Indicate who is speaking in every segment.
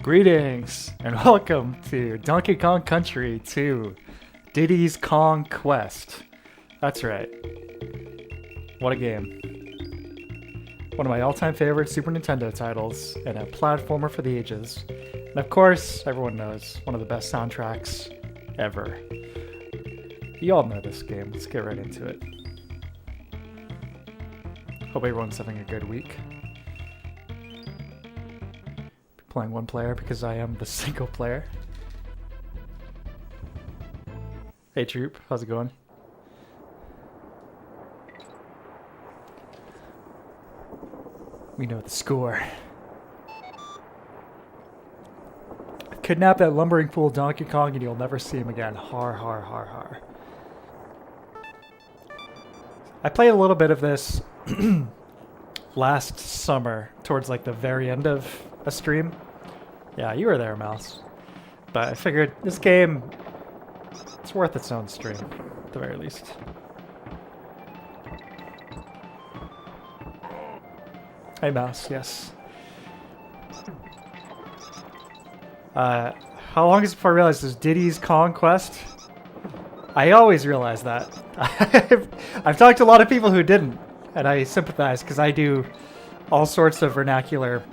Speaker 1: Greetings and welcome to Donkey Kong Country 2, Diddy's Kong Quest. That's right. What a game. One of my all-time favorite Super Nintendo titles and a platformer for the ages. And of course, everyone knows, one of the best soundtracks ever. You all know this game. Let's get right into it. Hope everyone's having a good week. Playing one player because I am the single player. Hey Troop, how's it going? We know the score. Kidnap that lumbering fool Donkey Kong and you'll never see him again. Har har har har. I played a little bit of this last summer, towards like the very end of a stream. Yeah, you were there, Mouse. But I figured this game, it's worth its own stream, at the very least. Hey, Mouse, yes. How long is it before I realized this Diddy's Kong Quest? I always realize that. I've talked to a lot of people who didn't, and I sympathize because I do all sorts of vernacular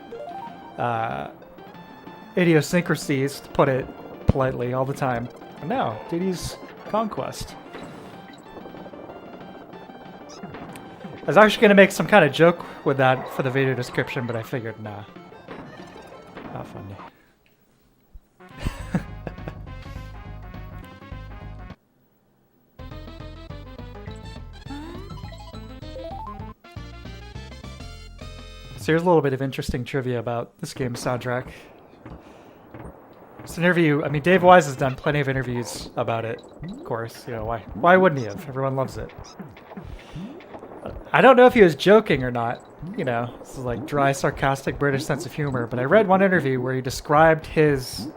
Speaker 1: idiosyncrasies, to put it politely, all the time. And now, Diddy's Conquest. I was actually going to make some kind of joke with that for the video description, but I figured, nah. Not funny. So here's a little bit of interesting trivia about this game's soundtrack. It's an interview. I mean, Dave Wise has done plenty of interviews about it, of course. You know, why wouldn't he have? Everyone loves it. I don't know if he was joking or not. You know, this is like dry, sarcastic British sense of humor. But I read one interview where he described his...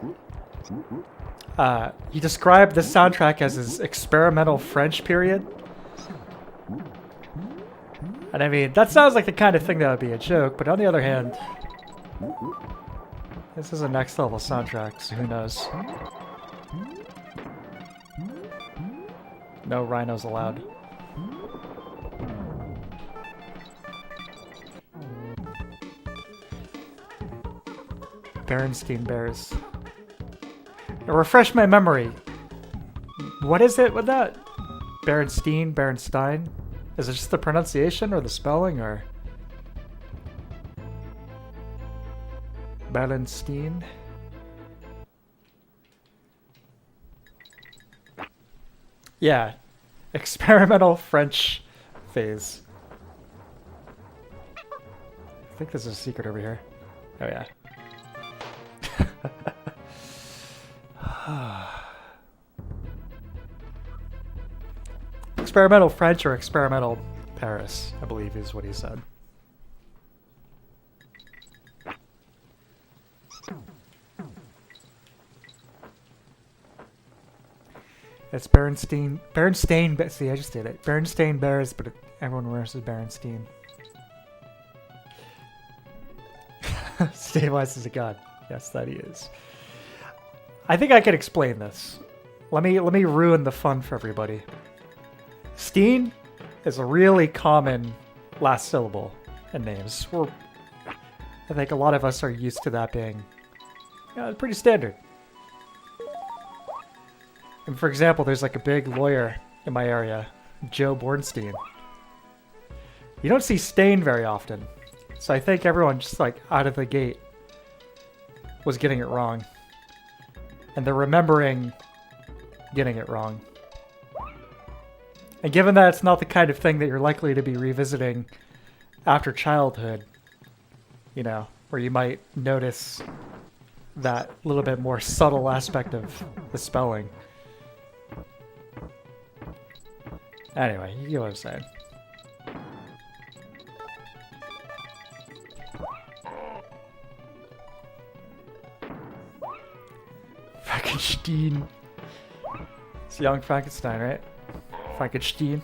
Speaker 1: he described the soundtrack as his experimental French period. And I mean, that sounds like the kind of thing that would be a joke, but on the other hand, this is a next level soundtrack, so who knows? No rhinos allowed. Berenstein Bears. Refresh my memory. What is it with that? Berenstein? Berenstein? Is it just the pronunciation or the spelling or? Berenstein? Yeah. Experimental French phase. I think there's a secret over here. Oh yeah. Experimental French or experimental Paris, I believe is what he said. It's Berenstein. See, I just did it. Berenstein Bears, but everyone wears the Berenstein. Steve Weiss is a god. Yes, that he is. I think I could explain this. Let me ruin the fun for everybody. Steen is a really common last syllable in names. I think a lot of us are used to that being pretty standard. And for example, there's like a big lawyer in my area, Joe Bornstein. You don't see Stain very often. So I think everyone just like out of the gate was getting it wrong. And they're remembering getting it wrong. And given that it's not the kind of thing that you're likely to be revisiting after childhood, you know, where you might notice that little bit more subtle aspect of the spelling. Anyway, you get what I'm saying. Frankenstein. It's Young Frankenstein, right? Frankenstein.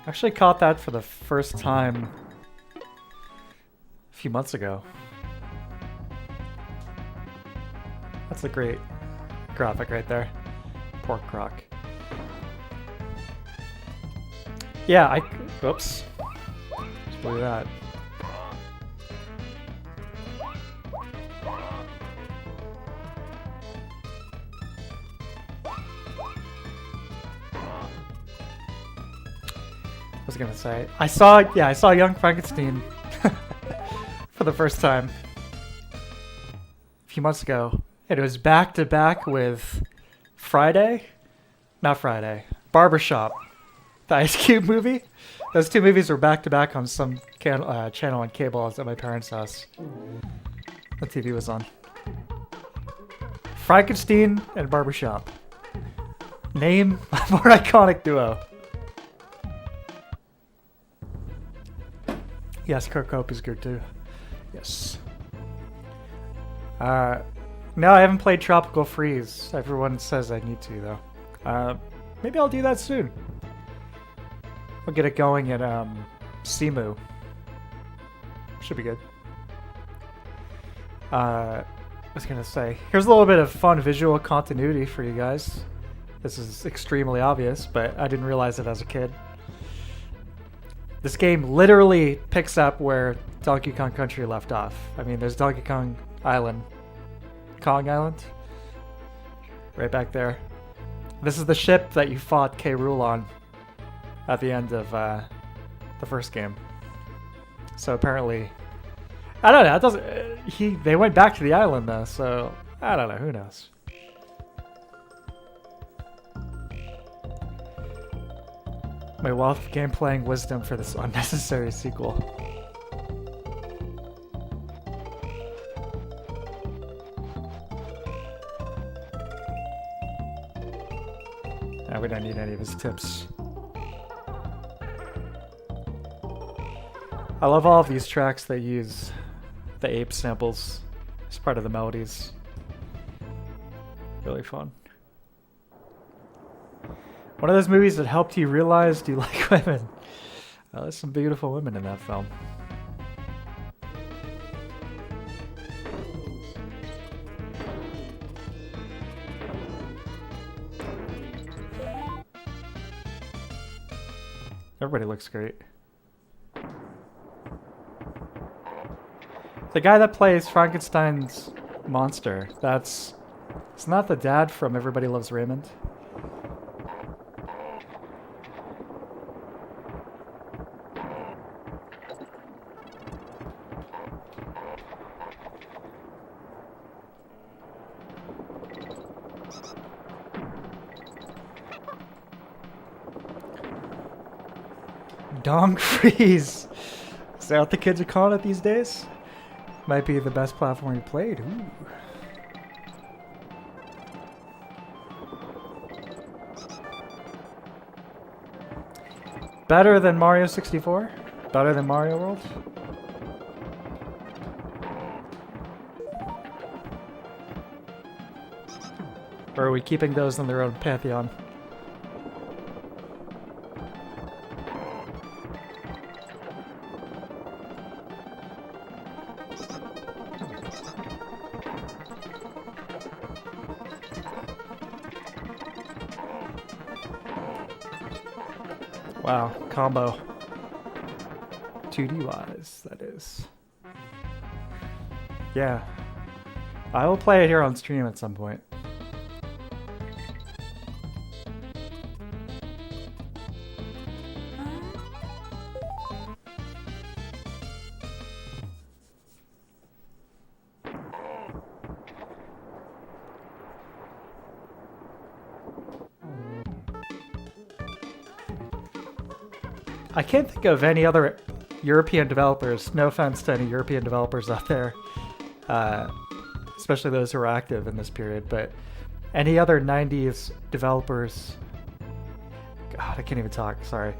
Speaker 1: Actually caught that for the first time a few months ago. It's a great graphic right there. Pork crock. Yeah, oops. Just blew that. I was gonna say, I saw Young Frankenstein for the first time a few months ago. It was back to back with Barbershop, the Ice Cube movie. Those two movies were back to back on some channel on cable. I was at my parents' house. The TV was on. Frankenstein and Barbershop. Name a more iconic duo. Yes, Kirk Hope is good too. Yes. No, I haven't played Tropical Freeze. Everyone says I need to though. Maybe I'll do that soon. I'll get it going at Simu. Should be good. I was gonna say, here's a little bit of fun visual continuity for you guys. This is extremely obvious, but I didn't realize it as a kid. This game literally picks up where Donkey Kong Country left off. I mean, there's Donkey Kong Island. Kong Island? Right back there. This is the ship that you fought K. Rool on at the end of the first game. So apparently, I don't know. It doesn't. They went back to the island though, so I don't know. Who knows? My wealth of game playing wisdom for this unnecessary sequel. We don't need any of his tips. I love all of these tracks that use the ape samples as part of the melodies. Really fun. One of those movies that helped you realize you like women. There's some beautiful women in that film. Everybody looks great. The guy that plays Frankenstein's monster, it's not the dad from Everybody Loves Raymond. Dong Freeze! Is that what the kids are calling it these days? Might be the best platform you played. Ooh. Better than Mario 64? Better than Mario World? Or are we keeping those in their own pantheon? Wow, combo. 2D wise, that is. Yeah. I will play it here on stream at some point. I can't think of any other European developers, no offense to any European developers out there, especially those who are active in this period, but any other 90s developers, God, I can't even talk, sorry,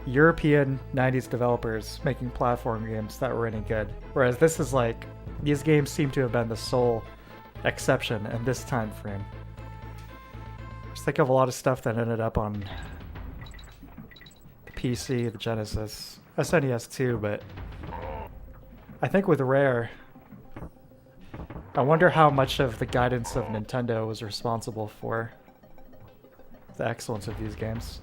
Speaker 1: European 90s developers making platform games that were any good. Whereas this is like, these games seem to have been the sole exception in this time frame. Just think of a lot of stuff that ended up on PC, the Genesis, SNES too, but I think with Rare, I wonder how much of the guidance of Nintendo was responsible for the excellence of these games.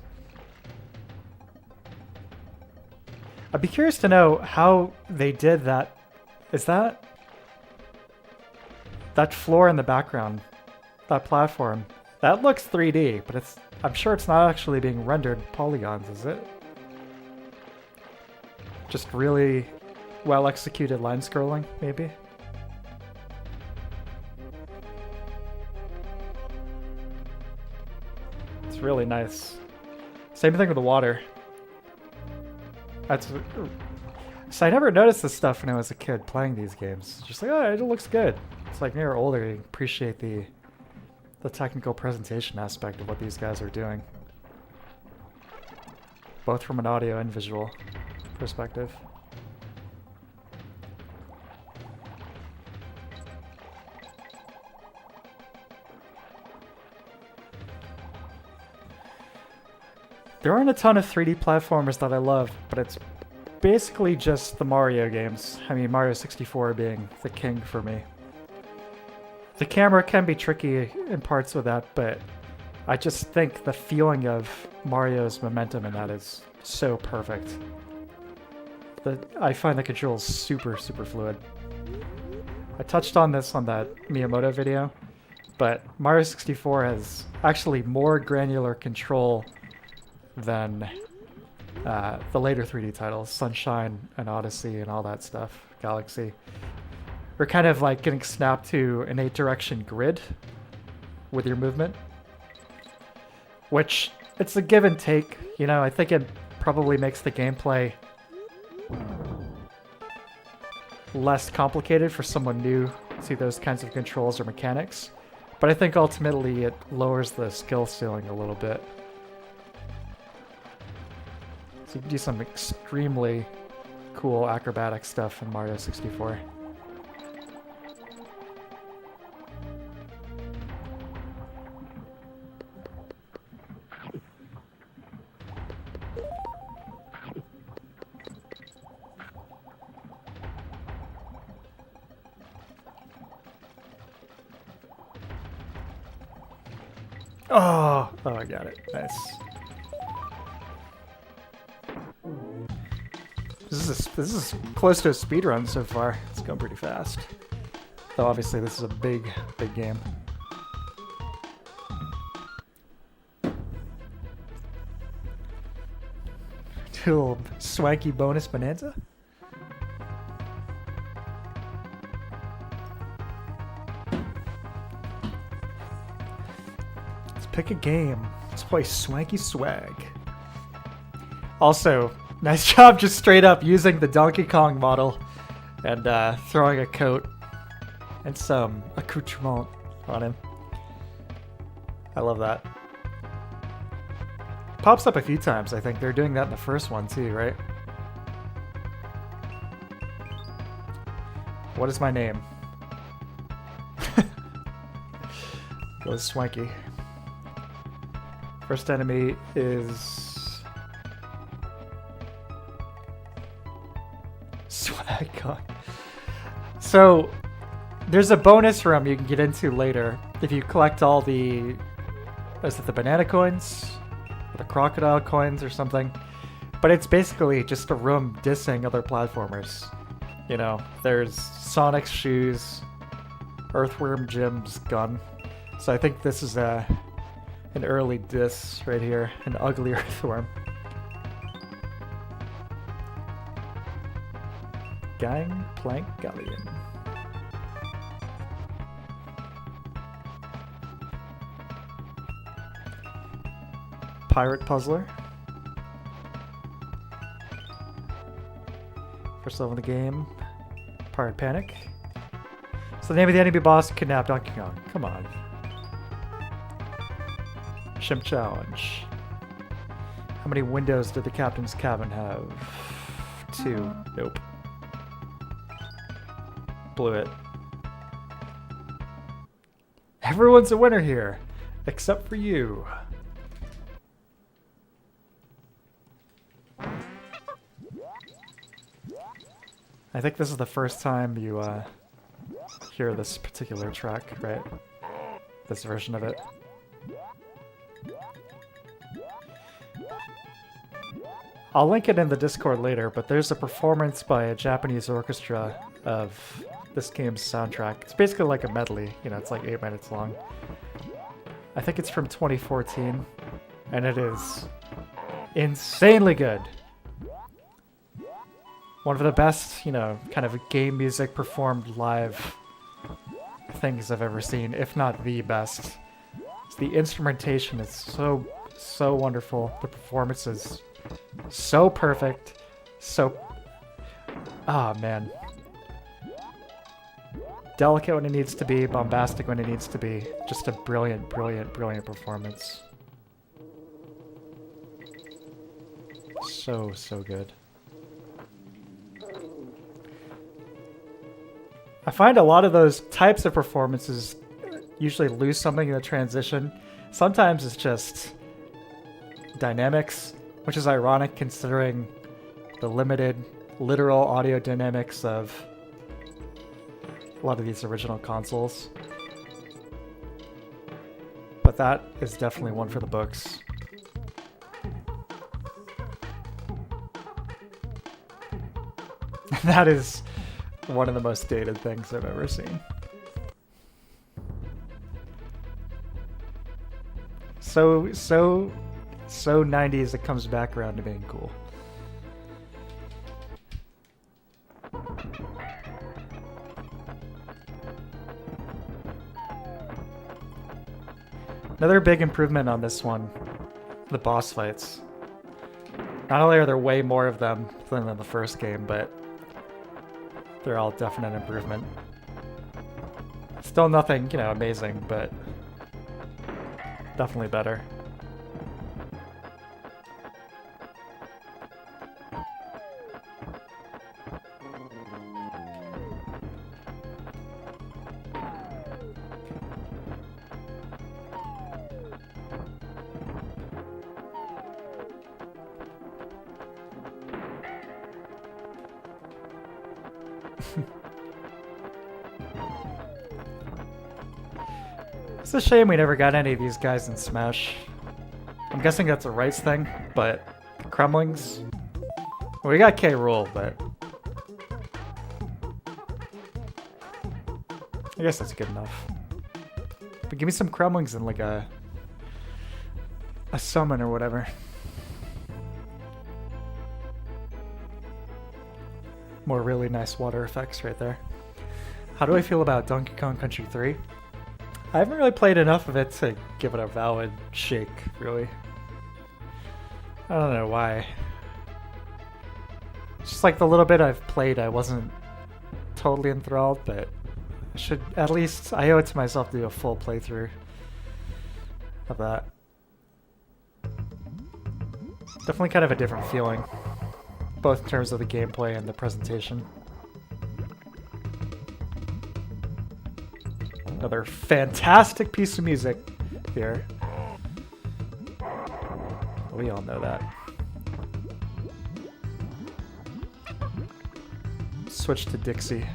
Speaker 1: I'd be curious to know how they did that. Is that floor in the background, that platform, that looks 3D, but I'm sure it's not actually being rendered polygons, is it? Just really well executed line scrolling, maybe? It's really nice. Same thing with the water. So I never noticed this stuff when I was a kid playing these games. Just like, oh, it looks good. It's like when you're older, you appreciate the technical presentation aspect of what these guys are doing. Both from an audio and visual perspective. There aren't a ton of 3D platformers that I love, but it's basically just the Mario games. I mean, Mario 64 being the king for me. The camera can be tricky in parts with that, but I just think the feeling of Mario's momentum in that is so perfect. I find the controls super, super fluid. I touched on this on that Miyamoto video, but Mario 64 has actually more granular control than the later 3D titles, Sunshine and Odyssey and all that stuff, Galaxy. We're kind of like getting snapped to an 8-direction grid with your movement, which it's a give and take. You know, I think it probably makes the gameplay less complicated for someone new to those kinds of controls or mechanics, but I think ultimately it lowers the skill ceiling a little bit. So you can do some extremely cool acrobatic stuff in Mario 64. Oh, I got it. Nice. This is close to a speed run so far. It's going pretty fast. Though obviously this is a big game. Do a little swanky bonus bonanza. Let's pick a game. Let's play Swanky Swag. Also, nice job just straight up using the Donkey Kong model and throwing a coat and some accoutrement on him. I love that. Pops up a few times, I think. They're doing that in the first one too, right? What is my name? Goes Swanky. First enemy is Swag Kong. So there's a bonus room you can get into later if you collect all the, is it the banana coins? Or the crocodile coins or something? But it's basically just a room dissing other platformers. You know, there's Sonic's shoes, Earthworm Jim's gun. So I think this is an early diss right here, an ugly Earthworm. Gangplank Galleon. Pirate Puzzler. First level in the game. Pirate Panic. So the name of the enemy boss, kidnap Donkey Kong. Come on. Chimp Challenge. How many windows did the captain's cabin have? 2. Nope. Blew it. Everyone's a winner here, except for you. I think this is the first time you hear this particular track, right? This version of it. I'll link it in the Discord later, but there's a performance by a Japanese orchestra of this game's soundtrack. It's basically like a medley, you know, it's like 8 minutes long. I think it's from 2014, and it is insanely good. One of the best, you know, kind of game music performed live things I've ever seen, if not the best. The instrumentation is so wonderful. The performance is so perfect. Ah, man. Delicate when it needs to be, bombastic when it needs to be. Just a brilliant, brilliant, brilliant performance. So good. I find a lot of those types of performances usually lose something in the transition. Sometimes it's just dynamics, which is ironic considering the limited literal audio dynamics of a lot of these original consoles. But that is definitely one for the books. That is one of the most dated things I've ever seen. So 90s it comes back around to being cool. Another big improvement on this one, the boss fights. Not only are there way more of them than in the first game, but they're all definite improvement. Still nothing, you know, amazing, but definitely better. It's a shame we never got any of these guys in Smash. I'm guessing that's a rights thing, but Kremlings? Well, we got K. Rool, but I guess that's good enough. But give me some Kremlings in like a summon or whatever. More really nice water effects right there. How do I feel about Donkey Kong Country 3? I haven't really played enough of it to give it a valid shake, really. I don't know why. It's just like the little bit I've played, I wasn't totally enthralled, but I should at least, I owe it to myself to do a full playthrough of that. Definitely kind of a different feeling, both in terms of the gameplay and the presentation. Another fantastic piece of music here. We all know that. Switch to Dixie.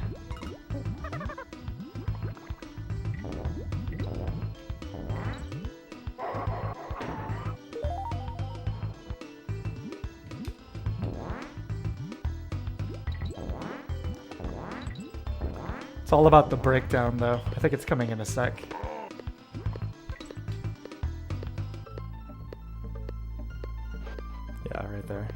Speaker 1: It's all about the breakdown, though. I think it's coming in a sec. Yeah, right there.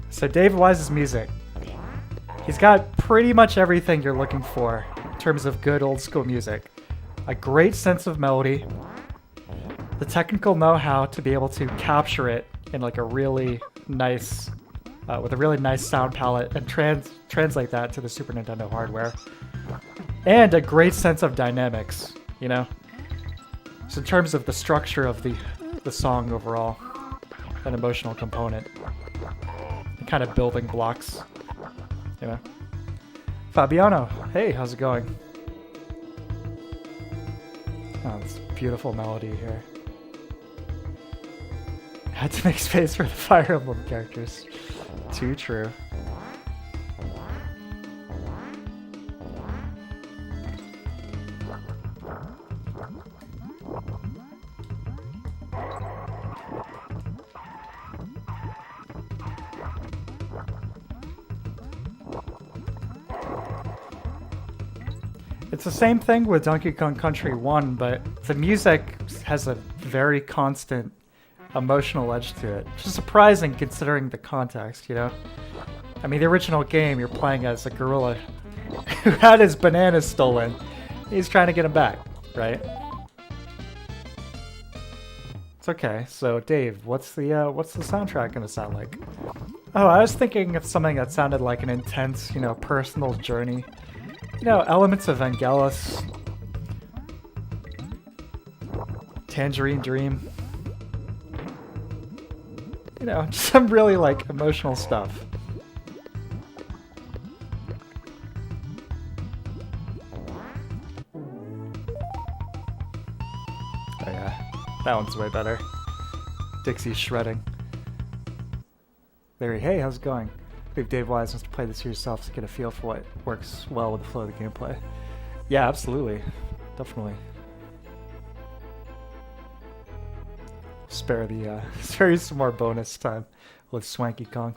Speaker 1: So Dave Wise's music. He's got pretty much everything you're looking for in terms of good old school music. A great sense of melody, the technical know-how to be able to capture it in like a really nice, with a really nice sound palette and translate that to the Super Nintendo hardware. And a great sense of dynamics, you know? So in terms of the structure of the song overall, an emotional component, and kind of building blocks, you know? Fabiano, hey, how's it going? Oh, this beautiful melody here. I had to make space for the Fire Emblem characters. Too true. It's the same thing with Donkey Kong Country 1, but the music has a very constant emotional edge to it. Which is surprising considering the context, you know? I mean, the original game, you're playing as a gorilla who had his bananas stolen. He's trying to get them back, right? It's okay. So, Dave, what's the soundtrack gonna sound like? Oh, I was thinking of something that sounded like an intense, you know, personal journey. You know, elements of Vangelis, Tangerine Dream. You know, just some really, like, emotional stuff. Oh yeah, that one's way better. Dixie's shredding. Larry, hey, how's it going? I believe Dave Wise wants to play this yourself to get a feel for what works well with the flow of the gameplay. Yeah, absolutely. Definitely. Spare you some more bonus time with Swanky Kong.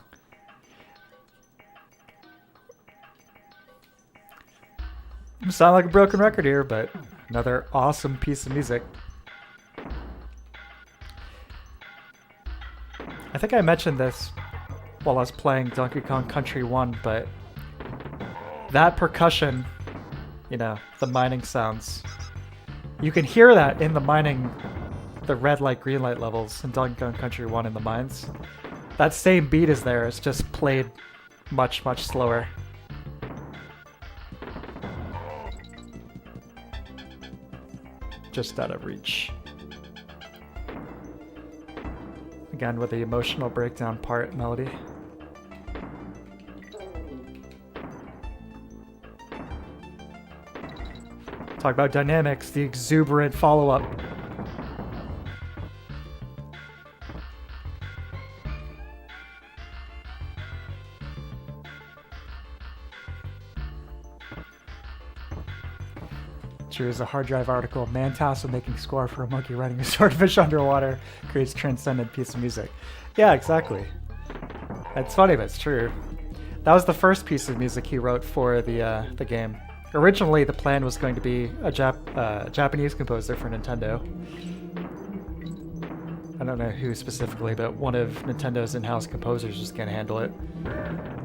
Speaker 1: I sound like a broken record here, but another awesome piece of music. I think I mentioned this while I was playing Donkey Kong Country 1, but that percussion, you know, the mining sounds, you can hear that in the mining, the red light, green light levels in Donkey Kong Country 1 in the mines. That same beat is there, it's just played much, much slower. Just out of reach. Again with the emotional breakdown part melody. Talk about dynamics, the exuberant follow-up. Here's a hard drive article. Man tasked with making score for a monkey riding a swordfish underwater creates transcendent piece of music. Yeah, exactly. It's funny, but it's true. That was the first piece of music he wrote for the game. Originally, the plan was going to be a Japanese composer for Nintendo. I don't know who specifically, but one of Nintendo's in-house composers was going to handle it.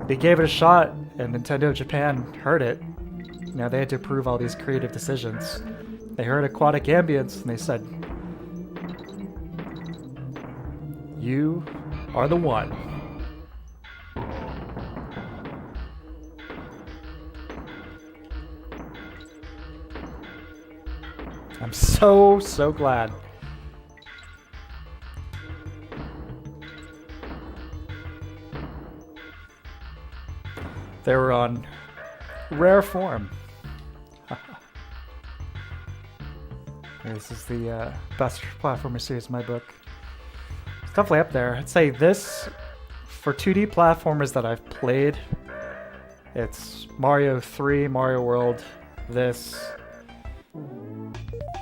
Speaker 1: They gave it a shot, and Nintendo Japan heard it. You know, they had to approve all these creative decisions. They heard aquatic ambience, and they said, "You are the one." I'm so glad. They were on rare form. This is the best platformer series in my book. It's definitely up there. I'd say this, for 2D platformers that I've played, it's Mario 3, Mario World, this,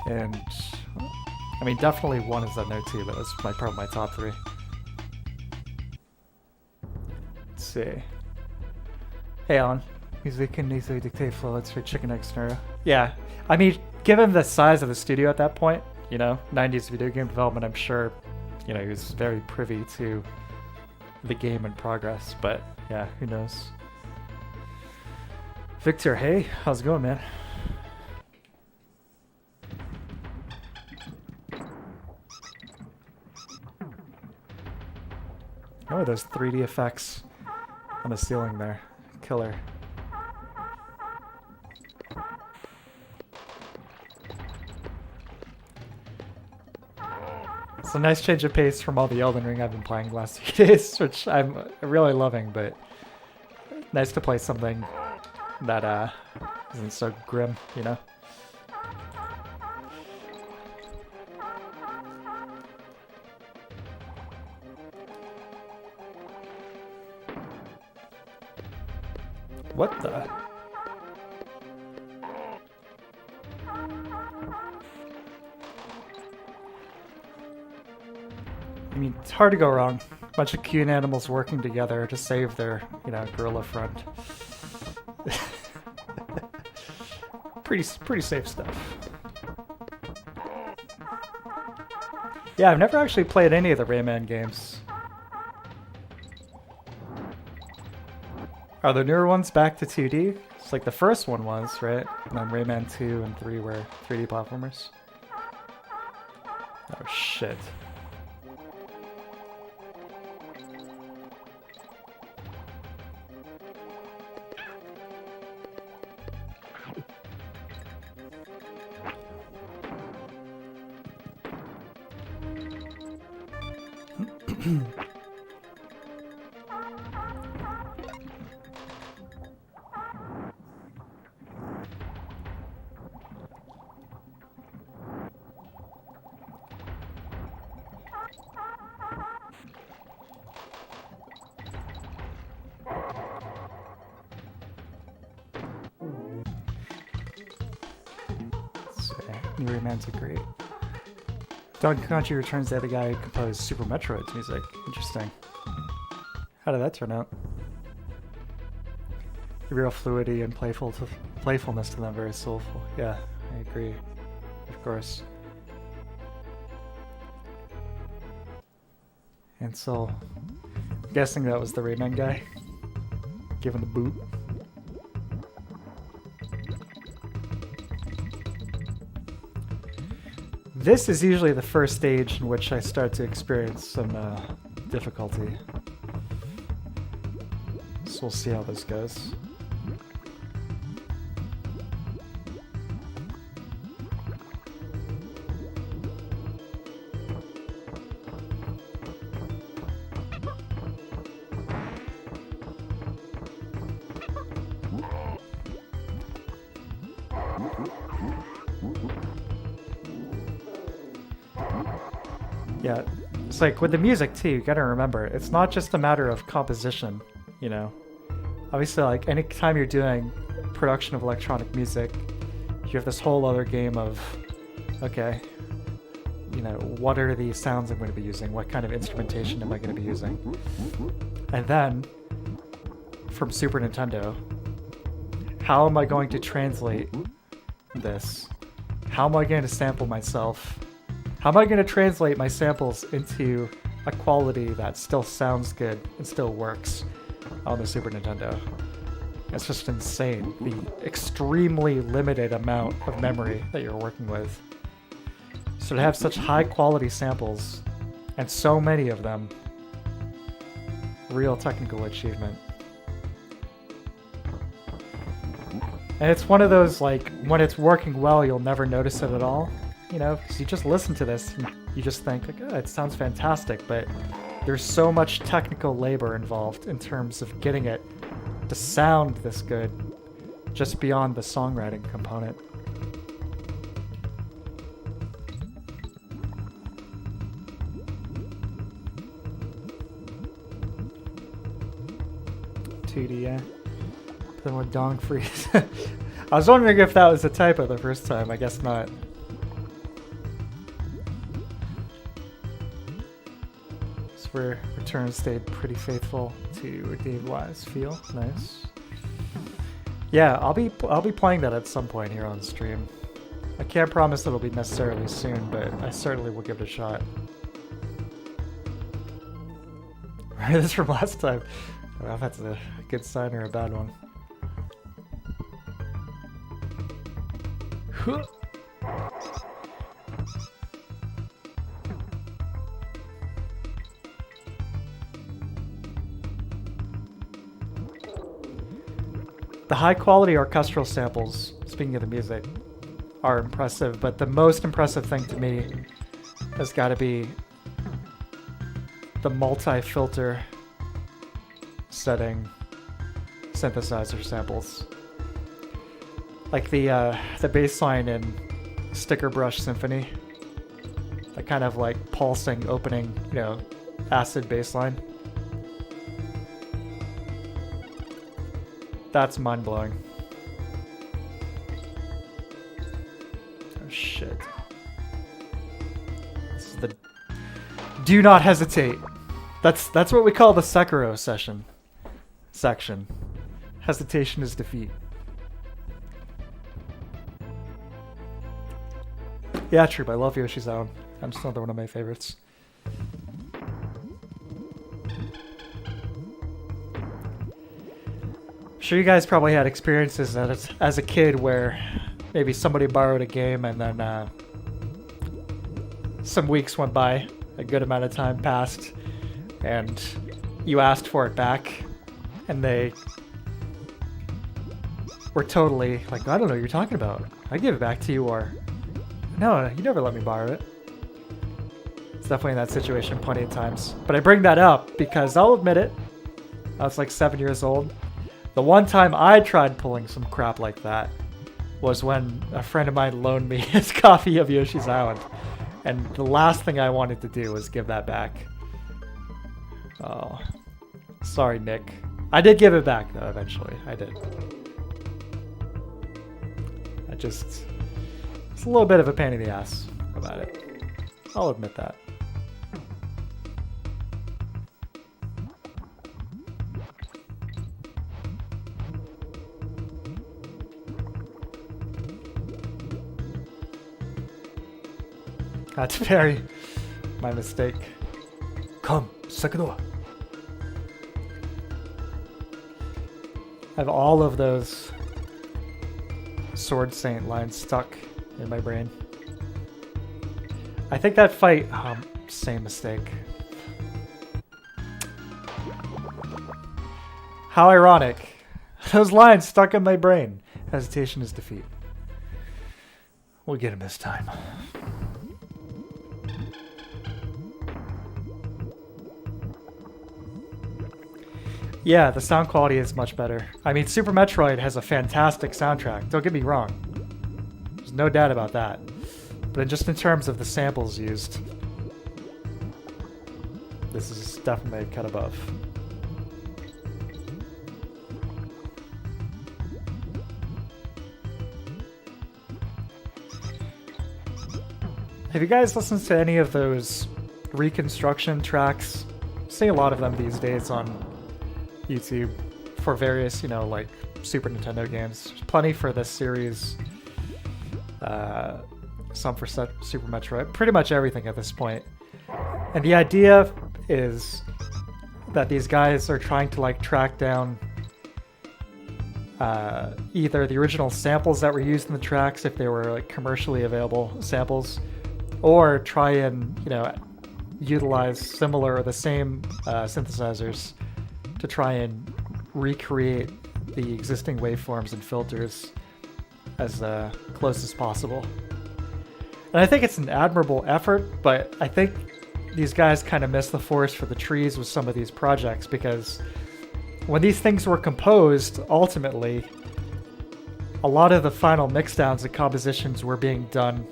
Speaker 1: and I mean definitely 1 is up there too, but that's probably my top 3. Let's see. Hey Alan. Music can easily dictate flows for Chicken Egg Scenario. Yeah, I mean, given the size of the studio at that point, you know, 90s video game development, I'm sure, you know, he was very privy to the game in progress, but yeah, who knows. Victor, hey, how's it going, man? Oh, those 3D effects on the ceiling there. Killer. It's a nice change of pace from all the Elden Ring I've been playing the last few days, which I'm really loving, but nice to play something that isn't so grim, you know? What the? I mean, it's hard to go wrong. Bunch of cute animals working together to save their, you know, gorilla friend. Pretty safe stuff. Yeah, I've never actually played any of the Rayman games. Are the newer ones back to 2D? It's like the first one was, right? And then Rayman 2 and 3 were 3D platformers. Oh shit. New Rayman's are great. Donkey Country Returns the other guy who composed Super Metroid's music. Interesting. How did that turn out? The real fluidity and playfulness to them, very soulful. Yeah, I agree. Of course. And so, I'm guessing that was the Rayman guy. Given the boot. This is usually the first stage in which I start to experience some difficulty. So we'll see how this goes. Yeah, it's like with the music too, you gotta remember, it's not just a matter of composition, you know? Obviously, like, anytime you're doing production of electronic music, you have this whole other game of, okay, you know, what are the sounds I'm going to be using? What kind of instrumentation am I going to be using? And then, from Super Nintendo, how am I going to translate this? How am I going to sample myself? How am I going to translate my samples into a quality that still sounds good and still works on the Super Nintendo? It's just insane, the extremely limited amount of memory that you're working with. So to have such high quality samples, and so many of them, real technical achievement. And it's one of those, like, when it's working well, you'll never notice it at all. You know, because you just listen to this, and you just think, like, oh, it sounds fantastic, but there's so much technical labor involved in terms of getting it to sound this good, just beyond the songwriting component. $2D, yeah. Then with Dong Freeze. I was wondering if that was a typo the first time. I guess not. Where Return stayed pretty faithful to Dave Wise feel. Nice. Yeah, I'll be playing that at some point here on stream. I can't promise it'll be necessarily soon, but I certainly will give it a shot. Right, this from last time. I don't know if that's a good sign or a bad one. The high-quality orchestral samples, speaking of the music, are impressive, but the most impressive thing to me has got to be the multi-filter setting synthesizer samples. Like the bass line in Sticker Brush Symphony. That kind of like pulsing opening, you know, acid bass line. That's mind-blowing. Oh shit. This is the... Do not hesitate. That's what we call the Sekiro section. Hesitation is defeat. Yeah, true. I love Yoshi's Island. That's another one of my favorites. Sure, you guys probably had experiences as a kid where maybe somebody borrowed a game and then some weeks went by, a good amount of time passed, and you asked for it back, and they were totally like, I don't know what you're talking about. I give it back to you, or no, you never let me borrow it. It's definitely in that situation plenty of times. But I bring that up because I'll admit it, I was like 7 years old. The one time I tried pulling some crap like that was when a friend of mine loaned me his copy of Yoshi's Island. And the last thing I wanted to do was give that back. Oh, sorry, Nick. I did give it back, though, eventually. I did. It's a little bit of a pain in the ass about it. I'll admit that. That's very my mistake. Come, Sekiro. I have all of those Sword Saint lines stuck in my brain. I think that fight, same mistake. How ironic. Those lines stuck in my brain. Hesitation is defeat. We'll get him this time. Yeah, the sound quality is much better. I mean, Super Metroid has a fantastic soundtrack. Don't get me wrong. There's no doubt about that. But just in terms of the samples used, this is definitely a cut above. Have you guys listened to any of those reconstruction tracks? I see a lot of them these days on YouTube for various, like Super Nintendo games. There's plenty for this series. Some for Super Metroid. Pretty much everything at this point. And the idea is that these guys are trying to track down either the original samples that were used in the tracks, if they were commercially available samples, or try and utilize similar or the same synthesizers to try and recreate the existing waveforms and filters as close as possible. And I think it's an admirable effort, but I think these guys kind of miss the forest for the trees with some of these projects, because when these things were composed, ultimately, a lot of the final mixdowns and compositions were being done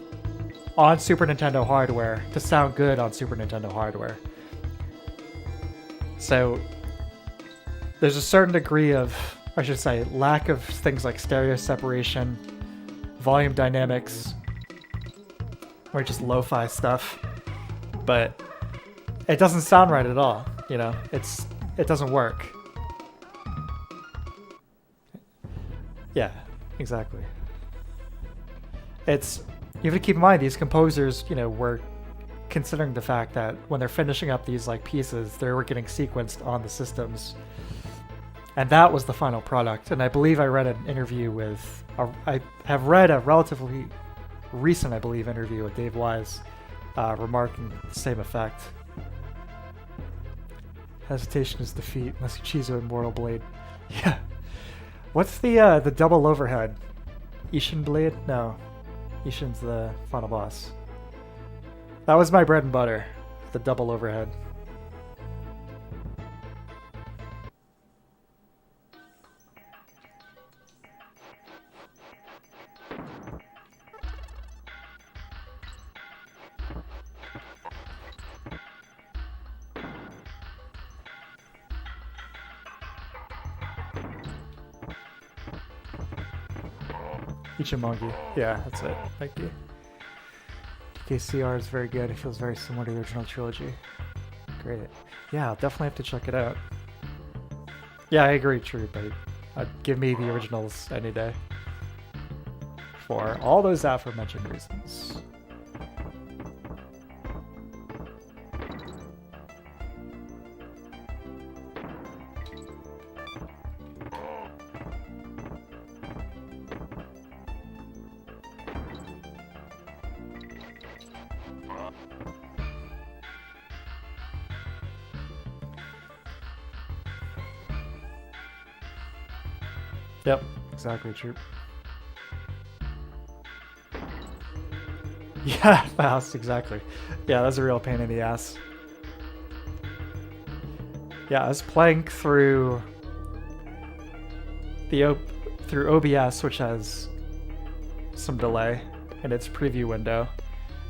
Speaker 1: on Super Nintendo hardware to sound good on Super Nintendo hardware. So there's a certain degree of, I should say, lack of things like stereo separation, volume dynamics, or just lo-fi stuff. But it doesn't sound right at all, it doesn't work. Yeah, exactly. You have to keep in mind, these composers, were considering the fact that when they're finishing up these pieces, they were getting sequenced on the systems. And that was the final product. And I believe I read an interview with, I have read a relatively recent, I believe, interview with Dave Wise, remarking the same effect. Hesitation is defeat unless you choose an immortal blade. Yeah. What's the double overhead? Ishin blade? No. Ishin's the final boss. That was my bread and butter. The double overhead. Ichimongi. Yeah, that's it. Thank you. KCR is very good. It feels very similar to the original trilogy. Great. Yeah, I'll definitely have to check it out. Yeah, I agree, true, but give me the originals any day. For all those aforementioned reasons. Yep, exactly true. Yeah, fast, exactly. Yeah, that's a real pain in the ass. Yeah, I was playing through through OBS, which has some delay in its preview window.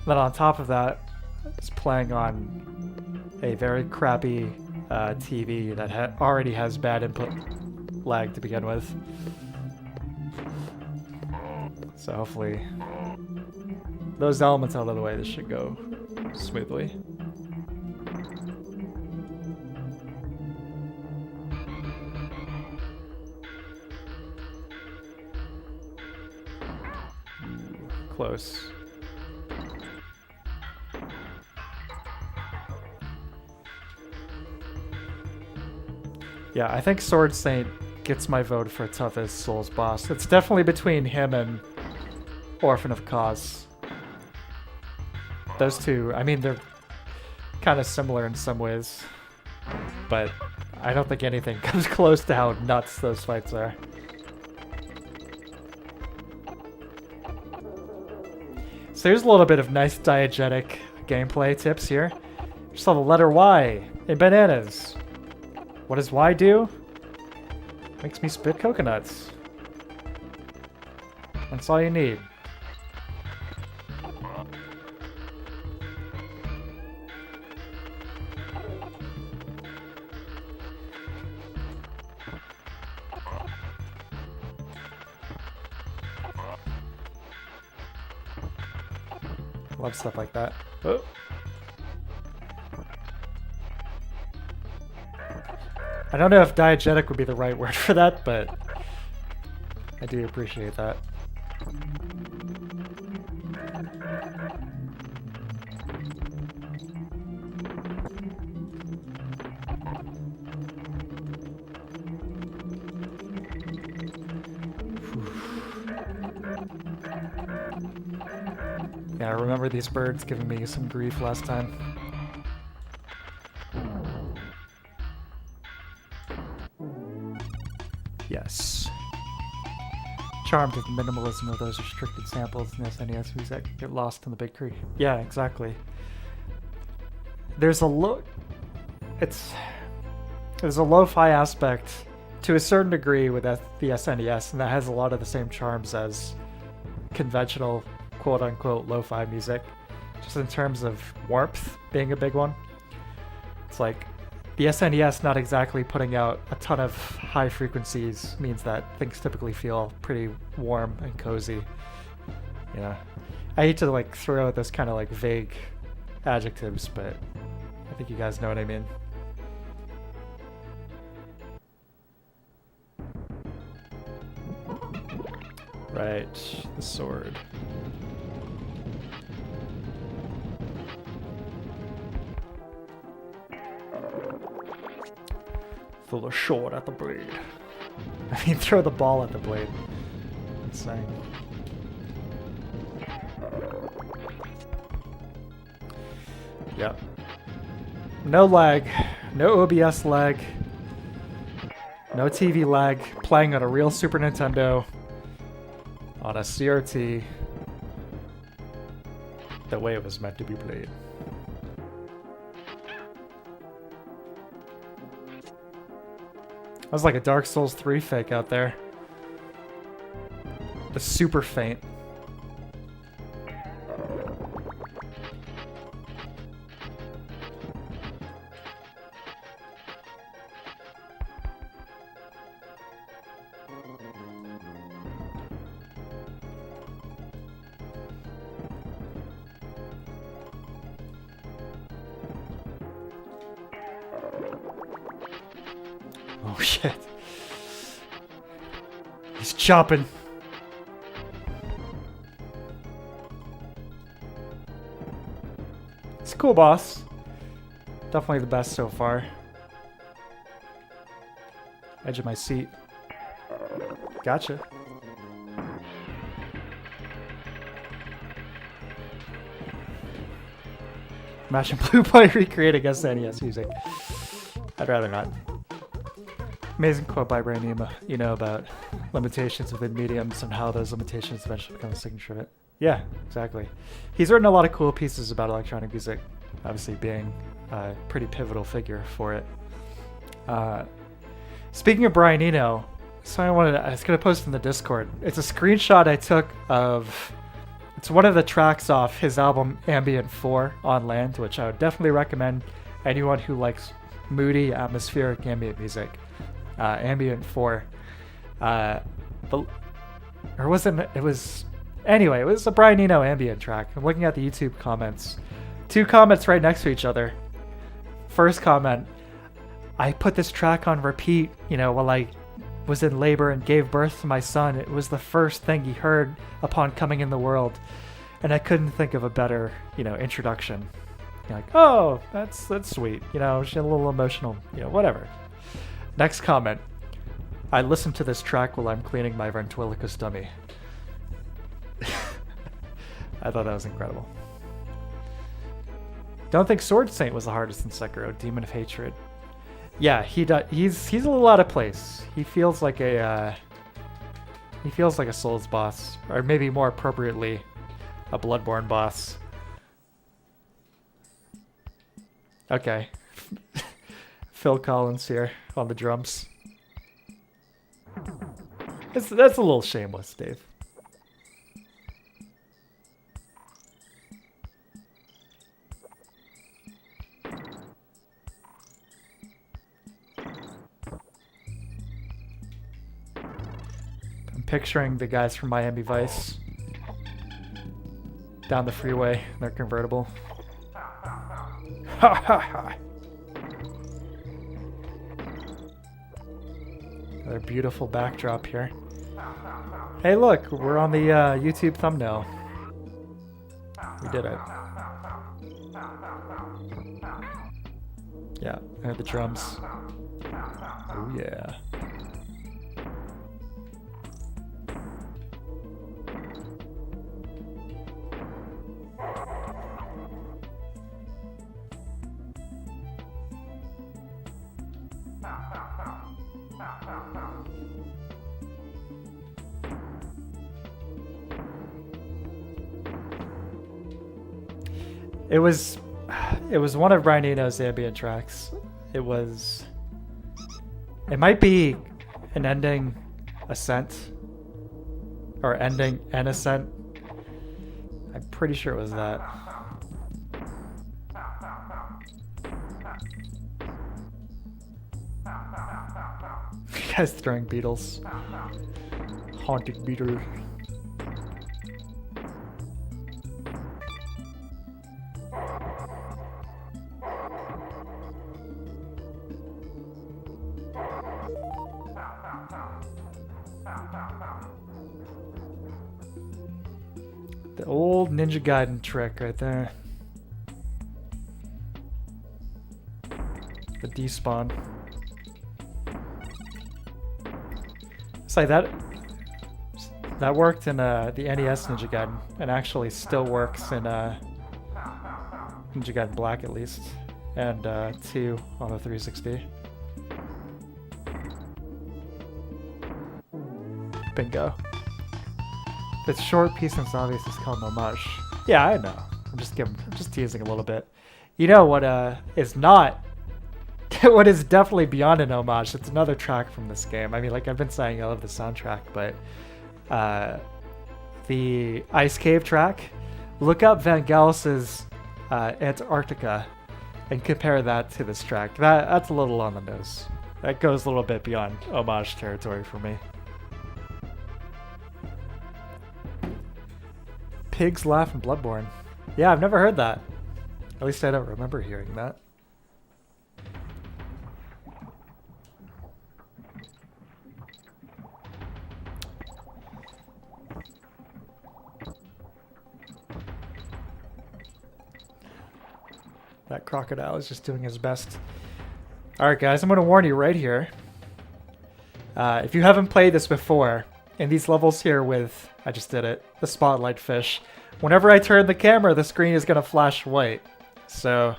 Speaker 1: Then on top of that, it's playing on a very crappy TV that already has bad input lag to begin with. So hopefully those elements out of the way, this should go smoothly. Close. Yeah, I think Sword Saint gets my vote for toughest Souls boss. It's definitely between him and Orphan of Cause. Those two, I mean, they're kind of similar in some ways, but I don't think anything comes close to how nuts those fights are. So here's a little bit of nice diegetic gameplay tips here. Just saw the letter Y in bananas. What does Y do? Makes me spit coconuts. That's all you need. Love stuff like that. Oh. I don't know if diegetic would be the right word for that, but I do appreciate that. Yeah, I remember these birds giving me some grief last time. Yes. Charmed with the minimalism of those restricted samples in SNES music get lost in the big tree. Yeah, exactly. There's a lo-fi aspect to a certain degree with the SNES, and that has a lot of the same charms as conventional quote-unquote lo-fi music, just in terms of warmth being a big one. It's like the SNES not exactly putting out a ton of high frequencies means that things typically feel pretty warm and cozy. Yeah, I hate to like throw out those kind of like vague adjectives, but I think you guys know what I mean. Right, the sword. Throw the sword at the blade. I mean, throw the ball at the blade. Insane. Yep. No lag. No OBS lag. No TV lag. Playing on a real Super Nintendo. On a CRT. The way it was meant to be played. That was like a Dark Souls 3 fake out there. The super faint. Oh shit. He's chopping. It's a cool boss. Definitely the best so far. Edge of my seat. Gotcha. Mash and Blue Boy recreate against NES music. I'd rather not. Amazing quote by Brian Eno about limitations within mediums and how those limitations eventually become a signature of it. Yeah, exactly. He's written a lot of cool pieces about electronic music, obviously being a pretty pivotal figure for it. Speaking of Brian Eno, so I was going to post in the Discord. It's a screenshot I took of... It's one of the tracks off his album Ambient 4 on Land, which I would definitely recommend anyone who likes moody, atmospheric ambient music. Ambient 4. Or wasn't it was... Anyway, it was a Brian Eno ambient track. I'm looking at the YouTube comments. 2 comments right next to each other. First comment, I put this track on repeat, while I was in labor and gave birth to my son. It was the first thing he heard upon coming in the world. And I couldn't think of a better, introduction. Like, oh, that's sweet. She's a little emotional, whatever. Next comment, I listened to this track while I'm cleaning my ventriloquist dummy. I thought that was incredible. Don't think Sword Saint was the hardest in Sekiro. Demon of Hatred. Yeah, he does. He's a little out of place. He feels like a Souls boss, or maybe more appropriately, a Bloodborne boss. Okay, Phil Collins here on the drums. That's a little shameless, Dave. Picturing the guys from Miami Vice down the freeway in their convertible. Ha ha ha! Another beautiful backdrop here. Hey look, we're on the YouTube thumbnail. We did it. Yeah, and the drums. Oh yeah. It was one of Brian Eno's ambient tracks. It might be an ending ascent or ending an ascent. I'm pretty sure it was that. You guys throwing beetles. Haunting beetle. The old Ninja Gaiden trick right there. The despawn. It's like that worked in the NES Ninja Gaiden, and actually still works in Ninja Gaiden Black at least, and 2 on the 360. Bingo. The short piece and it's obvious is called an homage. Yeah, I know. I'm just teasing a little bit. You know what is not what is definitely beyond an homage? It's another track from this game. I mean, like I've been saying, I love the soundtrack, but the Ice Cave track, look up Vangelis's Antarctica and compare that to this track. That's a little on the nose. That goes a little bit beyond homage territory for me. Pigs laugh in Bloodborne. Yeah, I've never heard that. At least I don't remember hearing that. that crocodile is just doing his best. Alright guys, I'm going to warn you right here. If you haven't played this before, in these levels here with, I just did it, the spotlight fish, whenever I turn the camera, the screen is going to flash white. So,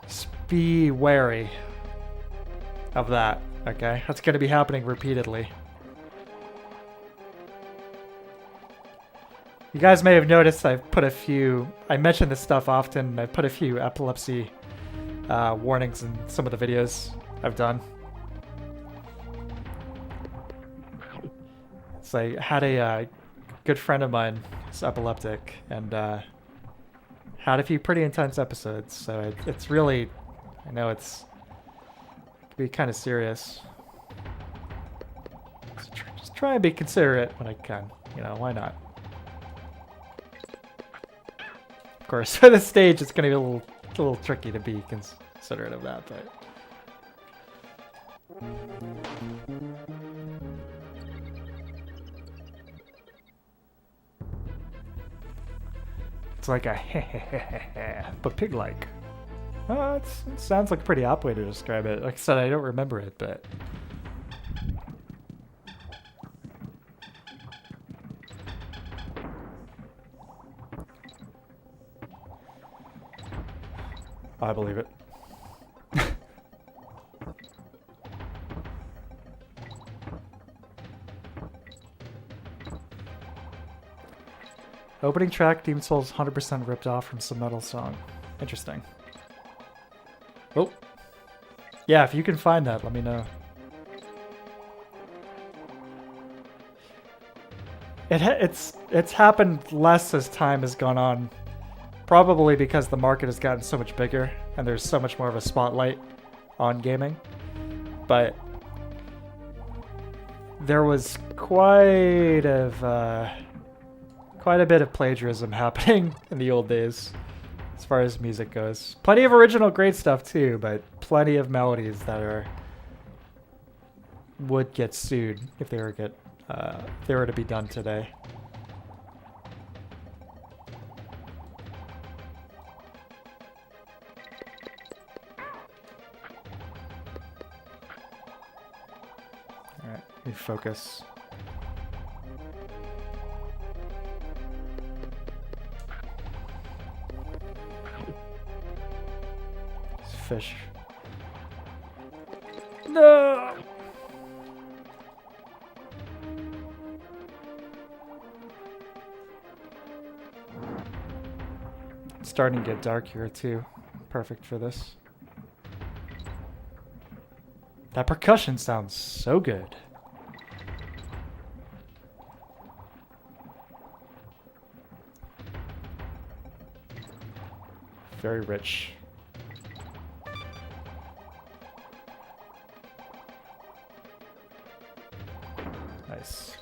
Speaker 1: just be wary of that, okay? That's going to be happening repeatedly. You guys may have noticed I've put a few, I mention this stuff often, I've put a few epilepsy warnings in some of the videos I've done. So I had a good friend of mine who's epileptic and had a few pretty intense episodes, so it's really, I know it can be kind of serious. So just try and be considerate when I can, you know, why not? Of course, for this stage, it's going to be a little tricky to be considerate of that, but... It's like a heh, but pig-like. It sounds like a pretty apt way to describe it. Like I said, I don't remember it, but... I believe it. Opening track, Demon Souls 100% ripped off from some metal song. Interesting. Oh. Yeah, if you can find that, let me know. It's happened less as time has gone on. Probably because the market has gotten so much bigger and there's so much more of a spotlight on gaming. But there was quite a bit of plagiarism happening in the old days as far as music goes. Plenty of original great stuff too, but plenty of melodies that would get sued if they were to be done today. Alright, refocus. Fish. No! It's starting to get dark here too. Perfect for this. That percussion sounds so good. Very rich. Nice.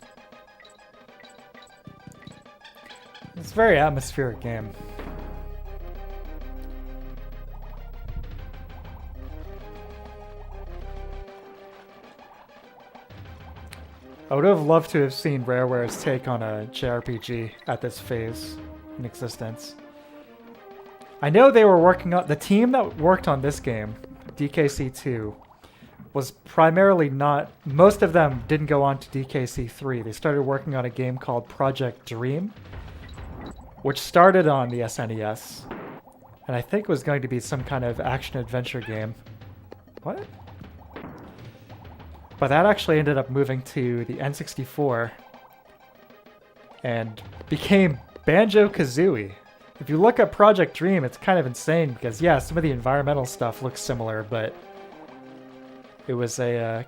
Speaker 1: It's a very atmospheric game. I would have loved to have seen Rareware's take on a JRPG at this phase in existence. I know they were working on... The team that worked on this game, DKC2, was primarily not... Most of them didn't go on to DKC3. They started working on a game called Project Dream, which started on the SNES, and I think was going to be some kind of action-adventure game. What? But that actually ended up moving to the N64 and became Banjo-Kazooie. If you look at Project Dream, it's kind of insane because, yeah, some of the environmental stuff looks similar, but it was I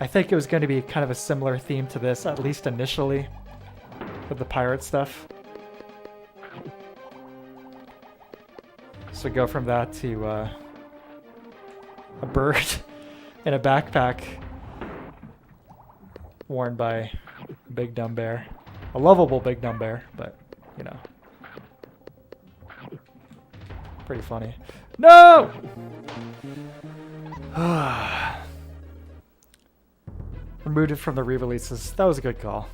Speaker 1: think it was going to be kind of a similar theme to this, at least initially, with the pirate stuff. So go from that to a bird in a backpack worn by a big dumb bear. A lovable big dumb bear, but, you know. Pretty funny. No! Removed it from the re-releases. That was a good call.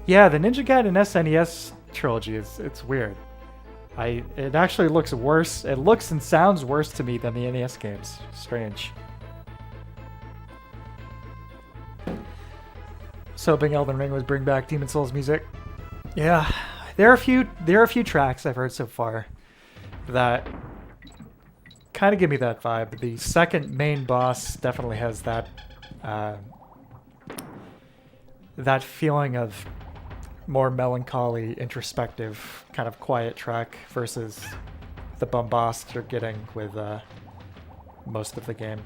Speaker 1: Yeah, the Ninja Gaiden SNES trilogy is it's weird. It actually looks worse. It looks and sounds worse to me than the NES games. Strange. So hoping Elden Ring would bring back Demon Souls music. Yeah, there are a few tracks I've heard so far that kind of give me that vibe. The second main boss definitely has that that feeling of more melancholy, introspective, kind of quiet track versus the bombast you're getting with most of the game.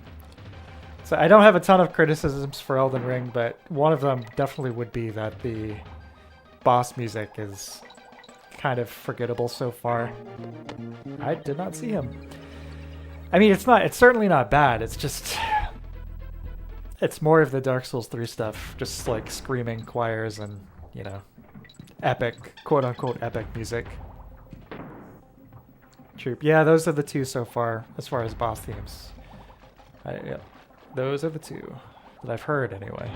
Speaker 1: So I don't have a ton of criticisms for Elden Ring, but one of them definitely would be that the boss music is kind of forgettable so far. I did not see him. I mean, it's certainly not bad. It's just, it's more of the Dark Souls 3 stuff, just like screaming choirs and, you know, epic, quote unquote epic music. Troop. Yeah, those are the two so far, as far as boss themes. Yeah, those are the two that I've heard anyway.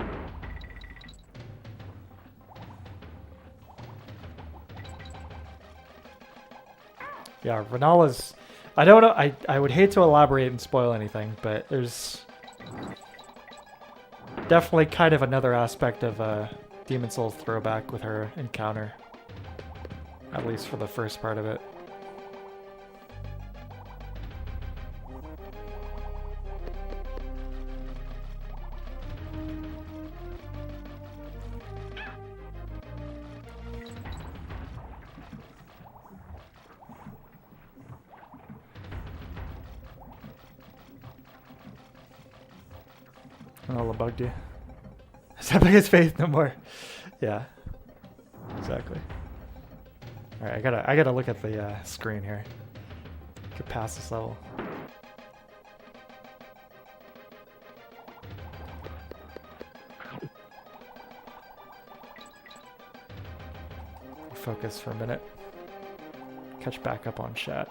Speaker 1: Yeah, Renala's... I don't know, I would hate to elaborate and spoil anything, but there's definitely kind of another aspect of Demon Souls throwback with her encounter. At least for the first part of it. Oh, bugged you. Stepping his faith no more. Yeah. Exactly. Alright, I gotta look at the screen here. Get past this level. Focus for a minute. Catch back up on chat.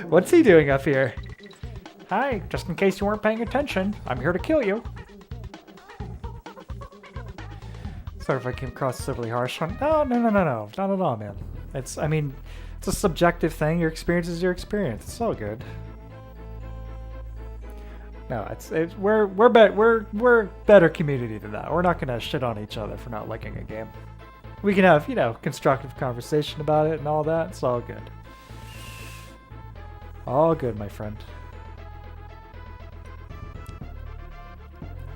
Speaker 1: What's he doing up here? Hi, just in case you weren't paying attention, I'm here to kill you. Sorry if I came across as overly harsh. No, not at all, man. I mean, it's a subjective thing. Your experience is your experience. It's all good. No, we're better community than that. We're not gonna shit on each other for not liking a game. We can have, you know, constructive conversation about it and all that. It's all good. All good, my friend.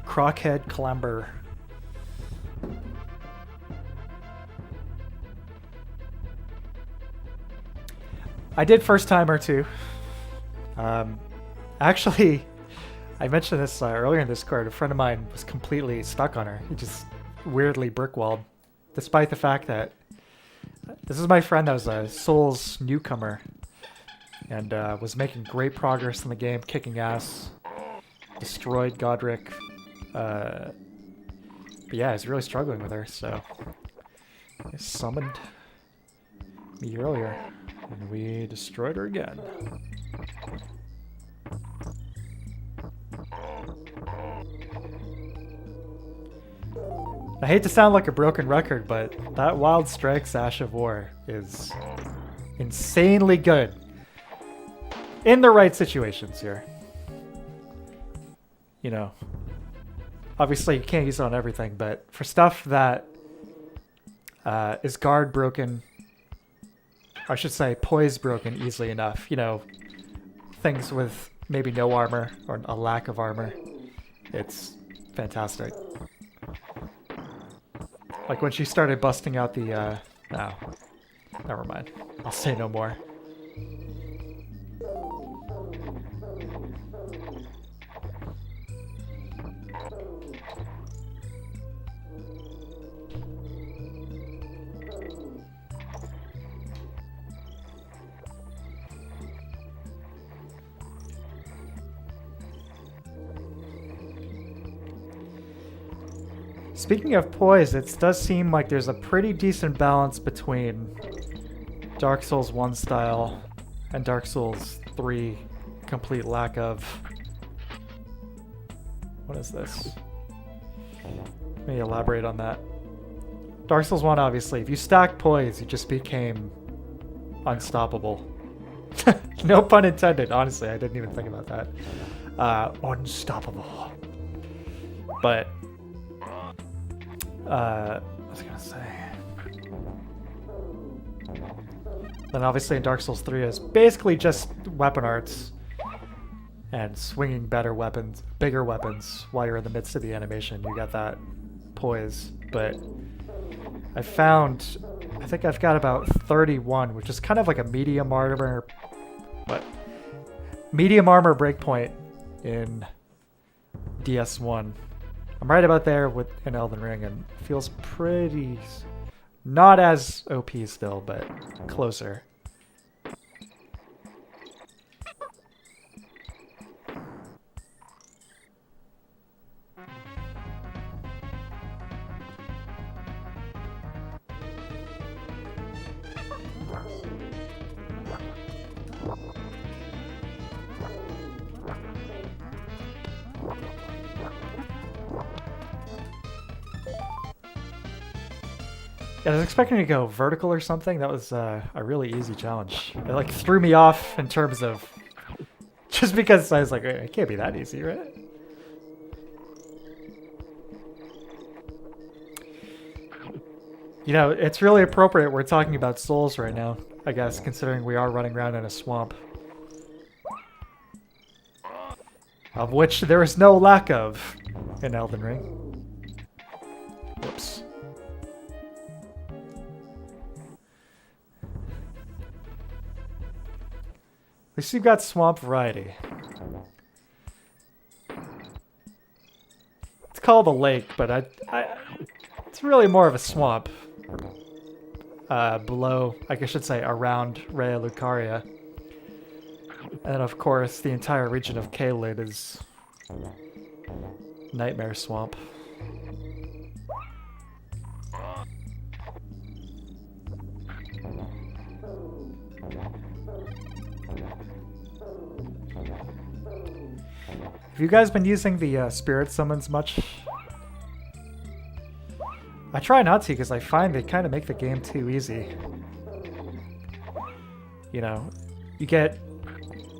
Speaker 1: Crockhead Clamber. I did first timer too. Actually, I mentioned this earlier in Discord. A friend of mine was completely stuck on her. He just weirdly brickwalled, despite the fact that this is my friend that was a Souls newcomer and was making great progress in the game, kicking ass, destroyed Godric. But yeah, he's really struggling with her, so I summoned me earlier, and we destroyed her again. I hate to sound like a broken record, but that Wild Strikes Ash of War is insanely good. In the right situations here. You know, obviously you can't use it on everything, but for stuff that is guard broken, or I should say poise broken easily enough, you know, things with maybe no armor or a lack of armor, it's fantastic. Like when she started busting out the, oh, never mind. I'll say no more. Speaking of poise, it does seem like there's a pretty decent balance between Dark Souls 1 style and Dark Souls 3 complete lack of. What is this? Let me elaborate on that. Dark Souls 1, obviously, if you stack poise, you just became unstoppable. No pun intended, honestly, I didn't even think about that. Unstoppable. But, what was I gonna say? Then obviously in Dark Souls 3 is basically just weapon arts and swinging better weapons, bigger weapons while you're in the midst of the animation. You got that poise, but I found, I think I've got about 31, which is kind of like a medium armor breakpoint in DS1. I'm right about there with in Elden Ring, and feels pretty, not as OP still, but closer. Yeah, I was expecting to go vertical or something. That was a really easy challenge. It like threw me off in terms of just because I was like, it can't be that easy, right? You know, it's really appropriate we're talking about Souls right now, I guess, considering we are running around in a swamp. Of which there is no lack of in Elden Ring. Whoops. At least you've got swamp variety. It's called a lake, but it's really more of a swamp. Below, I should say, around Raya Lucaria. And of course, the entire region of Caelid is Nightmare Swamp. Have you guys been using the spirit summons much? I try not to because I find they kind of make the game too easy. You know, you get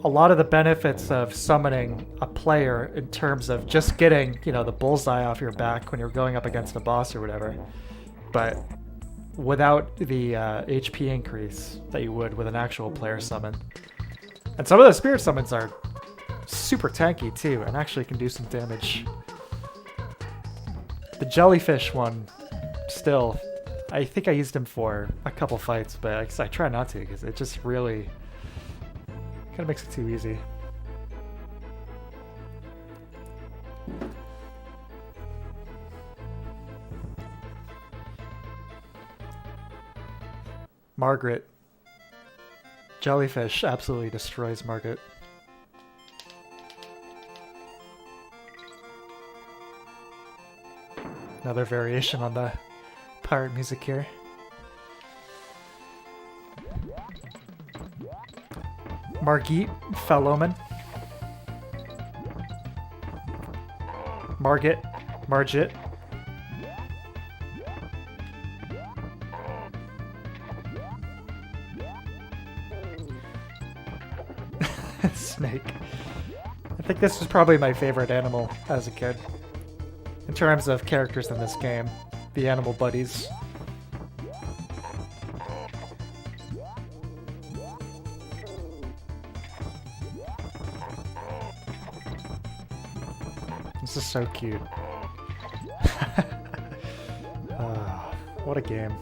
Speaker 1: a lot of the benefits of summoning a player in terms of just getting, you know, the bullseye off your back when you're going up against a boss or whatever. But without the HP increase that you would with an actual player summon. And some of the spirit summons are super tanky too, and actually can do some damage. The jellyfish one, still, I think I used him for a couple fights, but I try not to because it just really kind of makes it too easy. Margaret. Jellyfish absolutely destroys Margaret. Another variation on the pirate music here. Margit, Fallowman. Margit, Margit. Snake. I think this was probably my favorite animal as a kid. In terms of characters in this game, the animal buddies. This is so cute. What a game.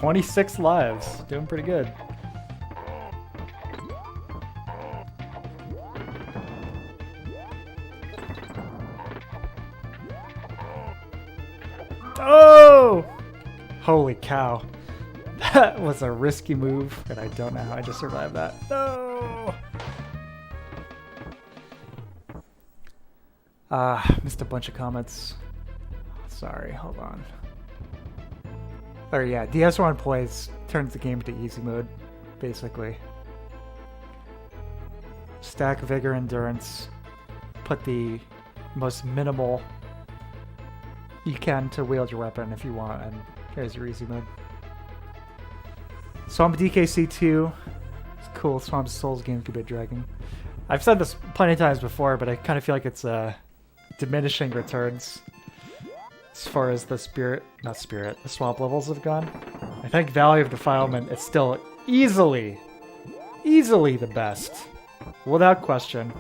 Speaker 1: 26 lives. Doing pretty good. Oh! Holy cow. That was a risky move, and I don't know how I just survived that. No! Missed a bunch of comments. Sorry, hold on. Or yeah, DS1 plays turns the game into easy mode, basically. Stack vigor, endurance. Put the most minimal you can to wield your weapon if you want, and here's your easy mode. Swamp DKC2. It's cool. Swamp Souls game could be dragging. I've said this plenty of times before, but I kind of feel like it's diminishing returns as far as the the swamp levels have gone. I think Valley of Defilement is still easily the best. Without question,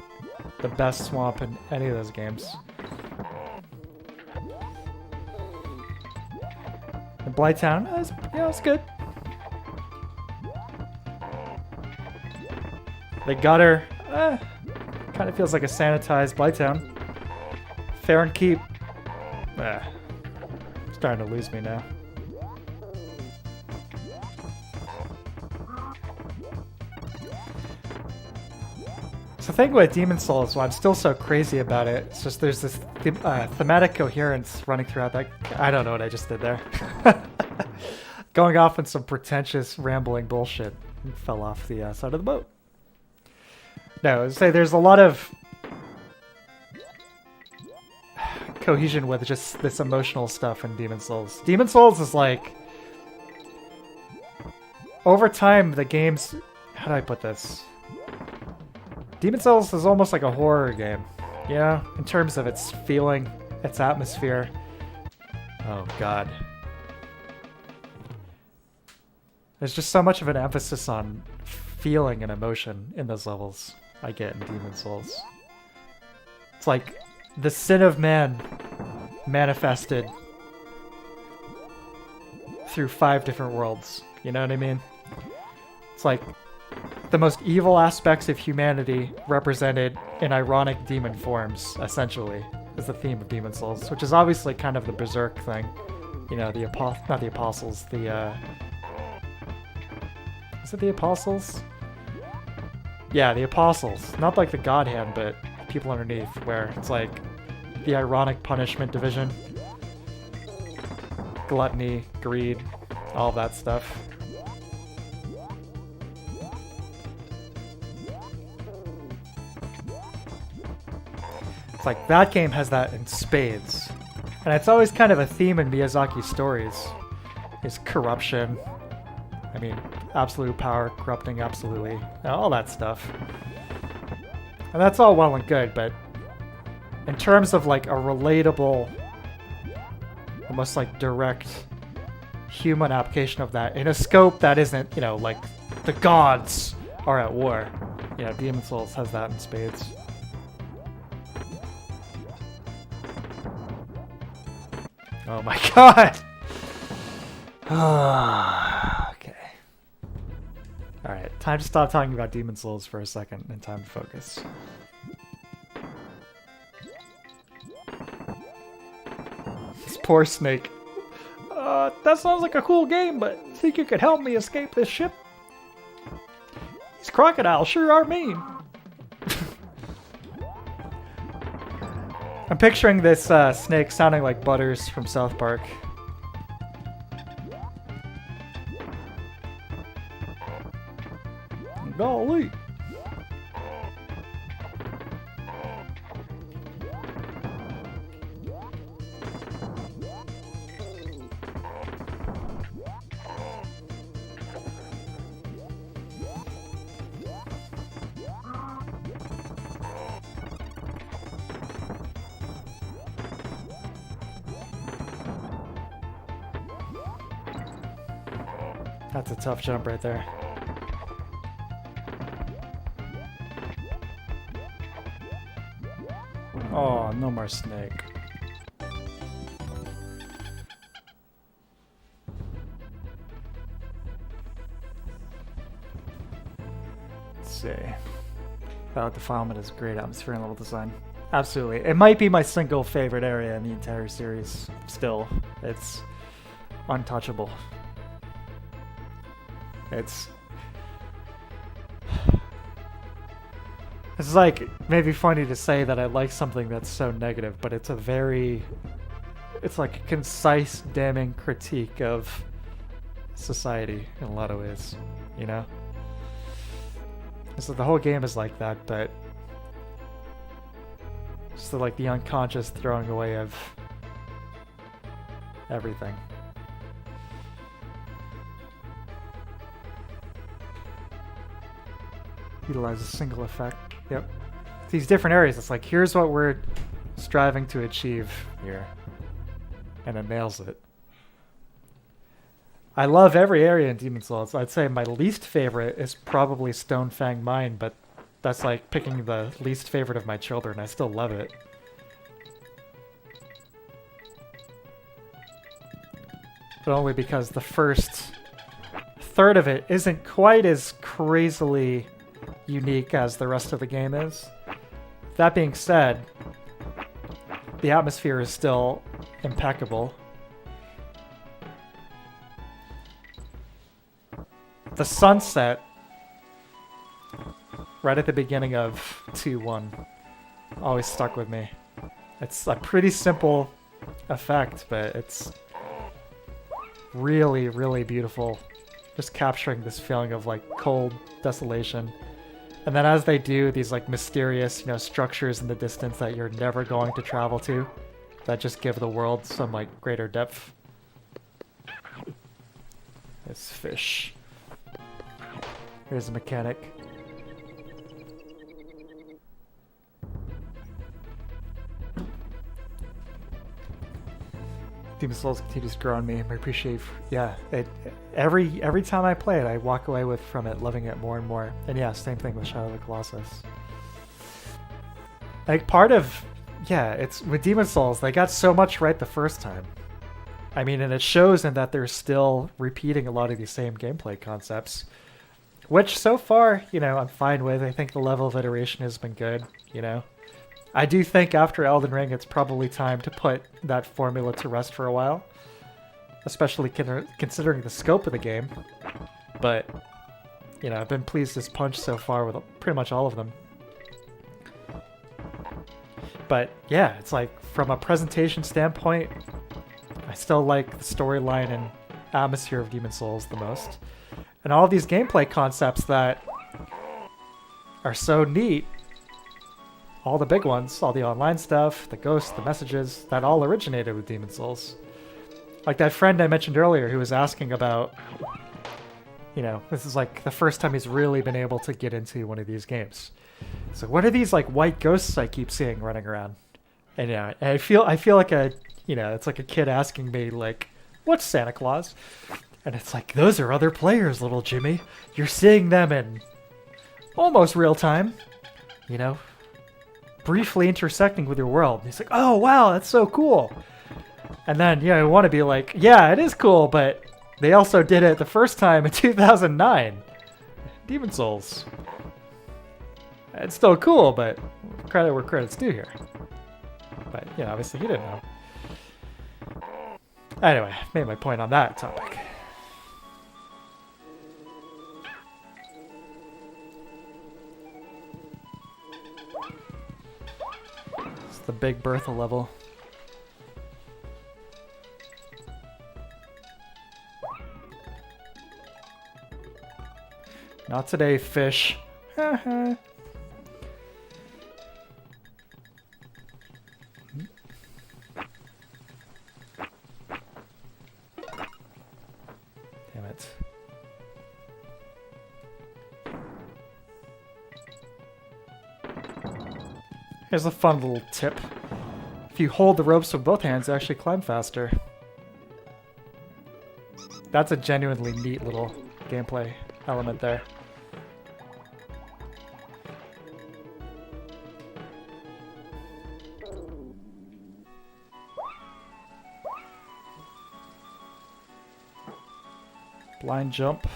Speaker 1: the best swamp in any of those games. And Blighttown, it's good. The gutter, kind of feels like a sanitized Blighttown. Fair and Keep, starting to lose me now. So the thing with Demon Souls, why I'm still so crazy about it, it's just there's this thematic coherence running throughout that. I don't know what I just did there. Going off on some pretentious, rambling bullshit. And fell off the side of the boat. No, I'd say there's a lot of cohesion with just this emotional stuff in Demon Souls. Demon Souls is like, over time, the game's, how do I put this? Demon Souls is almost like a horror game, you know, in terms of its feeling, its atmosphere. Oh god. There's just so much of an emphasis on feeling and emotion in those levels I get in Demon Souls. It's like the sin of man manifested through 5 different worlds. You know what I mean? It's like the most evil aspects of humanity represented in ironic demon forms, essentially, is the theme of Demon Souls, which is obviously kind of the Berserk thing. You know, not the Apostles, is it the Apostles? Yeah, the Apostles. Not like the God Hand, but people underneath, where it's like the ironic punishment division. Gluttony, greed, all that stuff. It's like that game has that in spades. And it's always kind of a theme in Miyazaki's stories, is corruption. I mean, absolute power corrupting absolutely, all that stuff. And that's all well and good, but in terms of like a relatable, almost like direct human application of that in a scope that isn't, you know, like the gods are at war. You know, Demon Souls has that in spades. Oh my god! Okay. Alright, time to stop talking about Demon Souls for a second and time to focus. This poor snake. That sounds like a cool game, but think you could help me escape this ship? These crocodiles sure are mean. I'm picturing this snake sounding like Butters from South Park. Golly. That's a tough jump right there. Oh, no more snake. see. Defilement is great atmosphere and level design. Absolutely. It might be my single favorite area in the entire series. Still, it's untouchable. It's like maybe funny to say that I like something that's so negative, but it's like a concise, damning critique of society in a lot of ways, you know? So the whole game is like that, but just like the unconscious throwing away of everything. Utilize a single effect. Yep. These different areas, it's like, here's what we're striving to achieve here. And it nails it. I love every area in Demon's Souls. I'd say my least favorite is probably Stonefang Mine, but that's like picking the least favorite of my children. I still love it. But only because the first third of it isn't quite as crazily unique as the rest of the game is. That being said, the atmosphere is still impeccable. The sunset right at the beginning of 2-1 always stuck with me. It's a pretty simple effect, but it's really, really beautiful. Just capturing this feeling of like cold desolation. And then as they do these like mysterious, structures in the distance that you're never going to travel to, that just give the world some like greater depth. This fish. Here's a mechanic. Demon's Souls continues to grow on me. I appreciate, every time I play it, I walk away from it loving it more and more. And yeah, same thing with Shadow of the Colossus. Like it's with Demon's Souls, they got so much right the first time. I mean, and it shows in that they're still repeating a lot of these same gameplay concepts. Which, so far, I'm fine with. I think the level of iteration has been good, I do think after Elden Ring, it's probably time to put that formula to rest for a while. Especially considering the scope of the game. But, I've been pleased as punch so far with pretty much all of them. But, yeah, it's like, from a presentation standpoint, I still like the storyline and atmosphere of Demon's Souls the most. And all of these gameplay concepts that are so neat, all the big ones, all the online stuff, the ghosts, the messages, that all originated with Demon's Souls. Like that friend I mentioned earlier who was asking about, this is like the first time he's really been able to get into one of these games. So what are these like white ghosts I keep seeing running around? And yeah, I feel like it's like a kid asking me like, what's Santa Claus? And it's like, those are other players, little Jimmy. You're seeing them in almost real time, briefly intersecting with your world. And he's like, oh, wow, that's so cool. And then, I want to be like, yeah, it is cool, but they also did it the first time in 2009. Demon's Souls. It's still cool, but credit where credit's due here. But, obviously he didn't know. Anyway, made my point on that topic. The Big Bertha level. Not today, fish. Damn it. Here's a fun little tip. If you hold the ropes with both hands, you actually climb faster. That's a genuinely neat little gameplay element there. Blind jump.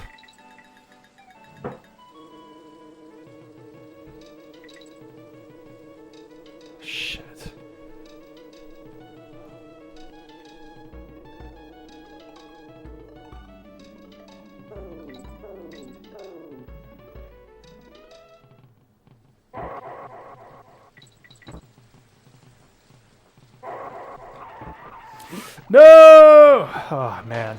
Speaker 1: No! Oh, man.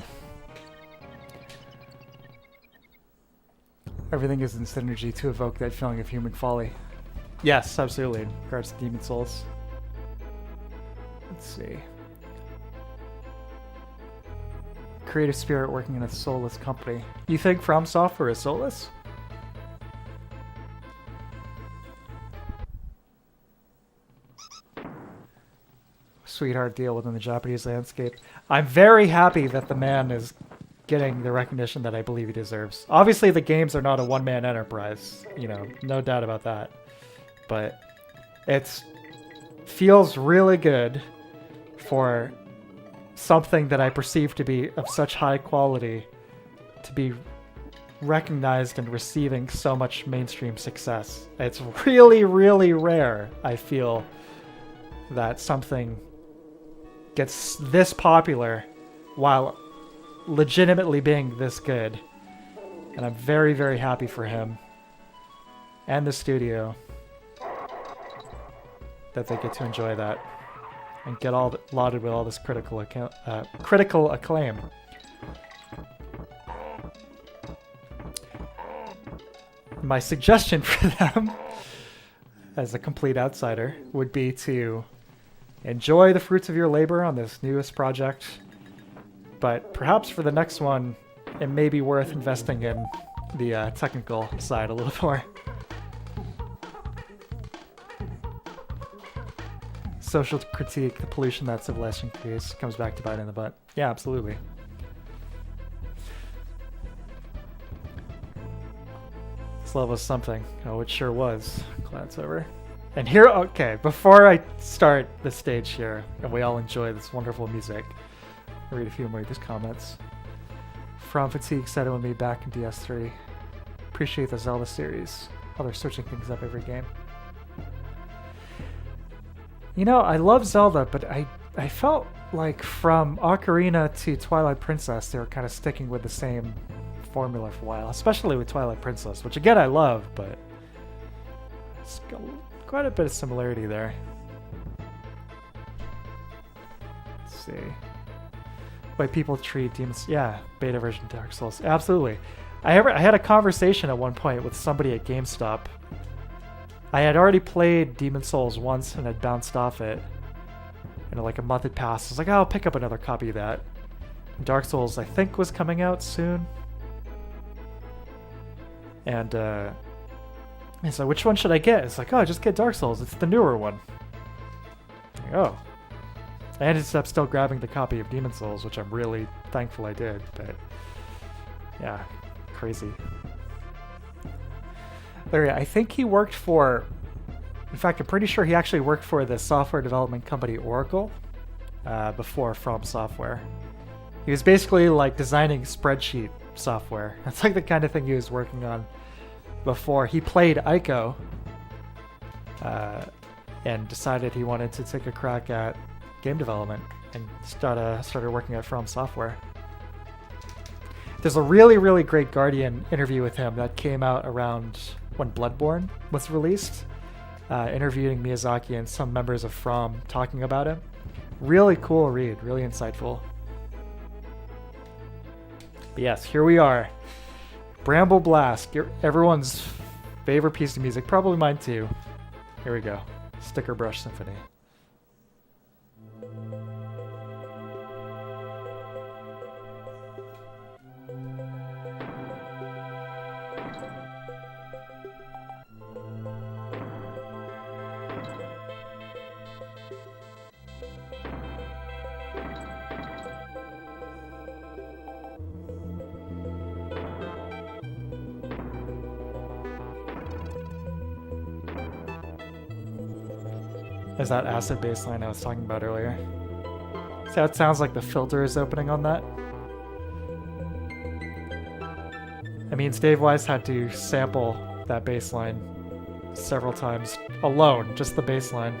Speaker 1: Everything is in synergy to evoke that feeling of human folly. Yes, absolutely. In regards to Demon Souls. Let's see. Creative spirit working in a soulless company. You think From Software is soulless? Sweetheart deal within the Japanese landscape. I'm very happy that the man is getting the recognition that I believe he deserves. Obviously, the games are not a one-man enterprise, you know, no doubt about that. But it feels really good for something that I perceive to be of such high quality to be recognized and receiving so much mainstream success. It's really, really rare, I feel, that something gets this popular while legitimately being this good. And I'm very, very happy for him and the studio that they get to enjoy that and get all lauded with all this critical acclaim. My suggestion for them, as a complete outsider, would be to enjoy the fruits of your labor on this newest project, but perhaps for the next one, it may be worth investing in the technical side a little more. Social critique, the pollution that civilization creates, comes back to bite in the butt. Yeah, absolutely. This level is something. Oh, it sure was. Glad it's over. And here, okay, before I start the stage here, and we all enjoy this wonderful music, I'll read a few more of these comments. From Fatigue said it with me back in DS3. Appreciate the Zelda series. Oh, they're switching things up every game. You know, I love Zelda, but I felt like from Ocarina to Twilight Princess, they were kind of sticking with the same formula for a while, especially with Twilight Princess, which again I love, but it's got quite a bit of similarity there. Let's see. Way people treat demons. Yeah, beta version Dark Souls. Absolutely. I had a conversation at one point with somebody at GameStop. I had already played Demon Souls once and had bounced off it. And like a month had passed. I was like, oh, I'll pick up another copy of that. And Dark Souls, I think, was coming out soon. And he's like, which one should I get? It's like, oh, just get Dark Souls. It's the newer one. Like, oh. I ended up still grabbing the copy of Demon Souls, which I'm really thankful I did. But yeah, crazy. Larry, I think he worked for, in fact, I'm pretty sure he actually worked for the software development company Oracle before From Software. He was basically like designing spreadsheet software. That's like the kind of thing he was working on before. He played Ico and decided he wanted to take a crack at game development and started working at From Software. There's a really, really great Guardian interview with him that came out around when Bloodborne was released, interviewing Miyazaki and some members of From talking about him. Really cool read, really insightful. But yes, here we are. Bramble Blast, everyone's favorite piece of music, probably mine too. Here we go. Sticker Brush Symphony. There's that acid bassline I was talking about earlier. See how it sounds like the filter is opening on that? That means Dave Weiss had to sample that bassline several times alone, just the bassline.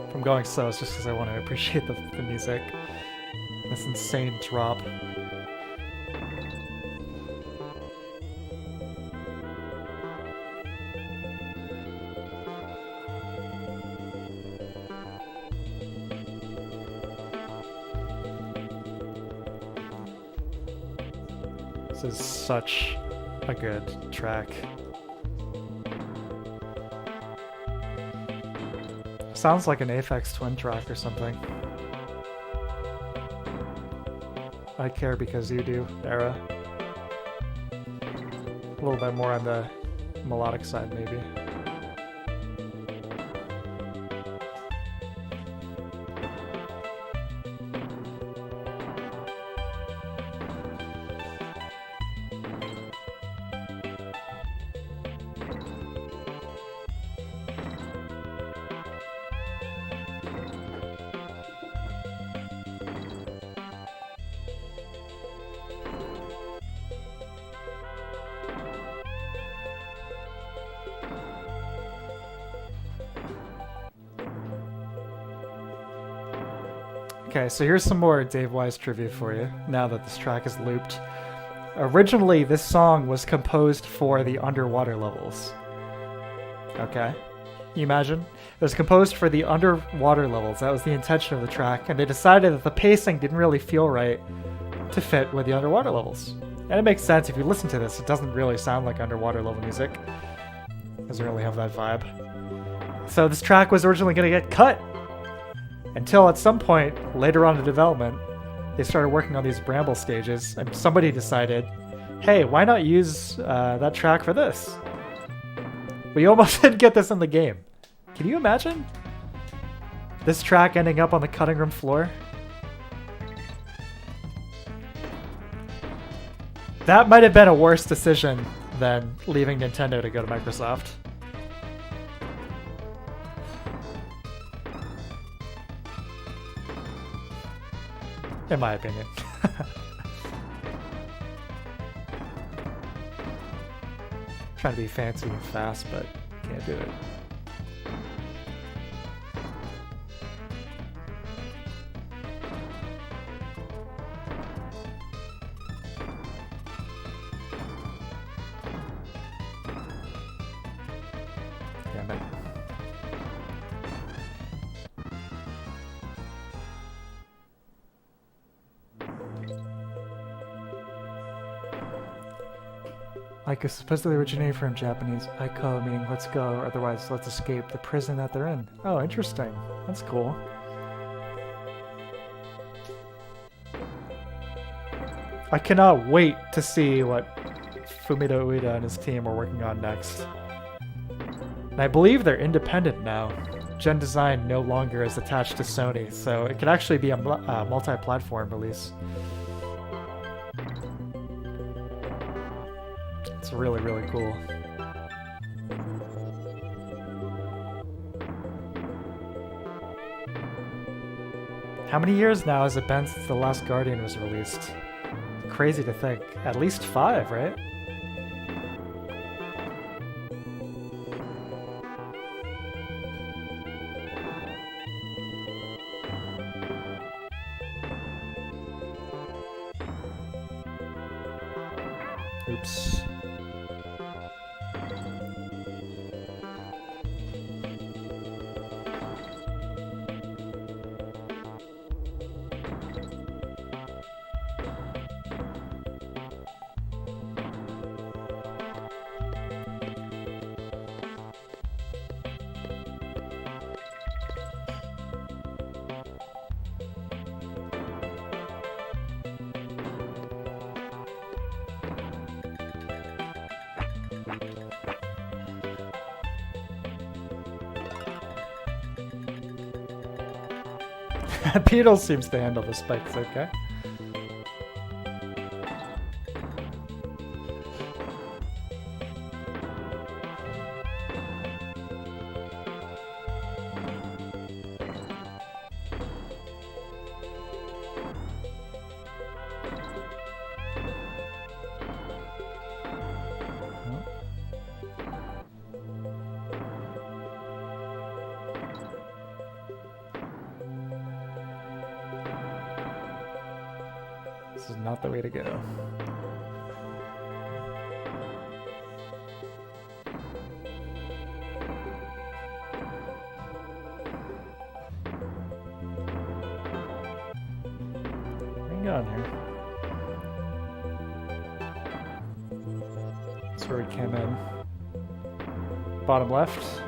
Speaker 1: If I'm going slow, it's just because I want to appreciate the music. This insane drop. This is such a good track. Sounds like an Aphex Twin track or something. I Care Because You Do era. A little bit more on the melodic side, maybe. Okay, so here's some more Dave Wise trivia for you, now that this track is looped. Originally, this song was composed for the underwater levels. Okay? You imagine? It was composed for the underwater levels. That was the intention of the track, and they decided that the pacing didn't really feel right to fit with the underwater levels. And it makes sense. If you listen to this, it doesn't really sound like underwater level music. It doesn't really have that vibe. So this track was originally going to get cut. Until at some point, later on in development, they started working on these Bramble stages, and somebody decided, hey, why not use that track for this? We almost didn't get this in the game. Can you imagine? This track ending up on the cutting room floor? That might have been a worse decision than leaving Nintendo to go to Microsoft. In my opinion. Trying to be fancy and fast, but can't do it. Damn it. Like, it's supposedly originated from Japanese Aiko, meaning let's go, or otherwise let's escape the prison that they're in. Oh, interesting. That's cool. I cannot wait to see what Fumito Ueda and his team are working on next. And I believe they're independent now. Gen Design no longer is attached to Sony, so it could actually be a multi-platform release. It's really, really cool. How many years now has it been since The Last Guardian was released? Crazy to think. At least 5, right? Oops. Beetle seems to handle the spikes okay. This is not the way to go. Where are you going here? came in. Bottom left.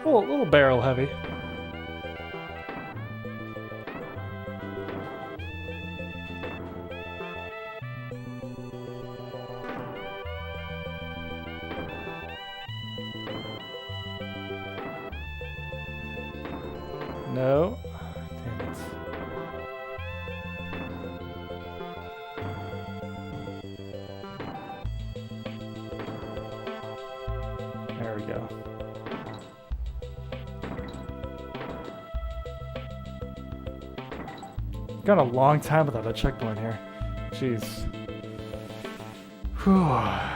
Speaker 1: A little barrel heavy. No. Damn it. There we go. Gone a long time without a checkpoint here. Jeez. Whew.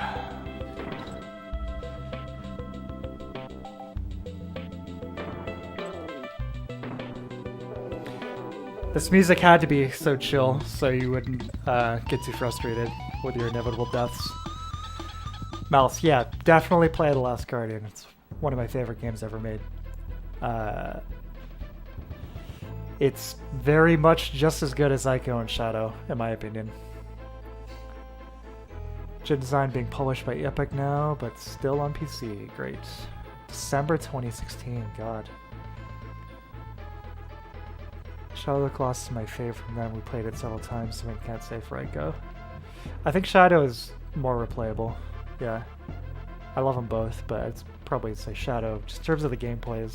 Speaker 1: This music had to be so chill, so you wouldn't get too frustrated with your inevitable deaths. Mouse, yeah, definitely play The Last Guardian. It's one of my favorite games ever made. It's very much just as good as Ico and Shadow, in my opinion. Engine design being published by Epic now, but still on PC. Great. December 2016, God. Shadow of the Colossus is my favorite from them. We played it several times, so I can't say for Ico. I think Shadow is more replayable. Yeah. I love them both, but I'd probably say Shadow, just in terms of the gameplay,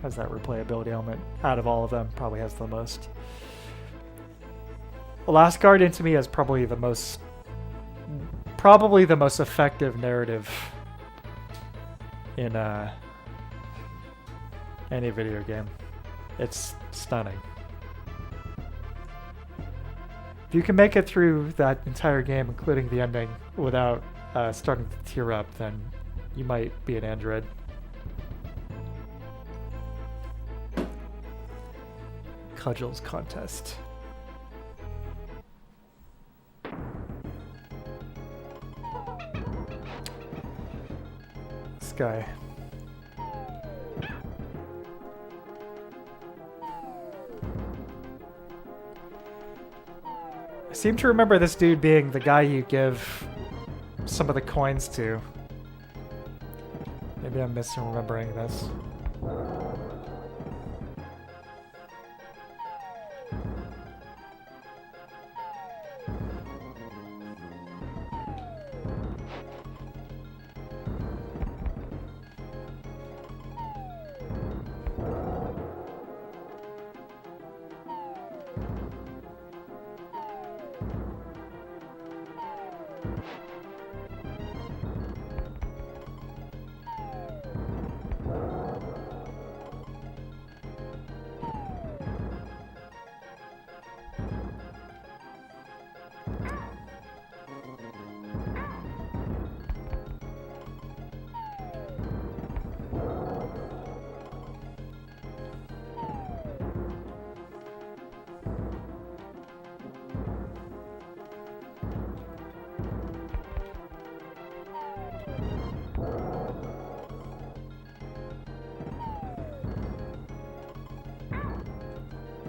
Speaker 1: has that replayability element. Out of all of them, probably has the most. The Last Guardian to me is probably the most effective narrative in any video game. It's stunning. If you can make it through that entire game, including the ending, without starting to tear up, then you might be an android. Cudgels contest. This guy. I seem to remember this dude being the guy you give some of the coins to. Maybe I'm misremembering this.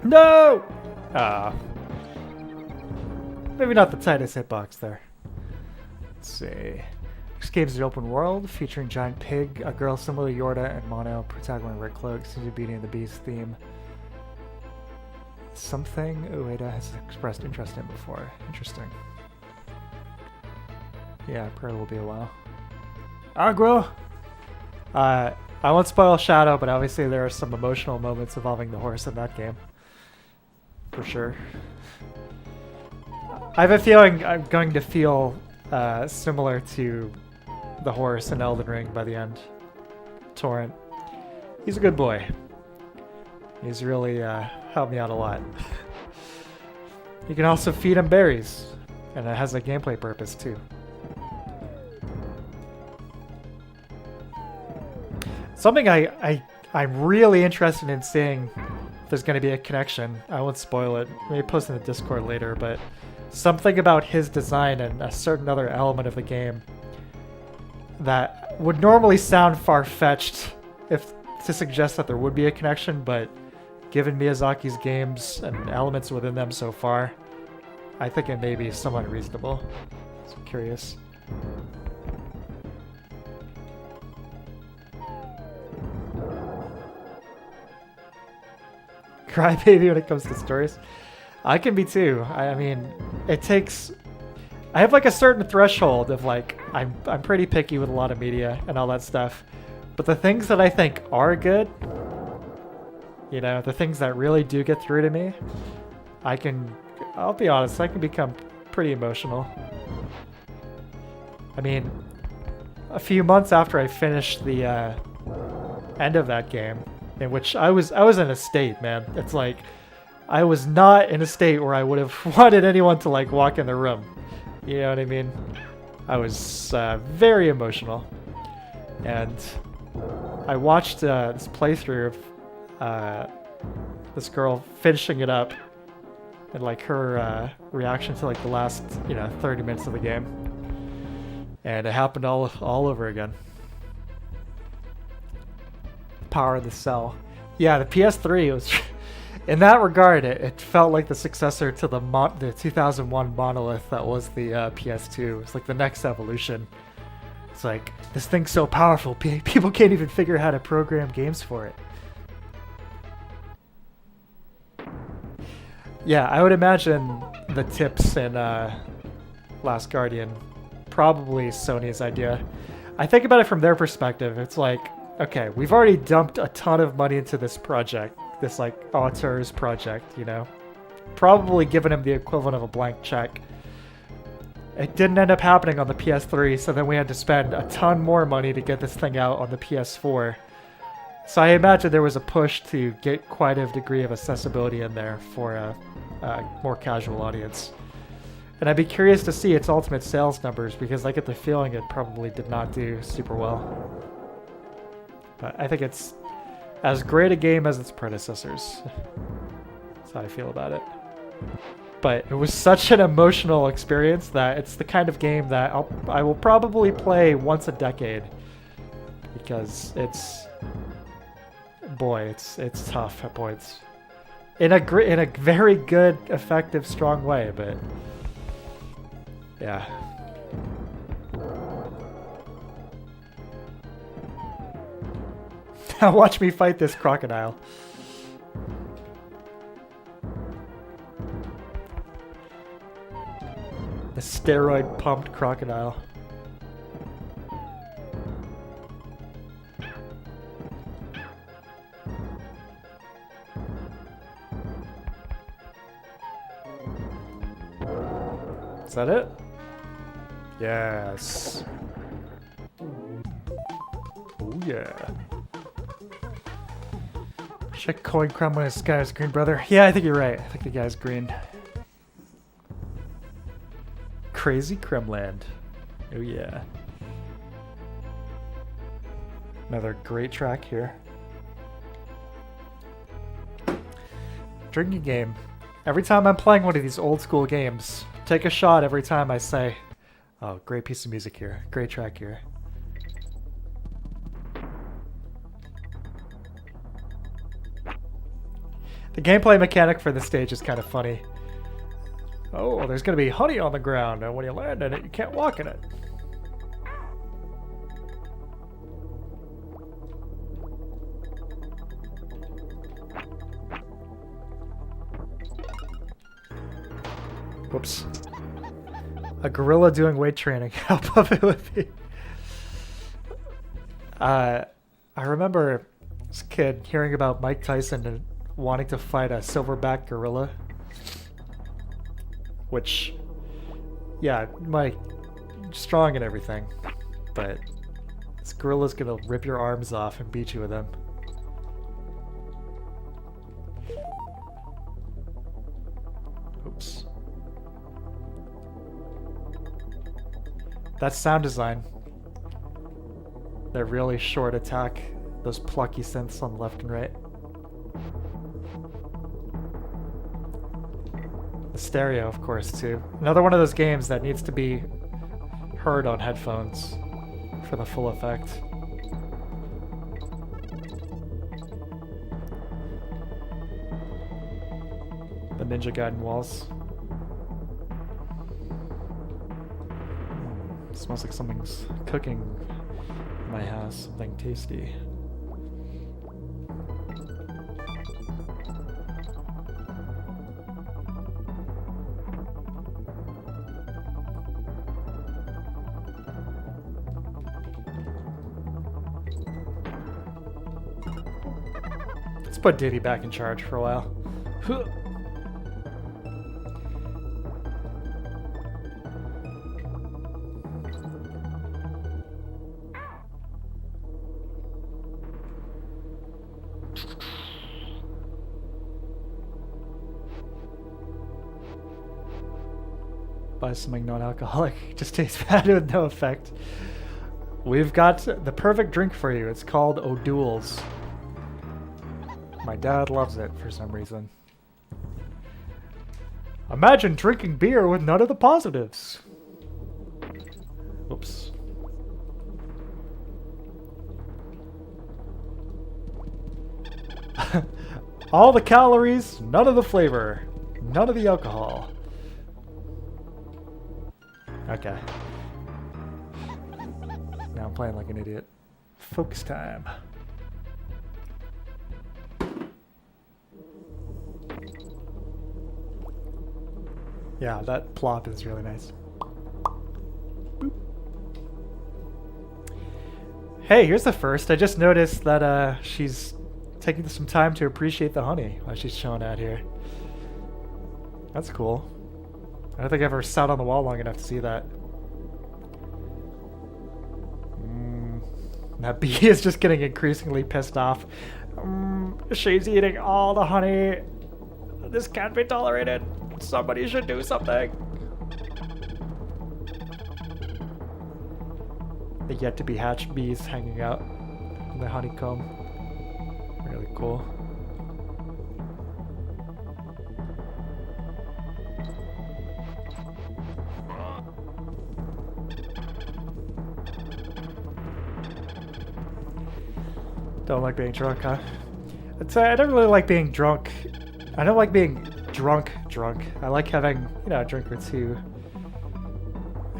Speaker 1: No! Maybe not the tightest hitbox there. Let's see. This game is an open world featuring Giant Pig, a girl similar to Yorda, and Mono, protagonist Red Cloak, seems to be Beauty and the Beast theme. Something Ueda has expressed interest in before. Interesting. Yeah, probably will be a while. Aggro! I won't spoil Shadow, but obviously there are some emotional moments involving the horse in that game. For sure. I have a feeling I'm going to feel similar to the horse in Elden Ring by the end. Torrent. He's a good boy. He's really helped me out a lot. You can also feed him berries, and it has a gameplay purpose too. Something I'm really interested in seeing if there's going to be a connection. I won't spoil it. Maybe post in the Discord later, but something about his design and a certain other element of the game that would normally sound far-fetched if to suggest that there would be a connection, but given Miyazaki's games and elements within them so far, I think it may be somewhat reasonable. So I'm curious. Crybaby when it comes to stories. I can be too. I mean, it takes... I have like a certain threshold of like, I'm pretty picky with a lot of media and all that stuff. But the things that I think are good, you know, the things that really do get through to me, I'll be honest, I can become pretty emotional. I mean, a few months after I finished the end of that game, in which I was in a state, man. It's like, I was not in a state where I would have wanted anyone to like walk in the room. You know what I mean? I was very emotional. And I watched this playthrough of this girl finishing it up and like her reaction to like the last, 30 minutes of the game. And it happened all over again. Power of the Cell. Yeah, the PS3 was... In that regard, it felt like the successor to the 2001 monolith that was the PS2. It's like the next evolution. It's like, this thing's so powerful, people can't even figure out how to program games for it. Yeah, I would imagine the tips in Last Guardian, probably Sony's idea. I think about it from their perspective. It's like, okay, we've already dumped a ton of money into this project. This like auteurs project, you know, probably giving him the equivalent of a blank check. It didn't end up happening on the PS3, so then we had to spend a ton more money to get this thing out on the PS4. So I imagine there was a push to get quite a degree of accessibility in there for a more casual audience. And I'd be curious to see its ultimate sales numbers, because I get the feeling it probably did not do super well. But I think it's as great a game as its predecessors. That's how I feel about it. But it was such an emotional experience that it's the kind of game that I will probably play once a decade, because it's tough at points in a very good, effective, strong way. But yeah. Now watch me fight this crocodile. The steroid-pumped crocodile. Is that it? Yes. Oh yeah. Check coin crumb when his sky is green, brother. Yeah, I think you're right. I think the guy's green. Crazy Kremland. Oh yeah. Another great track here. Drinking game. Every time I'm playing one of these old school games, take a shot every time I say, oh, great piece of music here. Great track here. The gameplay mechanic for this stage is kind of funny. Oh, there's going to be honey on the ground, and when you land in it, you can't walk in it. Whoops. A gorilla doing weight training. How puff it would be. I remember as a kid hearing about Mike Tyson and wanting to fight a silverback gorilla. Which, yeah, Mike, strong and everything, but this gorilla's gonna rip your arms off and beat you with them. Oops. That sound design. That really short attack. Those plucky synths on the left and right. The stereo, of course, too. Another one of those games that needs to be heard on headphones for the full effect. the Ninja Gaiden walls. Smells like something's cooking in my house. Something tasty. Let's put Diddy back in charge for a while. Buy something non-alcoholic. Just tastes bad with no effect. We've got the perfect drink for you. It's called O'Doul's. My dad loves it for some reason. Imagine drinking beer with none of the positives. Oops. All the calories, none of the flavor, none of the alcohol. Okay. Now I'm playing like an idiot. Focus time. Yeah, that plop is really nice. Boop. Hey, here's the first. I just noticed that she's taking some time to appreciate the honey while she's showing out here. That's cool. I don't think I've ever sat on the wall long enough to see that. That bee is just getting increasingly pissed off. She's eating all the honey. This can't be tolerated. Somebody should do something. The yet to be hatched bees hanging out in the honeycomb. Really cool. Don't like being drunk, huh? I don't really like being drunk. I don't like being drunk. I like having, you know, a drink or two.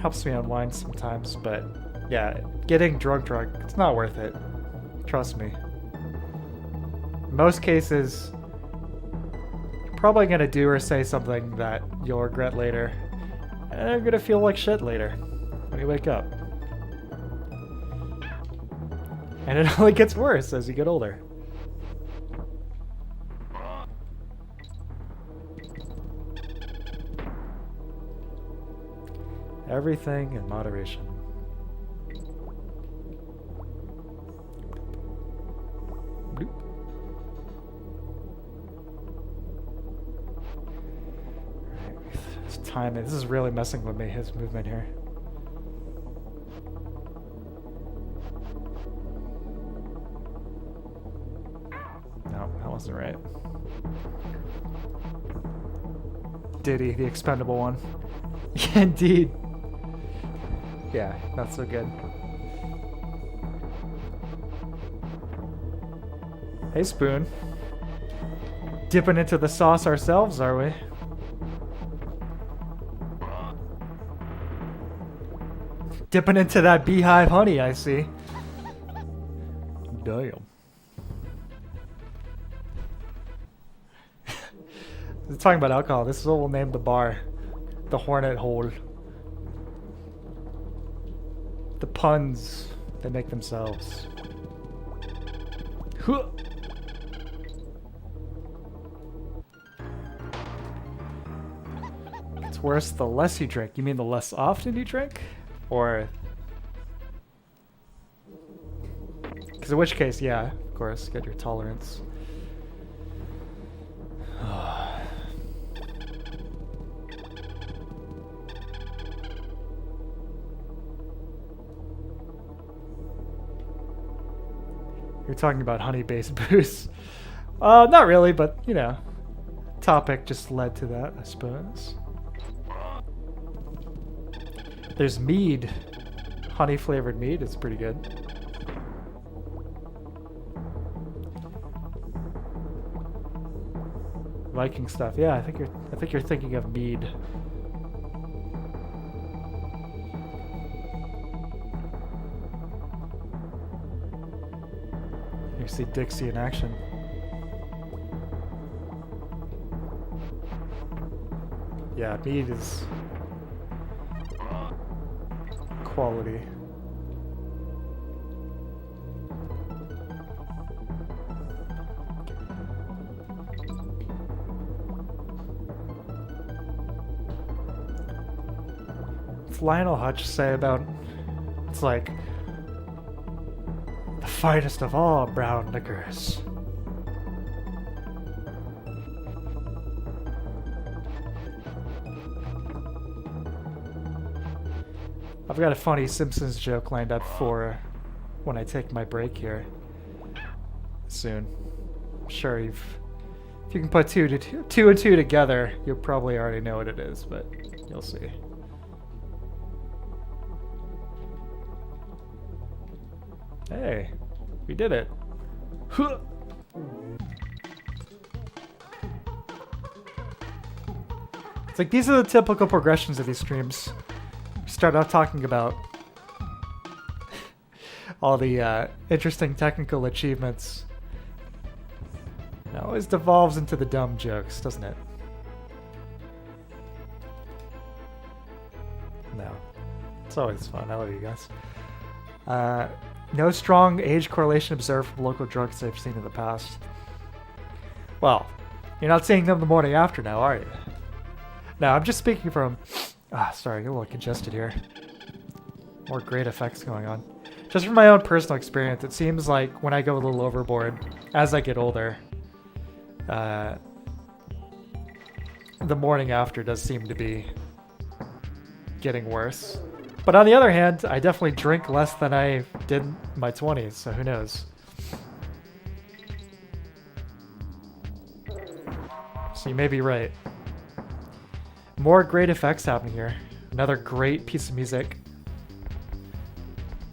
Speaker 1: Helps me unwind sometimes, but yeah, getting drunk, it's not worth it. Trust me. In most cases, you're probably gonna do or say something that you'll regret later. And you're gonna feel like shit later when you wake up. And it only gets worse as you get older. Everything in moderation. Bloop. Alright, his timing. This is really messing with me, his movement here. No, that wasn't right. Diddy, the expendable one. Yeah, indeed. Yeah, not so good. Hey, Spoon. Dipping into the sauce ourselves, are we? Dipping into that beehive honey, I see. Damn. Talking about alcohol, this is what we'll name the bar. The Hornet Hole. The puns they make themselves. Huh. It's worse the less you drink. You mean the less often you drink? Or... Because in which case, yeah, of course, get your tolerance. You're talking about honey-based booze. Not really, but, you know, topic just led to that, I suppose. There's mead. Honey-flavored mead is pretty good. Viking stuff. Yeah, I think you're I think you're thinking of mead. You see Dixie in action. Yeah, mead is quality. What's Lionel Hutch say about it's like the finest of all brown liquors? I've got a funny Simpsons joke lined up for when I take my break here soon. I'm sure if you can put two and two together, you'll probably already know what it is, but you'll see. Hey, we did it. It's like these are the typical progressions of these streams. Start off talking about all the interesting technical achievements. It always devolves into the dumb jokes, doesn't it? No. It's always fun. I love you guys. No strong age correlation observed from local drugs I've seen in the past. Well, you're not seeing them the morning after now, are you? No, I'm just speaking from... sorry, I get a little congested here. More great effects going on. Just from my own personal experience, it seems like when I go a little overboard, as I get older, the morning after does seem to be getting worse. But on the other hand, I definitely drink less than I did in my 20s, so who knows? So you may be right. More great effects happening here. Another great piece of music.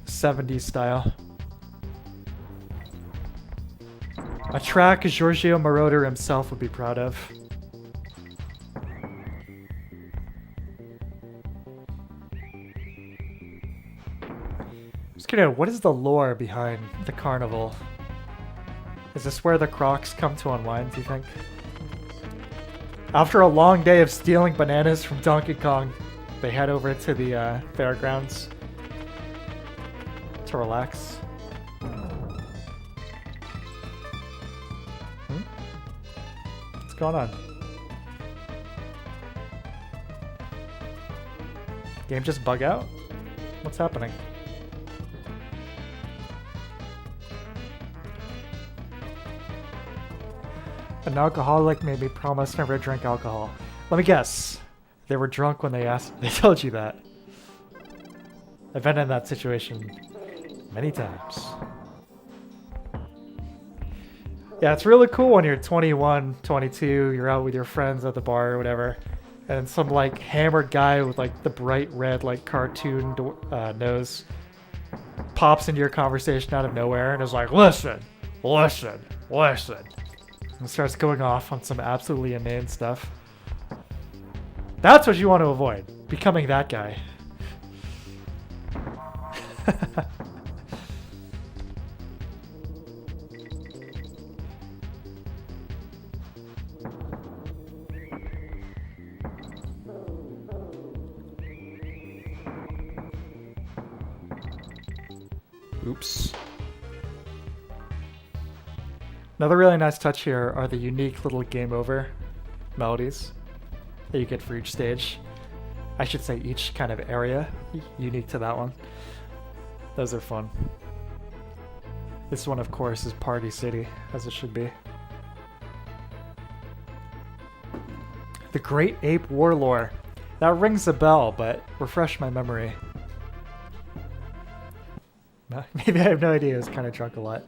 Speaker 1: 70s style. A track Giorgio Moroder himself would be proud of. Just curious, what is the lore behind the carnival? Is this where the crocs come to unwind, do you think? After a long day of stealing bananas from Donkey Kong, they head over to the fairgrounds to relax. What's going on? Game just bug out? What's happening? An alcoholic made me promise never to drink alcohol. Let me guess. They were drunk when they told you that. I've been in that situation many times. Yeah, it's really cool when you're 21, 22, you're out with your friends at the bar or whatever, and some like hammered guy with like the bright red like cartoon nose pops into your conversation out of nowhere and is like, listen, and starts going off on some absolutely inane stuff. That's what you want to avoid. Becoming that guy. Oops. Another really nice touch here are the unique little game over melodies that you get for each stage. I should say each kind of area unique to that one. Those are fun. This one, of course, is Party City, as it should be. The Great Ape Warlore. That rings a bell, but refresh my memory. Maybe I have no idea. I was kind of drunk a lot.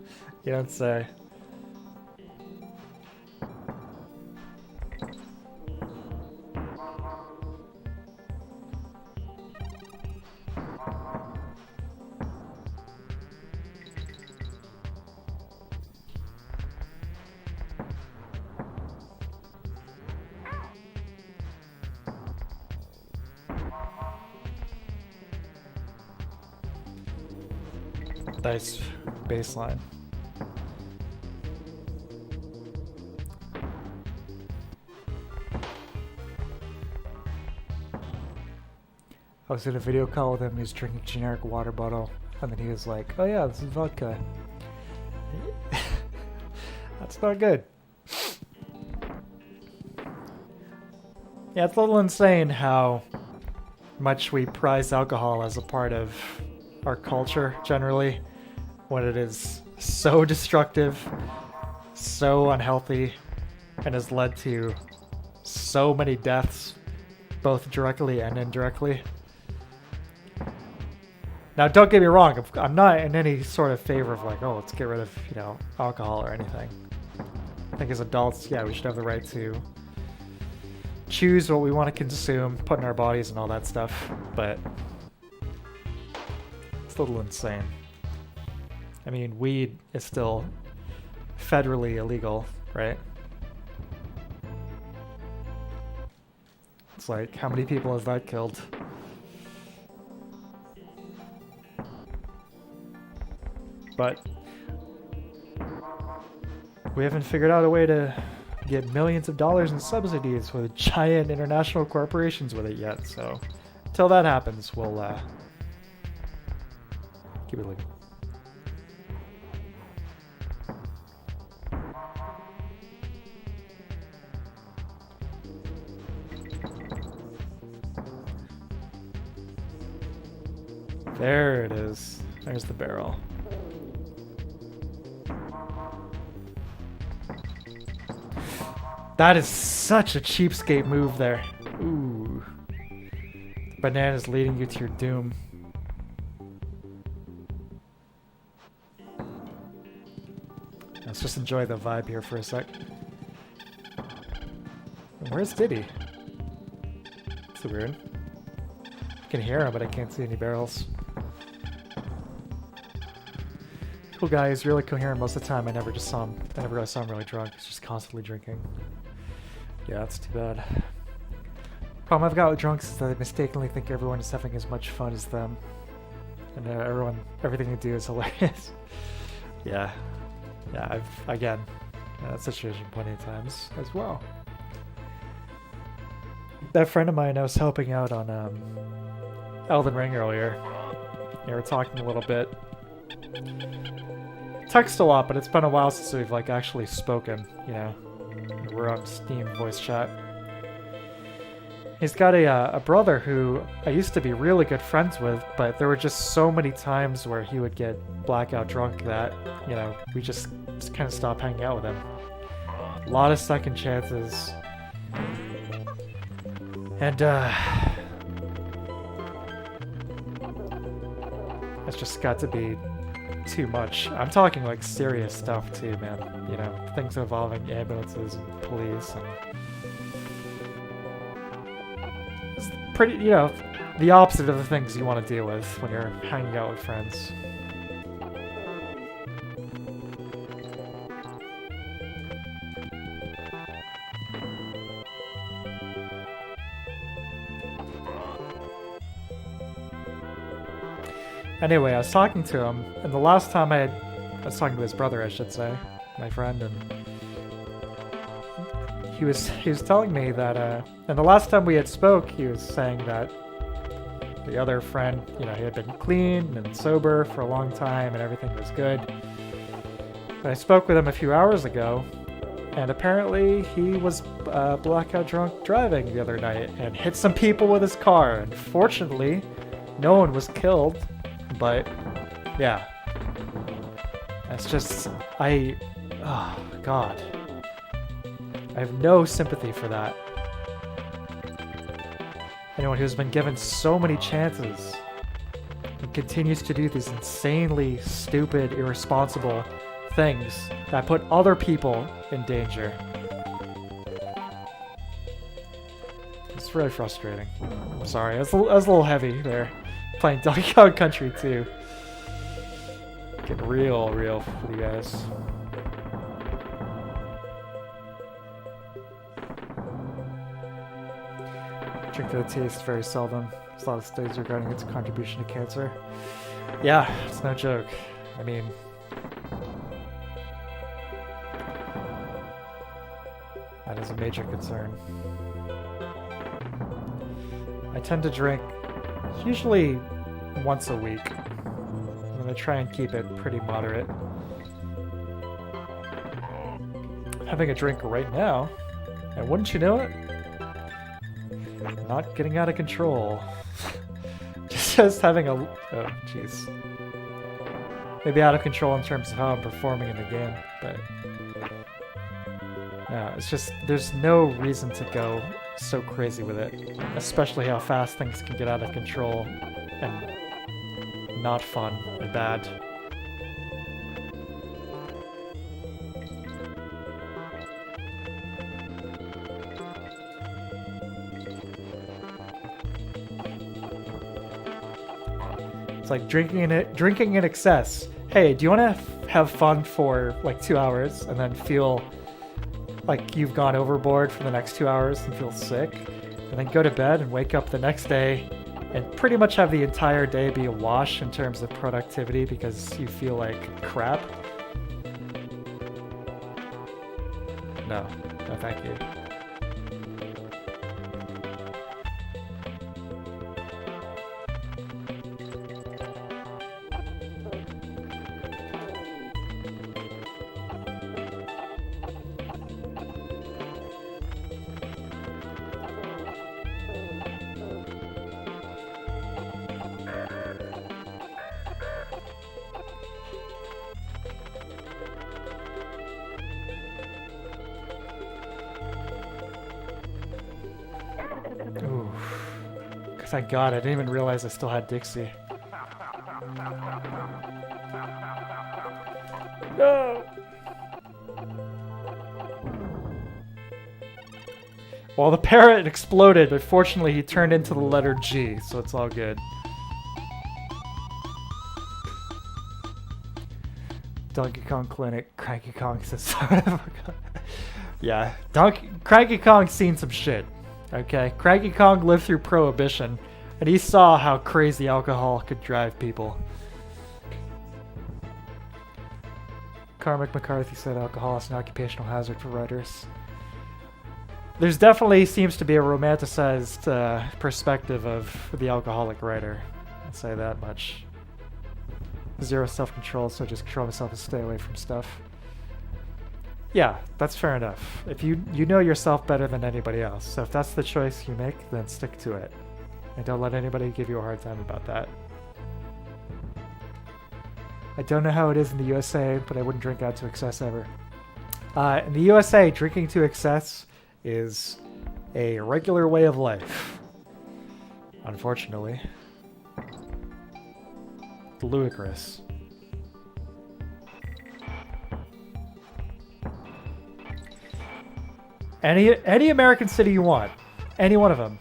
Speaker 1: You don't say. Nice baseline. I was in a video call with him. He was drinking a generic water bottle, and then he was like, "Oh yeah, this is vodka." That's not good. Yeah, it's a little insane how much we prize alcohol as a part of our culture generally, when it is so destructive, so unhealthy, and has led to so many deaths, both directly and indirectly. Now, don't get me wrong, I'm not in any sort of favor of like, oh, let's get rid of, alcohol or anything. I think as adults, yeah, we should have the right to choose what we want to consume, put in our bodies and all that stuff, but it's a little insane. I mean, weed is still federally illegal, right? It's like, how many people has that killed? But we haven't figured out a way to get millions of dollars in subsidies with giant international corporations with it yet, so until that happens, we'll keep it legal. There it is. There's the barrel. That is such a cheapskate move there. Ooh. The banana's leading you to your doom. Let's just enjoy the vibe here for a sec. Where's Diddy? That's weird. I can hear him, but I can't see any barrels. Cool guy, he's really coherent most of the time. I never really saw him really drunk. He's just constantly drinking. Yeah, that's too bad. Problem I've got with drunks is that they mistakenly think everyone is having as much fun as them. And everything they do is hilarious. Yeah, I've had that situation plenty of times as well. That friend of mine I was helping out on Elden Ring earlier. We were talking a little bit. Text a lot, but it's been a while since we've actually spoken, We're on Steam voice chat. He's got a brother who I used to be really good friends with, but there were just so many times where he would get blackout drunk that, we just kind of stopped hanging out with him. A lot of second chances. And, it's just got to be too much. I'm talking serious stuff too, man. Things involving ambulances and police and it's pretty, the opposite of the things you want to deal with when you're hanging out with friends. Anyway, I was talking to him, and the last time I was talking to his brother, I should say, my friend, and he was telling me that, and the last time we had spoke, he was saying that the other friend, he had been clean and sober for a long time, and everything was good. But I spoke with him a few hours ago, and apparently he was blackout drunk driving the other night and hit some people with his car. And fortunately, no one was killed. But, yeah. That's just, oh, God. I have no sympathy for that. Anyone who's been given so many chances and continues to do these insanely stupid, irresponsible things that put other people in danger. It's really frustrating. I'm sorry, I was a little heavy there. Playing Donkey Kong Country 2. Getting real for you guys. Drink to the taste very seldom. There's a lot of studies regarding its contribution to cancer. Yeah, it's no joke. I mean, that is a major concern. I tend to drink usually once a week. I'm gonna try and keep it pretty moderate. I'm having a drink right now, and wouldn't you know it? Not getting out of control. Just having a... oh, jeez. Maybe out of control in terms of how I'm performing in the game, but... no, it's just... there's no reason to go so crazy with it. Especially how fast things can get out of control and not fun and bad. It's like drinking in excess. Hey, do you want to have fun for like 2 hours and then feel like you've gone overboard for the next 2 hours and feel sick? And then go to bed and wake up the next day and pretty much have the entire day be a wash in terms of productivity because you feel like crap? No. No, thank you. Thank God, I didn't even realize I still had Dixie. No! Well, the parrot exploded, but fortunately he turned into the letter G, so it's all good. Donkey Kong Clinic, Cranky Kong says... yeah, Cranky Kong's seen some shit. Okay, Cranky Kong lived through Prohibition, and he saw how crazy alcohol could drive people. Cormac McCarthy said alcohol is an occupational hazard for writers. There's definitely seems to be a romanticized perspective of the alcoholic writer. I'll say that much. Zero self-control, so just control myself and stay away from stuff. Yeah, that's fair enough. If you know yourself better than anybody else, so if that's the choice you make, then stick to it. And don't let anybody give you a hard time about that. I don't know how it is in the USA, but I wouldn't drink out to excess ever. In the USA, drinking to excess is a regular way of life. Unfortunately. Ludicrous. Any American city you want. Any one of them.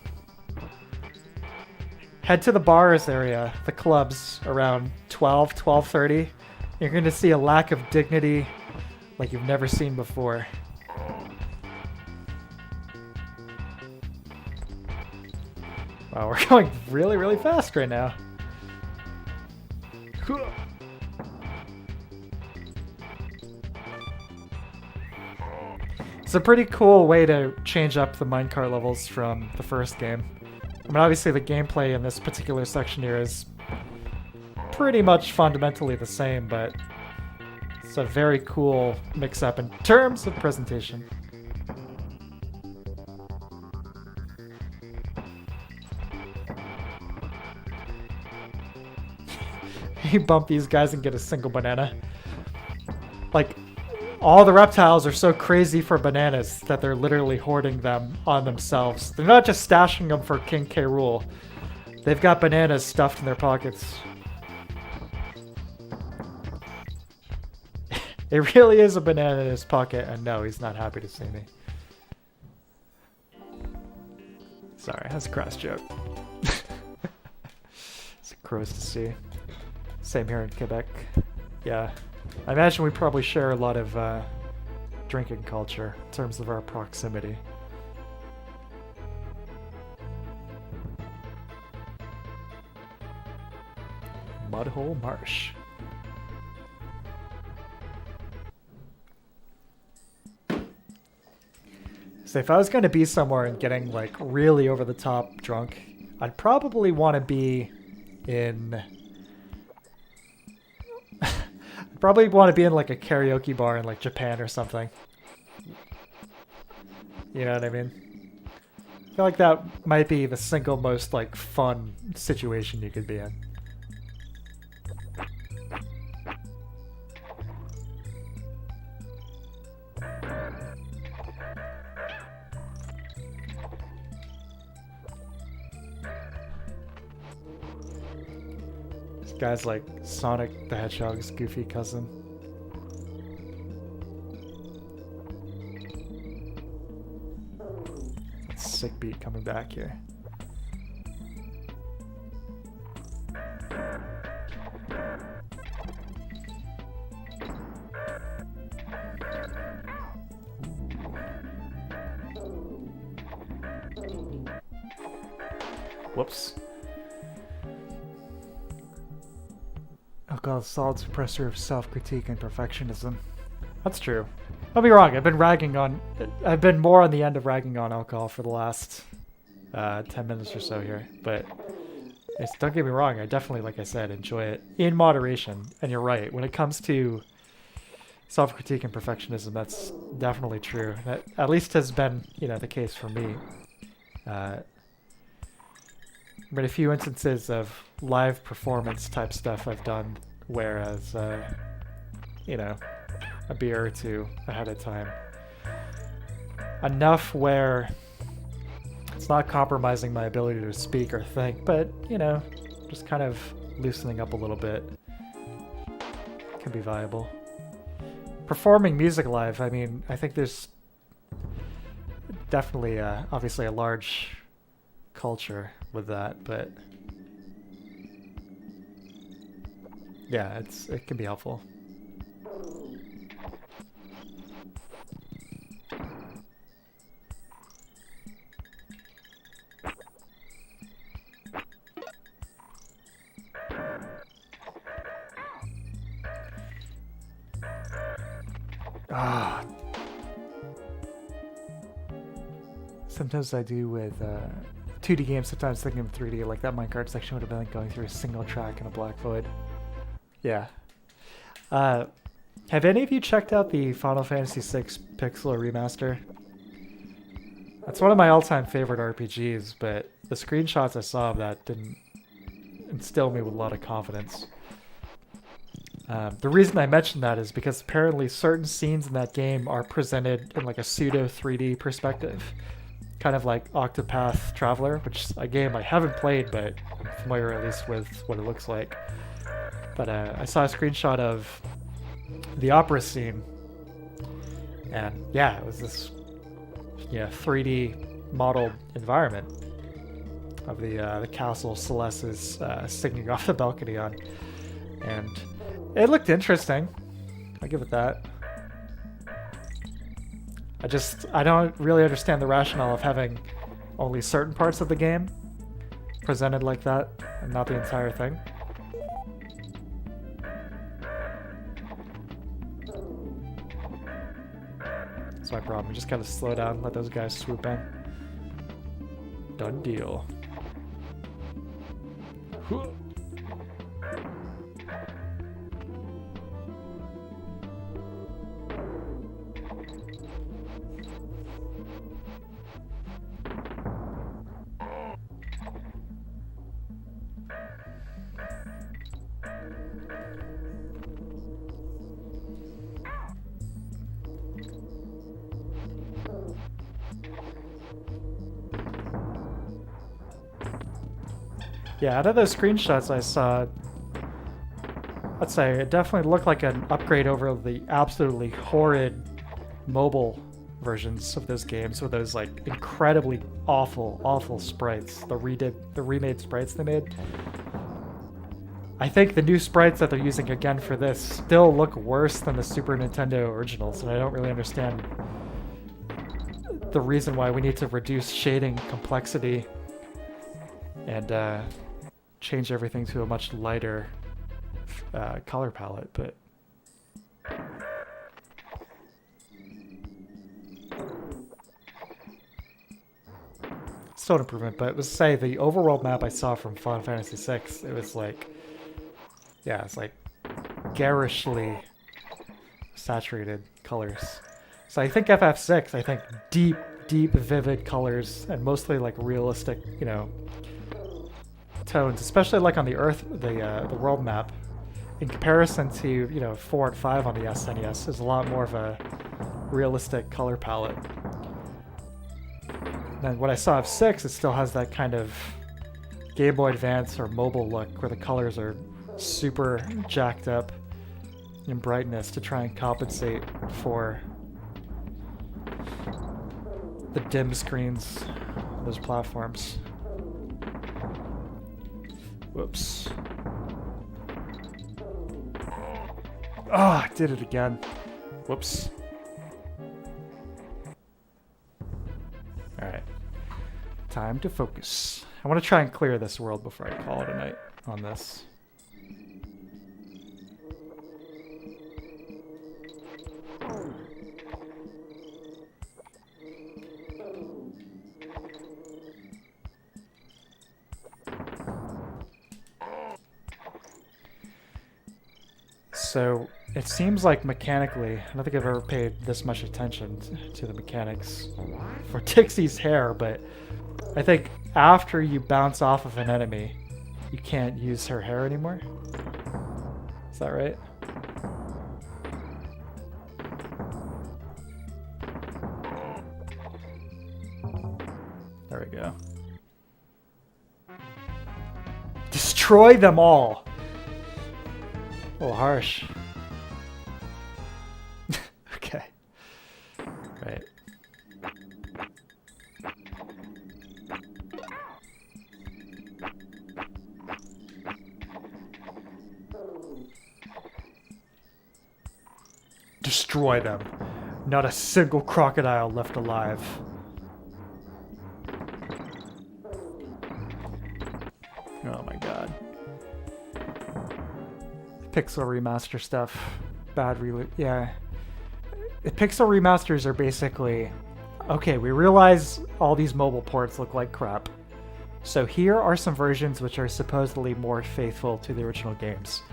Speaker 1: Head to the bars area, the clubs, around 12:30. You're going to see a lack of dignity like you've never seen before. Wow, we're going really, really fast right now. It's a pretty cool way to change up the minecart levels from the first game. I mean, obviously the gameplay in this particular section here is pretty much fundamentally the same, but it's a very cool mix-up in terms of presentation. You bump these guys and get a single banana. Like, all the reptiles are so crazy for bananas that they're literally hoarding them on themselves. They're not just stashing them for King K. Rool. They've got bananas stuffed in their pockets. It really is a banana in his pocket, and no, he's not happy to see me. Sorry, that's a cross joke. It's gross to see. Same here in Quebec. Yeah. I imagine we probably share a lot of drinking culture in terms of our proximity. Mudhole Marsh. So if I was going to be somewhere and getting like really over the top drunk, I'd probably want to be in... I'd probably want to be in like a karaoke bar in like Japan or something. You know what I mean? I feel like that might be the single most like fun situation you could be in. This guy's like Sonic the Hedgehog's goofy cousin. Sick beat coming back here. Whoops. Alcohol is a solid suppressor of self-critique and perfectionism. That's true. I'll be wrong. I've been more on the end of ragging on alcohol for the last 10 minutes or so here. But don't get me wrong. I definitely, like I said, enjoy it in moderation. And you're right. When it comes to self-critique and perfectionism, that's definitely true. That at least has been, the case for me. But a few instances of live performance type stuff I've done, whereas, a beer or two ahead of time. Enough where it's not compromising my ability to speak or think, but, just kind of loosening up a little bit can be viable. Performing music live, I mean, I think there's definitely, obviously a large culture with that, but yeah, it can be helpful. Sometimes I do with 2D games, sometimes thinking of 3D, like that minecart section would have been like going through a single track in a black void. Yeah. Have any of you checked out the Final Fantasy VI Pixel Remaster? That's one of my all-time favorite RPGs, but the screenshots I saw of that didn't instill me with a lot of confidence. The reason I mention that is because apparently certain scenes in that game are presented in like a pseudo 3D perspective. Kind of like Octopath Traveler, which is a game I haven't played, but I'm familiar at least with what it looks like. But I saw a screenshot of the opera scene, and yeah, it was this 3D modeled environment of the castle Celeste is singing off the balcony on, and it looked interesting. I'll give it that. I don't really understand the rationale of having only certain parts of the game presented like that and not the entire thing. That's my problem. You just gotta slow down, let those guys swoop in. Done deal. Yeah, out of those screenshots I saw, I'd say it definitely looked like an upgrade over the absolutely horrid mobile versions of those games with those like incredibly awful sprites. The remade sprites they made. I think the new sprites that they're using again for this still look worse than the Super Nintendo originals, and I don't really understand the reason why we need to reduce shading complexity and change everything to a much lighter color palette, but still an improvement, but it was, say, the overworld map I saw from Final Fantasy VI, it was like, yeah, it's like garishly saturated colors. So I think FF6, I think deep, vivid colors and mostly like realistic, you know, tones, especially like on the Earth, the world map, in comparison to, you know, 4 and 5 on the SNES, is a lot more of a realistic color palette. And what I saw of 6, it still has that kind of Game Boy Advance or mobile look where the colors are super jacked up in brightness to try and compensate for the dim screens on those platforms. Whoops. Oh, I did it again. Whoops. Alright. Time to focus. I want to try and clear this world before I call it a night on this. So it seems like mechanically, I don't think I've ever paid this much attention to the mechanics for Dixie's hair, but I think after you bounce off of an enemy, you can't use her hair anymore. Is that right? There we go. Destroy them all! A little harsh. Okay. Right. Destroy them. Not a single crocodile left alive. Oh my god. Pixel remaster stuff. Bad yeah. Pixel remasters are basically, okay, we realize all these mobile ports look like crap. So here are some versions which are supposedly more faithful to the original games.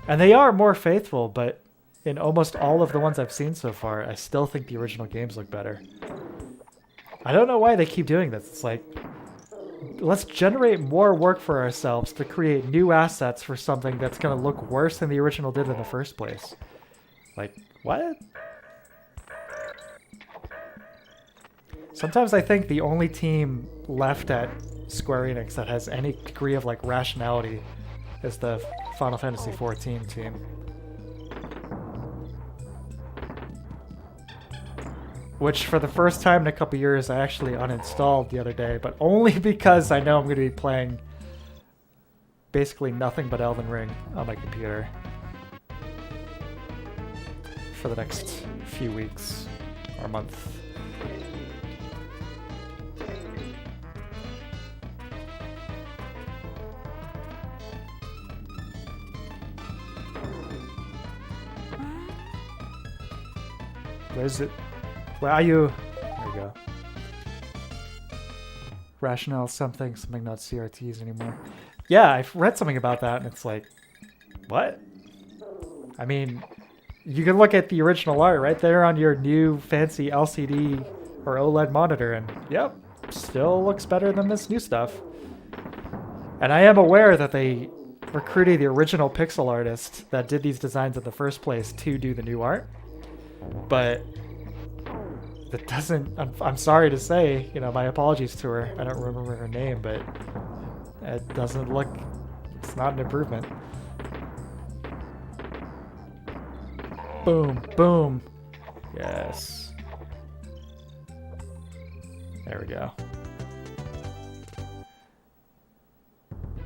Speaker 1: And they are more faithful, but in almost all of the ones I've seen so far, I still think the original games look better. I don't know why they keep doing this. It's like, let's generate more work for ourselves to create new assets for something that's going to look worse than the original did in the first place. Like, what? Sometimes I think the only team left at Square Enix that has any degree of like rationality is the Final Fantasy XIV team. Which, for the first time in a couple years, I actually uninstalled the other day, but only because I know I'm going to be playing basically nothing but Elden Ring on my computer for the next few weeks or month. Where's it? Where are you? There we go. Rationale something not CRTs anymore. Yeah, I've read something about that and it's like, what? I mean, you can look at the original art right there on your new fancy LCD or OLED monitor and yep, still looks better than this new stuff. And I am aware that they recruited the original pixel artist that did these designs in the first place to do the new art. But that doesn't, I'm sorry to say, you know, my apologies to her. I don't remember her name, but it doesn't look, it's not an improvement. Boom, boom. Yes. There we go.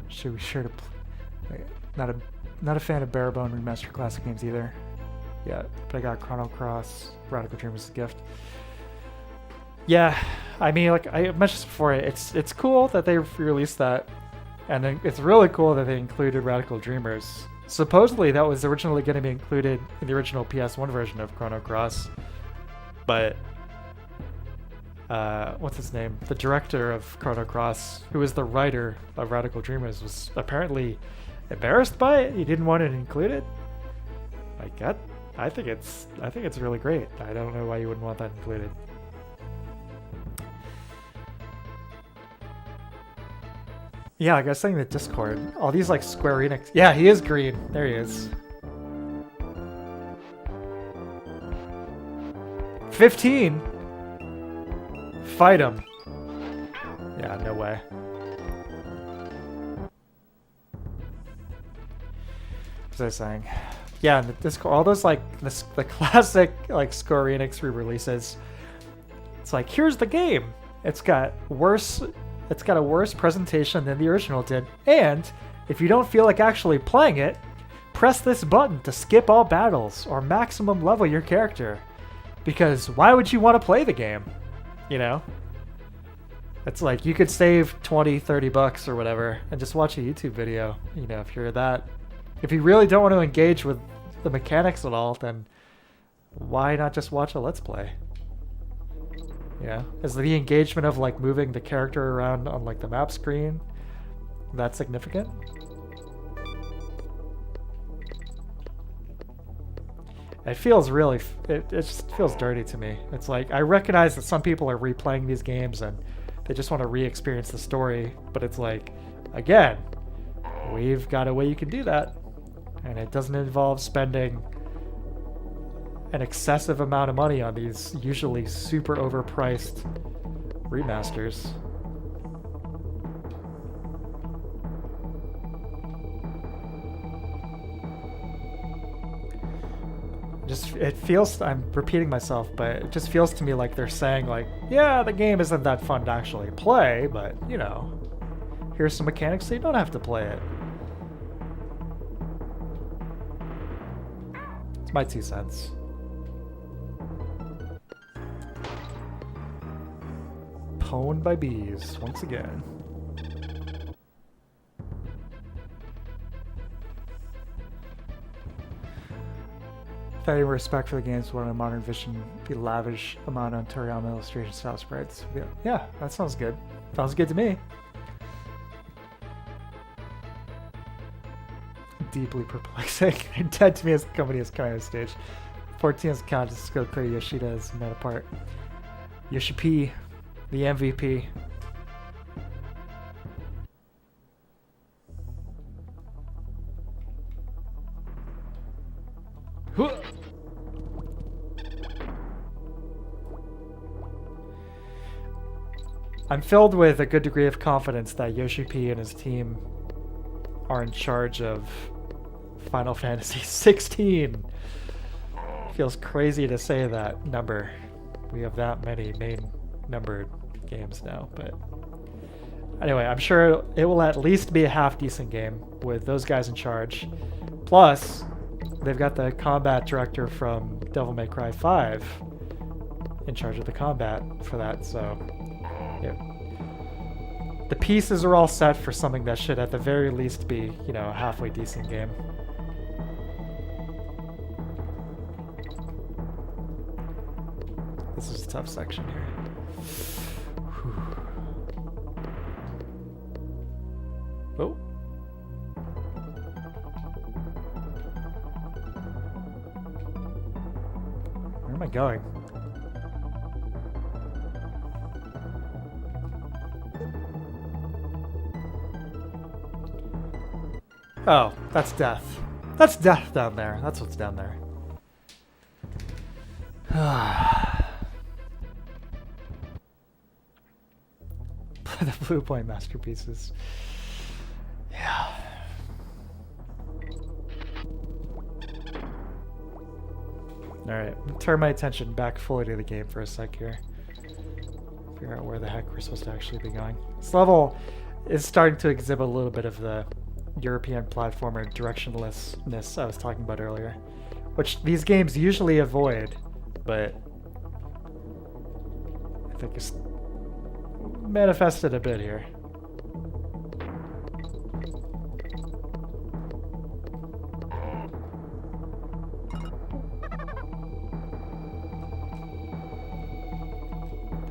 Speaker 1: Should we sure to play? Not a fan of Barebone Remastered Classic games either. Yeah, but I got Chrono Cross, Radical Dream as a gift. Yeah, I mean, like I mentioned before, it's cool that they released that, and then it's really cool that they included Radical Dreamers. Supposedly, that was originally going to be included in the original PS1 version of Chrono Cross, but what's his name? The director of Chrono Cross, who was the writer of Radical Dreamers, was apparently embarrassed by it. He didn't want it included. Like that, I think it's really great. I don't know why you wouldn't want that included. Yeah, like I was saying in the Discord, all these like Square Enix. Yeah, he is green. There he is. 15. Fight him. Yeah, no way. What was I saying? Yeah, in the Discord, all those like the classic like Square Enix re-releases. It's like, here's the game. It's got a worse presentation than the original did, and if you don't feel like actually playing it, press this button to skip all battles or maximum level your character. Because why would you want to play the game? You know? It's like you could save 20, 30 bucks or whatever and just watch a YouTube video. You know, if you really don't want to engage with the mechanics at all, then why not just watch a Let's Play? Yeah, is the engagement of like moving the character around on like the map screen that significant? It feels really, it just feels dirty to me. It's like, I recognize that some people are replaying these games and they just want to re-experience the story, but it's like, again, we've got a way you can do that, and it doesn't involve spending an excessive amount of money on these usually super overpriced remasters. It feels, I'm repeating myself, but it just feels to me like they're saying like, yeah, the game isn't that fun to actually play, but you know, here's some mechanics so you don't have to play it. It's my 2 cents. Pwned by bees, once again. Any respect for the games, what a modern vision be lavish amount on Toriyama illustration style sprites. Yeah, that sounds good. Sounds good to me. Deeply perplexing. Dead to me as the company is coming on stage. 14's count just go clear Yoshida as meta part. Yoshi P, the MVP. I'm filled with a good degree of confidence that Yoshi P and his team are in charge of Final Fantasy 16. Feels crazy to say that number. We have that many main numbered games now, but anyway, I'm sure it will at least be a half decent game with those guys in charge. Plus, they've got the combat director from Devil May Cry 5 in charge of the combat for that, so yeah. The pieces are all set for something that should at the very least be, you know, a halfway decent game. This is a tough section here. Whew. Oh. Where am I going? Oh, that's death. That's death down there. That's what's down there. The Blue Point masterpieces. Yeah. Alright, turn my attention back fully to the game for a sec here. Figure out where the heck we're supposed to actually be going. This level is starting to exhibit a little bit of the European platformer directionlessness I was talking about earlier, which these games usually avoid, but I think it's manifested a bit here.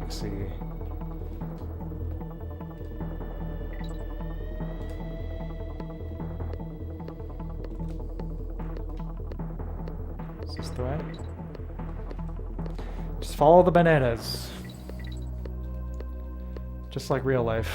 Speaker 1: see. Is this the way? Just follow the bananas. Just like real life.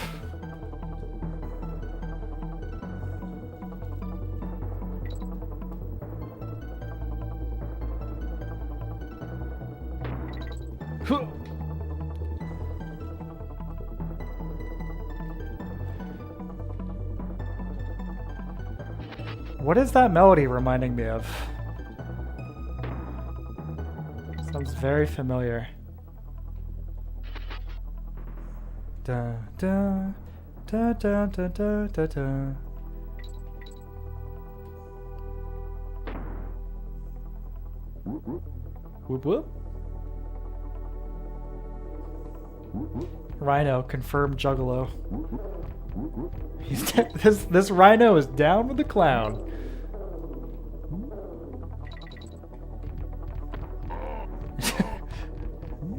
Speaker 1: What is that melody reminding me of? Sounds very familiar. Da da da da da da da da. Whoop whoop. Rhino confirmed juggalo. He's this rhino is down with the clown.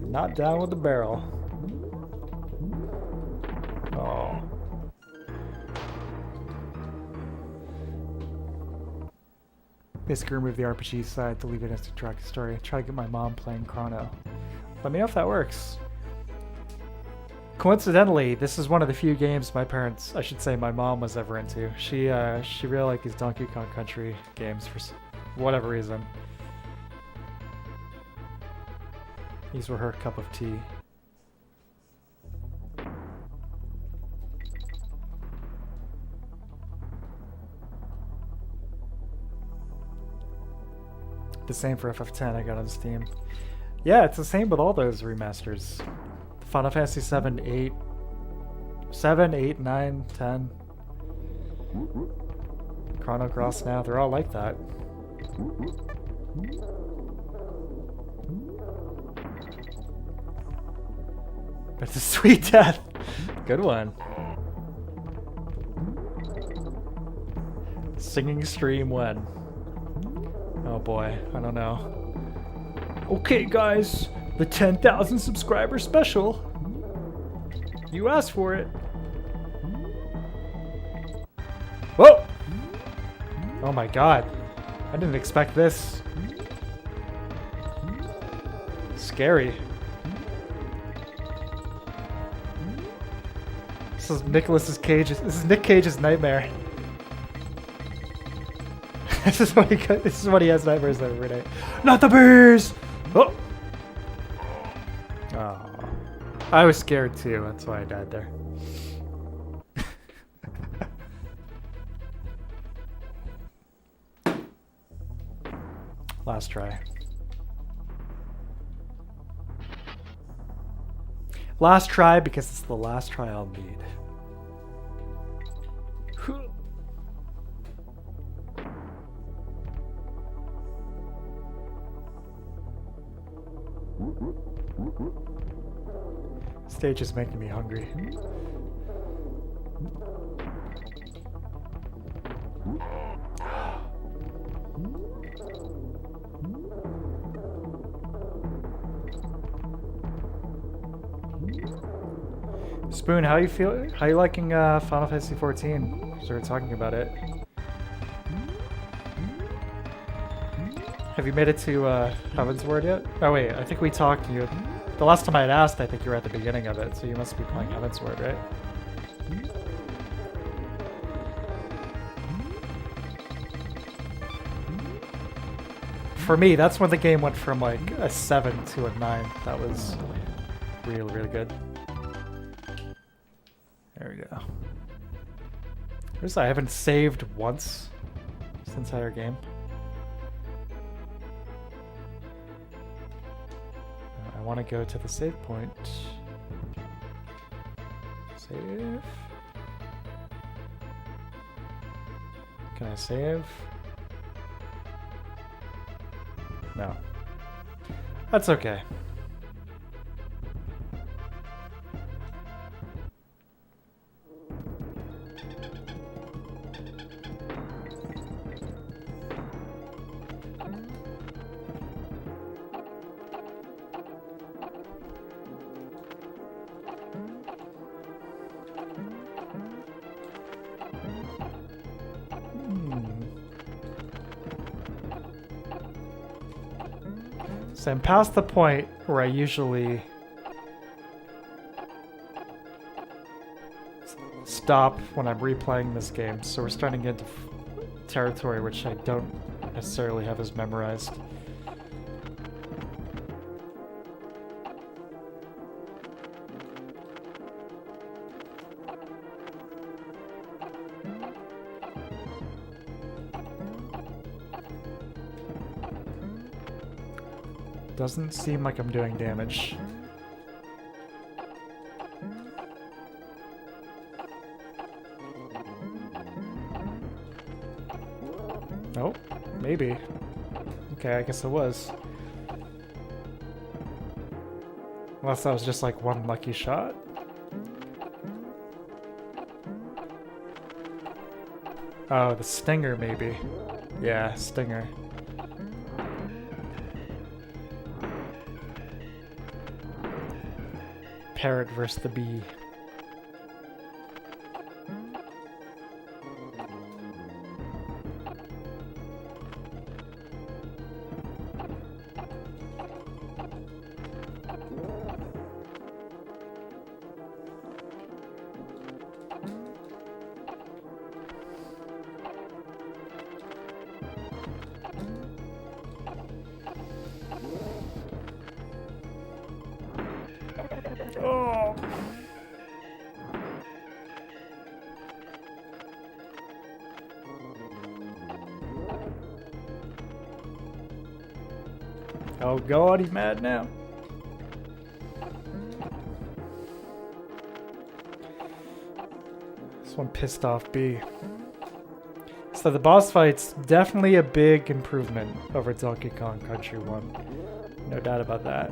Speaker 1: Not down with the barrel. Oh. Basically remove the RPG side to leave it as a track story. Try to get my mom playing Chrono. Let me know if that works. Coincidentally, this is one of the few games my parents, I should say my mom, was ever into. She really liked these Donkey Kong Country games for whatever reason. These were her cup of tea. The same for FF10 I got on Steam. Yeah, it's the same with all those remasters. Final Fantasy 7, 8, 9, 10. Chrono Cross now, they're all like that. But it's a sweet death. Good one. Singing stream when? Oh boy, I don't know. Okay guys, the 10,000 subscriber special. You asked for it. Whoa! Oh my god. I didn't expect this. Scary. This is This is Nick Cage's nightmare. This is what he has nightmares of every day. Not the bears! Oh! Oh. I was scared too, that's why I died there. Last try. Last try because it's the last try I'll need. Stage is making me hungry. Spoon, how you feel? How you liking Final Fantasy 14? Started talking about it. Have you made it to Heaven's Word yet? Oh wait, I think we talked to you. The last time I had asked, I think you were at the beginning of it, so you must be playing Heaven's Word, right? For me, that's when the game went from like a 7 to a 9. That was really, really good. There we go. Notice I haven't saved once this entire game. I want to go to the save point. Save. Can I save? No. That's okay. So I'm past the point where I usually stop when I'm replaying this game. So we're starting to get into territory which I don't necessarily have as memorized. Doesn't seem like I'm doing damage. Oh, maybe. Okay, I guess it was. Unless that was just like one lucky shot. Oh, the stinger maybe. Yeah, stinger. Parrot versus the bee. Oh. Oh god, he's mad now. This one pissed off B. So the boss fight's definitely a big improvement over Donkey Kong Country 1. No doubt about that.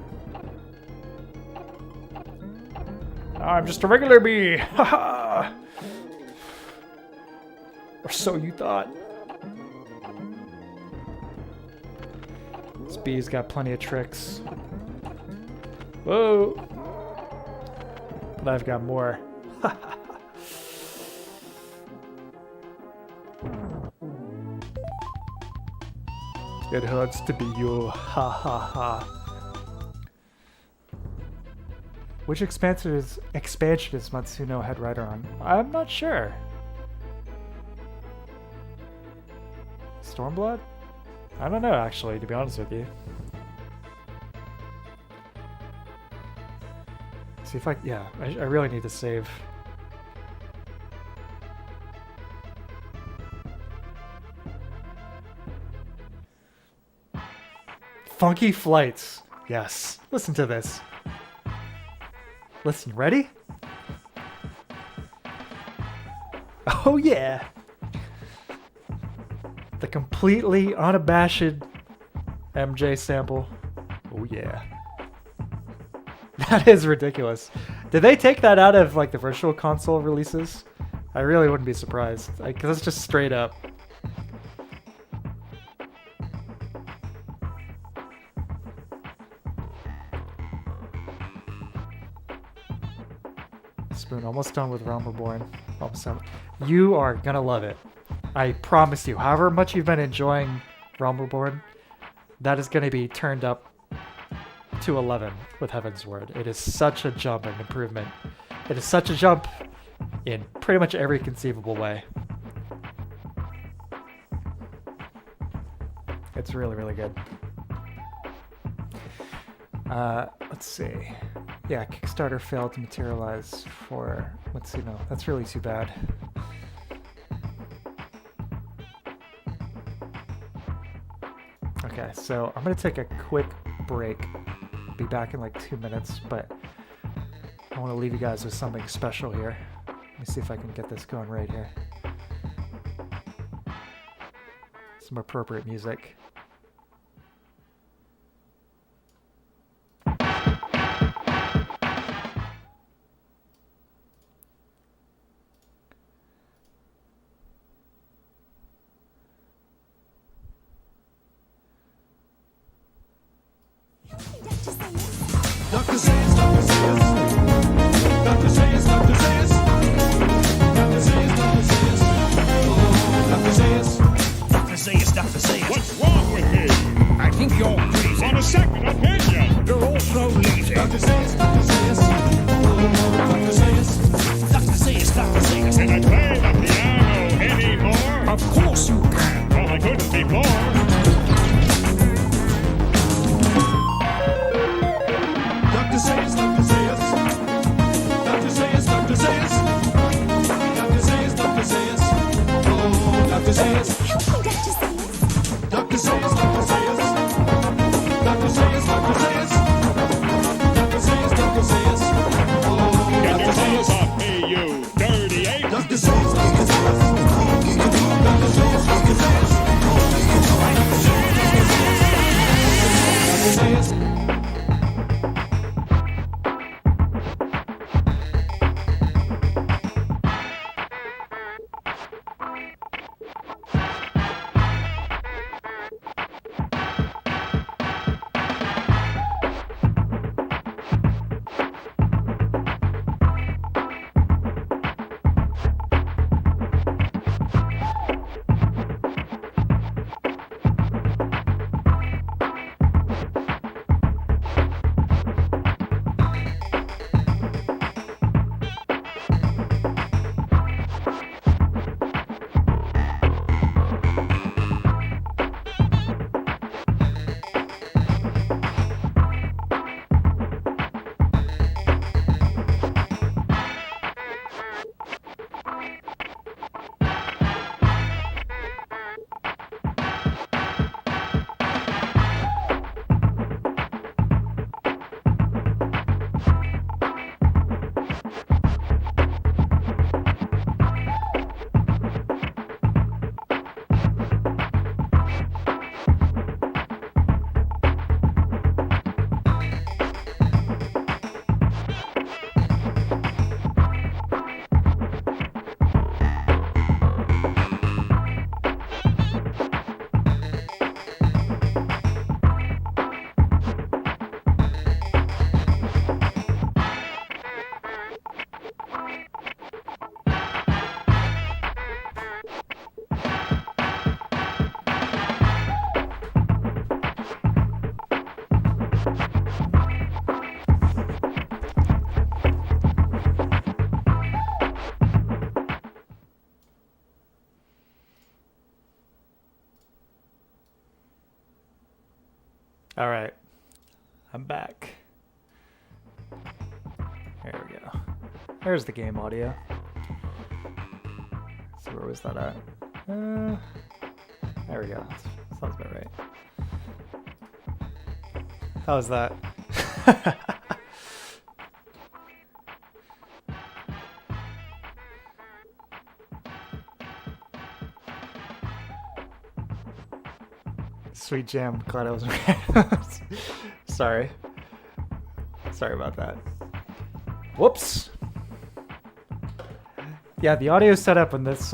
Speaker 1: I'm just a regular bee! Haha! Or so you thought. This bee's got plenty of tricks. Whoa! But I've got more. It hurts to be you. Ha ha ha. Which expansion is Matsuno Head Rider on? I'm not sure. Stormblood? I don't know actually, to be honest with you. See if I really need to save. Funky Flights. Yes. Listen to this. Listen, ready? Oh yeah! The completely unabashed MJ sample. Oh yeah. That is ridiculous. Did they take that out of like the Virtual Console releases? I really wouldn't be surprised. Because it's just straight up. Spoon, almost done with Realm Reborn. Almost done. You are gonna love it. I promise you. However much you've been enjoying Realm Reborn, that is gonna be turned up to 11 with Heaven's Word. It is such a jump and improvement. It is such a jump in pretty much every conceivable way. It's really, really good. Let's see. Yeah, Kickstarter failed to materialize for Matsuno. That's really too bad. Okay, so I'm gonna take a quick break. Be back in like 2 minutes, but I want to leave you guys with something special here. Let me see if I can get this going right here. Some appropriate music.
Speaker 2: Doctor says, Doctor says, Doctor says, Doctor says, Doctor says, Doctor says, oh, Doctor says, Doctor says, Doctor says, what's wrong?
Speaker 1: Alright. I'm back. There we go. There's the game audio. So where was that at? There we go. Sounds about right. How was that? Sweet jam. Glad I was Sorry. Sorry about that. Whoops. Yeah, the audio setup on this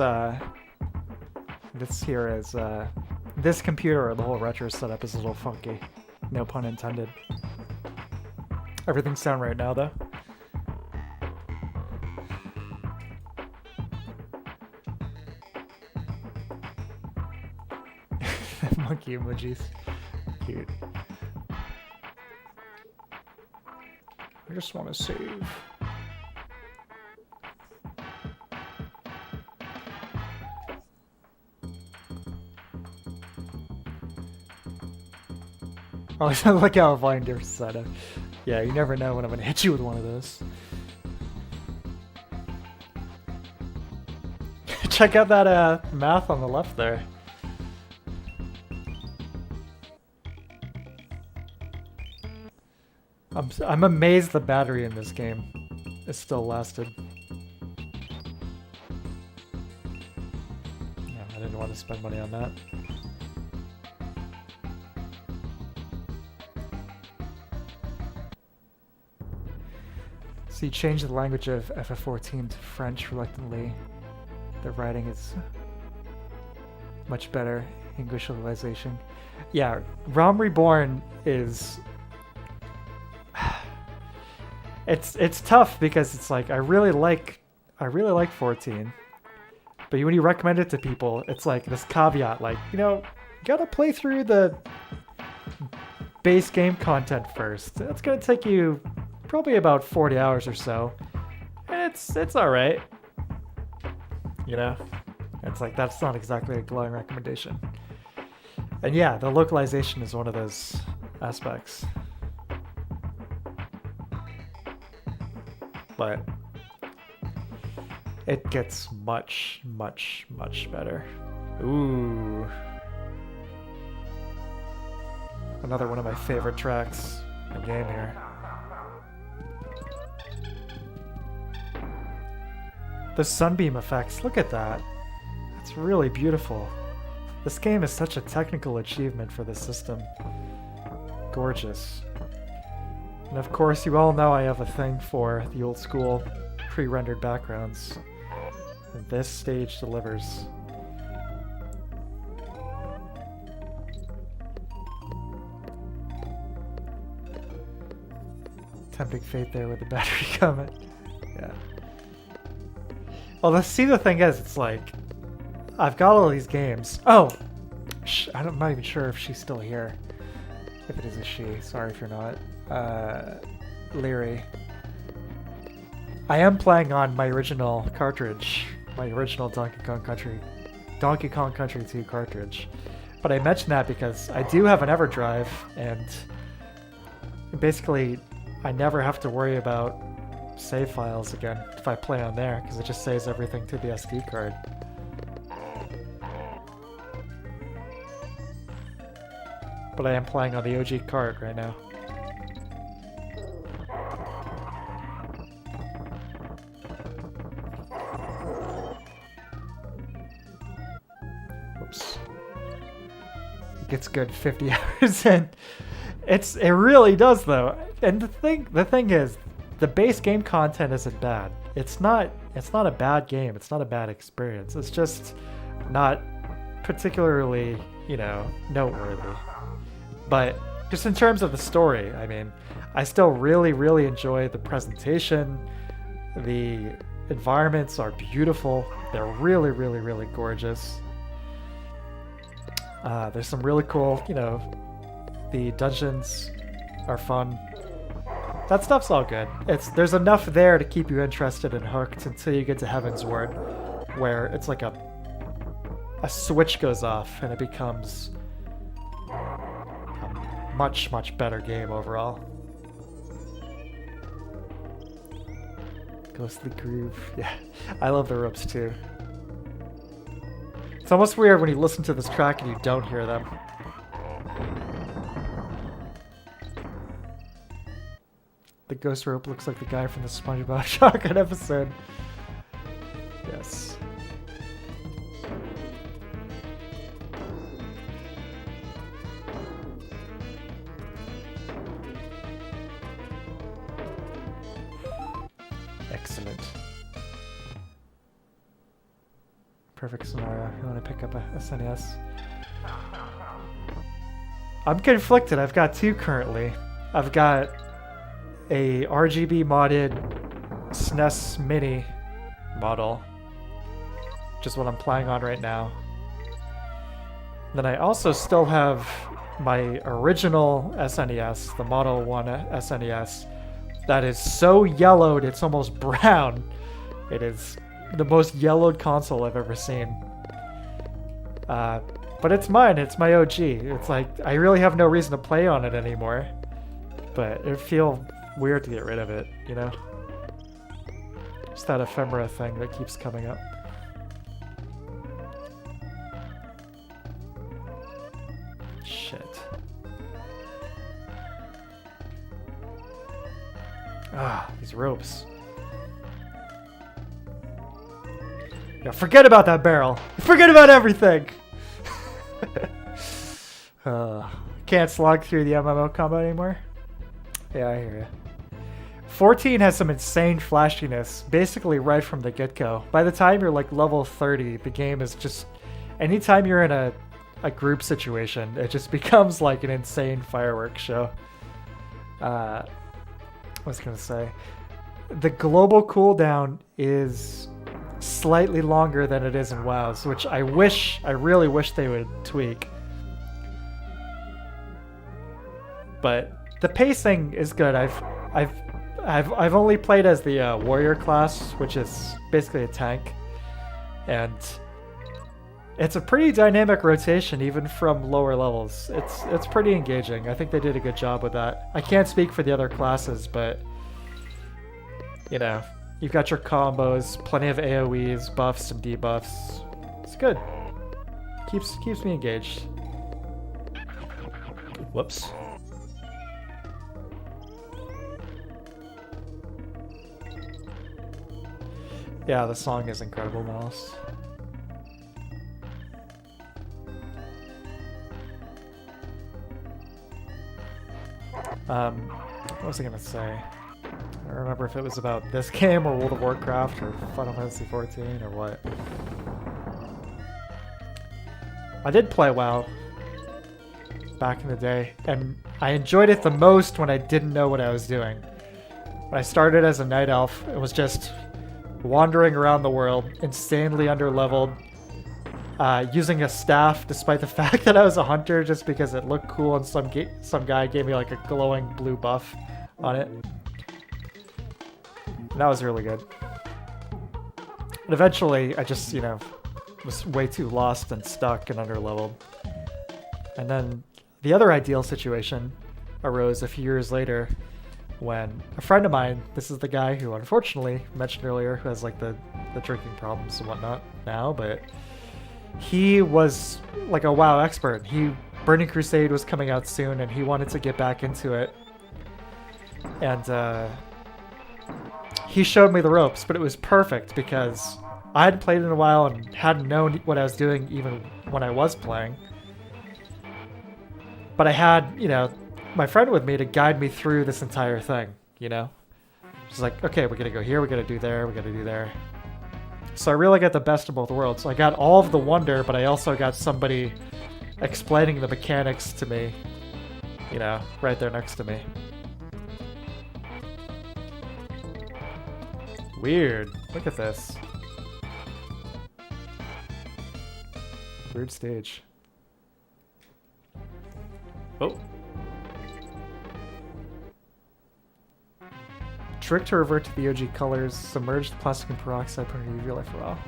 Speaker 1: this computer or the whole retro setup is a little funky. No pun intended. Everything's sound right now though. Monkey emojis. Cute. I just want to save. Oh, look how volume difference is at. Yeah, you never know when I'm gonna hit you with one of those. Check out that math on the left there. I'm amazed the battery in this game is still lasted. Yeah, I didn't want to spend money on that. So you change the language of FF14 to French reluctantly. The writing is much better. English localization. Yeah, Realm Reborn is... It's tough because it's like I really like 14, but when you recommend it to people, it's like this caveat, like, you know, you gotta play through the base game content first. It's gonna take you probably about 40 hours or so, and it's all right. You know, it's like that's not exactly a glowing recommendation. And yeah, the localization is one of those aspects. But it gets much, much, much better. Ooh. Another one of my favorite tracks in the game here. The sunbeam effects, look at that. That's really beautiful. This game is such a technical achievement for the system. Gorgeous. And of course, you all know I have a thing for the old school pre-rendered backgrounds. And this stage delivers. Tempting fate there with the battery comment. Yeah. Well, the thing is, it's like, I've got all these games. Oh! I'm not even sure if she's still here. If it is a she, sorry if you're not. Leary. I am playing on my original cartridge, my original Donkey Kong Country 2 cartridge. But I mention that because I do have an EverDrive, and basically I never have to worry about save files again if I play on there, because it just saves everything to the SD card. But I am playing on the OG cart right now. Whoops. It gets good 50 hours in. It really does though. And the thing is, the base game content isn't bad. It's not a bad game. It's not a bad experience. It's just not particularly, you know, noteworthy. But just in terms of the story, I mean, I still really, really enjoy the presentation. The environments are beautiful. They're really, really, really gorgeous. There's some really cool, you know, the dungeons are fun. That stuff's all good. There's enough there to keep you interested and hooked until you get to Heaven's Word, where it's like a switch goes off and it becomes a much, much better game overall. Ghostly Groove. Yeah, I love the ropes too. It's almost weird when you listen to this track and you don't hear them. The ghost rope looks like the guy from the SpongeBob Shotgun episode. Yes. Excellent. Perfect scenario. You want to pick up a SNES? I'm conflicted. I've got two currently. I've got a RGB modded SNES Mini model, which is what I'm playing on right now. Then I also still have my original SNES, the Model 1 SNES, that is so yellowed it's almost brown. It is the most yellowed console I've ever seen. But it's mine, it's my OG. It's like, I really have no reason to play on it anymore. But it feels weird to get rid of it, you know? Just that ephemera thing that keeps coming up. Shit. Ah, these ropes. Yeah, forget about that barrel. Forget about everything! Can't slog through the MMO combo anymore? Yeah, I hear you. 14 has some insane flashiness, basically right from the get-go. By the time you're like level 30, the game is just... Anytime you're in a group situation, it just becomes like an insane fireworks show. What was I gonna say? The global cooldown is slightly longer than it is in WoW's, which I really wish they would tweak. But the pacing is good. I've only played as the warrior class, which is basically a tank, and it's a pretty dynamic rotation even from lower levels. It's pretty engaging. I think they did a good job with that. I can't speak for the other classes, but you know, you've got your combos, plenty of AoEs, buffs and debuffs. It's good. Keeps me engaged. Whoops. Yeah, the song is incredible, Mouse. What was I gonna say? I don't remember if it was about this game or World of Warcraft or Final Fantasy XIV or what. I did play WoW back in the day, and I enjoyed it the most when I didn't know what I was doing. When I started as a night elf, it was just wandering around the world, insanely underleveled, using a staff despite the fact that I was a hunter just because it looked cool and some guy gave me like a glowing blue buff on it. And that was really good. And eventually I just, you know, was way too lost and stuck and underleveled. And then the other ideal situation arose a few years later when a friend of mine, this is the guy who unfortunately mentioned earlier, who has like the drinking problems and whatnot now, but he was like a WoW expert. Burning Crusade was coming out soon and he wanted to get back into it. And he showed me the ropes, but it was perfect because I hadn't played in a while and hadn't known what I was doing even when I was playing. But I had, you know, my friend with me to guide me through this entire thing, you know? She's like, okay, we're gonna go here, we're gonna do there, we're gonna do there. So I really got the best of both worlds. So I got all of the wonder, but I also got somebody explaining the mechanics to me, you know, right there next to me. Weird. Look at this. Weird stage. Oh. Trick to revert to the OG colors, submerge the plastic and peroxide, put it in UV light for a while.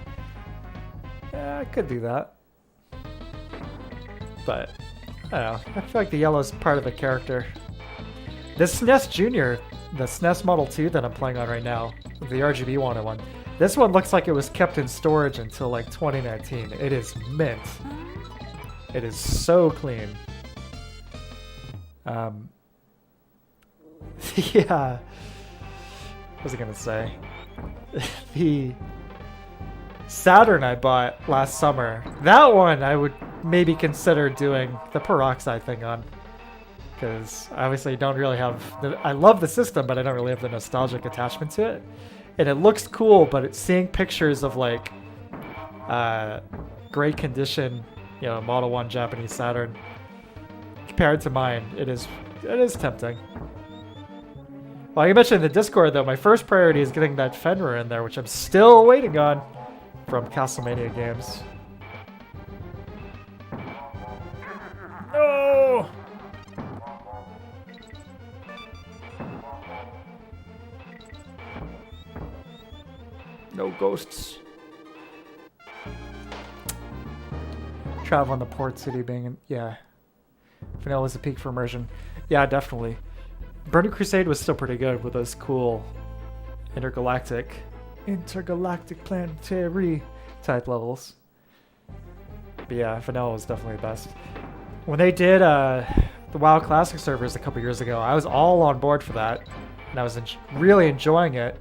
Speaker 1: Yeah, I could do that. But I don't know. I feel like the yellow's part of the character. This SNES Junior, the SNES Model 2 that I'm playing on right now, the RGB wanted one. This one looks like it was kept in storage until like 2019. It is mint. It is so clean. Yeah. What was I gonna say? The Saturn I bought last summer. That one I would maybe consider doing the peroxide thing on. Because obviously I don't really have... I love the system, but I don't really have the nostalgic attachment to it. And it looks cool, but it's seeing pictures of like great condition, you know, Model 1 Japanese Saturn compared to mine, it is tempting. Well, you mentioned in the Discord though, my first priority is getting that Fenrir in there, which I'm still waiting on from Castlevania games. No! No ghosts. Travel in the port city being in, yeah. Vanilla was a peak for immersion. Yeah, definitely. Burning Crusade was still pretty good with those cool intergalactic planetary type levels. But yeah, Vanilla was definitely the best. When they did the WoW Classic servers a couple years ago, I was all on board for that. And I was really enjoying it.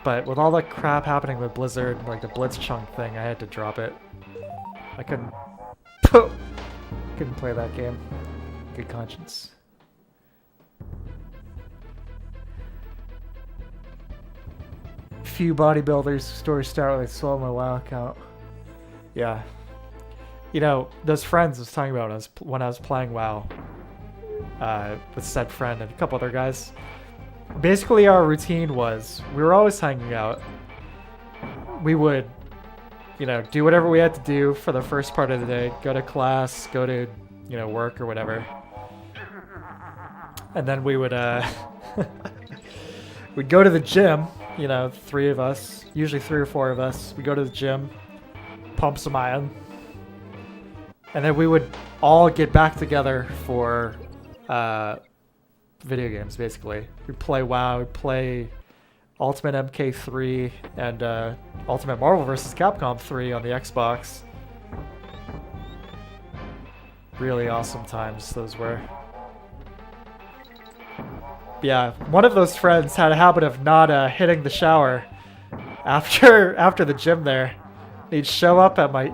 Speaker 1: But with all the crap happening with Blizzard, like the Blitzchung thing, I had to drop it. I couldn't play that game. Good conscience. Few bodybuilders stories start with I sold my WoW account. Yeah. You know, those friends I was talking about when I was playing WoW with said friend and a couple other guys. Basically, our routine was we were always hanging out. We would, you know, do whatever we had to do for the first part of the day. Go to class, go to, you know, work or whatever. And then we would, we'd go to the gym, you know, 3 of us, usually 3 or 4 of us. We'd go to the gym, pump some iron. And then we would all get back together for, video games, basically. We'd play WoW, we'd play Ultimate MK3 and Ultimate Marvel vs. Capcom 3 on the Xbox. Really awesome times those were. Yeah, one of those friends had a habit of not hitting the shower after the gym there. He'd show up at my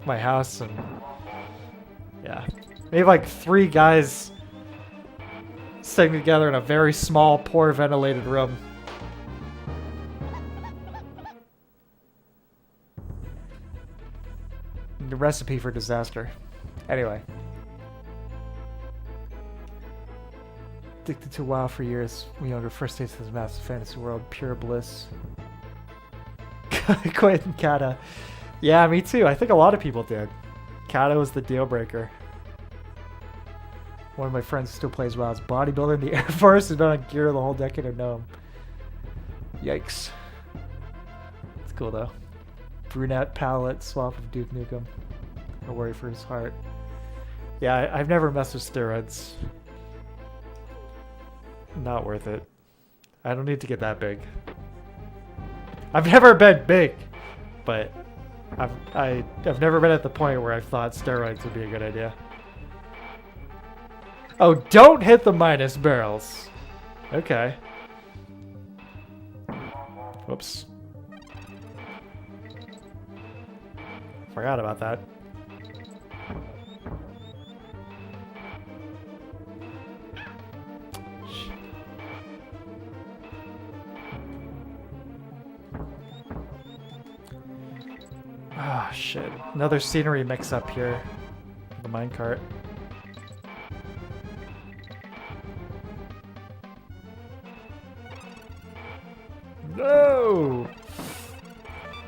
Speaker 1: my house and yeah, maybe like 3 guys sitting together in a very small, poor ventilated room. The recipe for disaster. Anyway. Addicted to WoW for years. We owned our first taste of this massive fantasy world. Pure bliss. Quentin Kata. Yeah, me too. I think a lot of people did. Kata was the deal breaker. One of my friends still plays WoW. Is bodybuilder in the Air Force. Has been on gear the whole decade. I know him. Yikes. It's cool though. Brunette palette swap of Duke Nukem. I worry for his heart. Yeah, I've never messed with steroids. Not worth it. I don't need to get that big. I've never been big, but I've never been at the point where I thought steroids would be a good idea. Oh, don't hit the minus barrels. Okay. Whoops. Forgot about that. Ah, shit. Another scenery mix-up here. The minecart. No!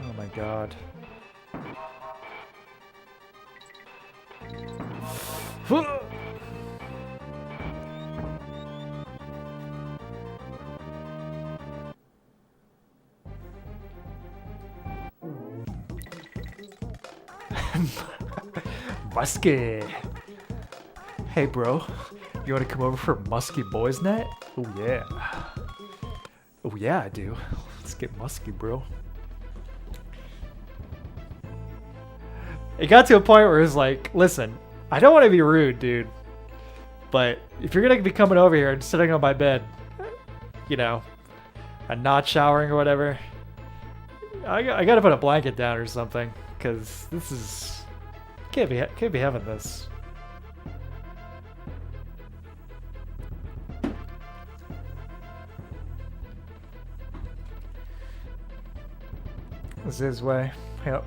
Speaker 1: Oh my god. Musky. Hey, bro. You want to come over for musky boys night? Oh, yeah. Oh, yeah, I do. Let's get musky, bro. It got to a point where it was like, listen, I don't want to be rude, dude. But if you're going to be coming over here and sitting on my bed, you know, and not showering or whatever, I got to put a blanket down or something. Because this is... Can't be having this. This is his way. Yep.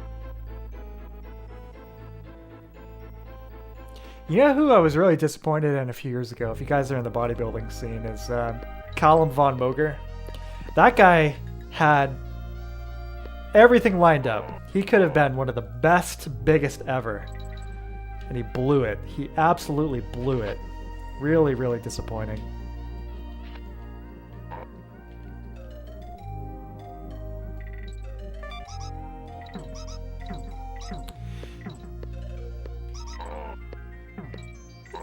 Speaker 1: You know who I was really disappointed in a few years ago, if you guys are in the bodybuilding scene, is Callum von Moger. That guy had everything lined up. He could have been one of the best, biggest ever. And he blew it. He absolutely blew it. Really, really disappointing.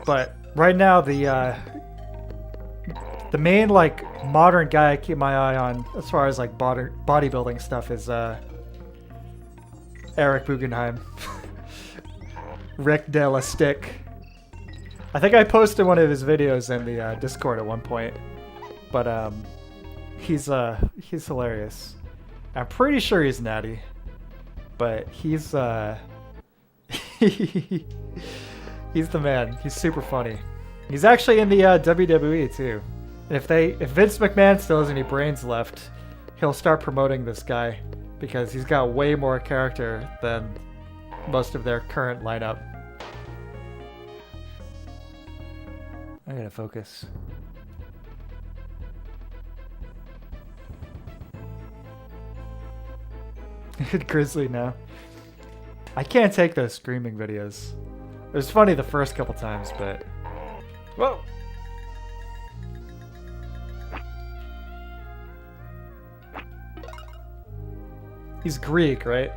Speaker 1: But right now, the main like modern guy I keep my eye on as far as like bodybuilding stuff is Eric Bugenheim. Rick de la Stick. I think I posted one of his videos in the Discord at one point, but he's hilarious. I'm pretty sure he's natty, but he's he's the man. He's super funny. He's actually in the WWE too. And if Vince McMahon still has any brains left, he'll start promoting this guy because he's got way more character than most of their current lineup. I gotta focus. Grizzly now. I can't take those screaming videos. It was funny the first couple times, but... Whoa! He's Greek, right?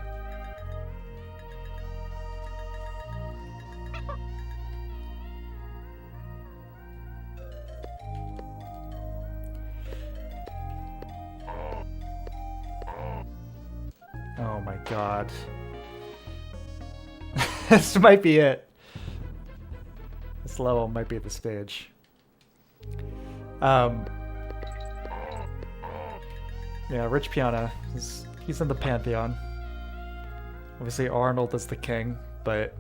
Speaker 1: Oh my god. This might be it. This level might be the stage. Yeah, Rich Piana. He's in the Pantheon. Obviously Arnold is the king, but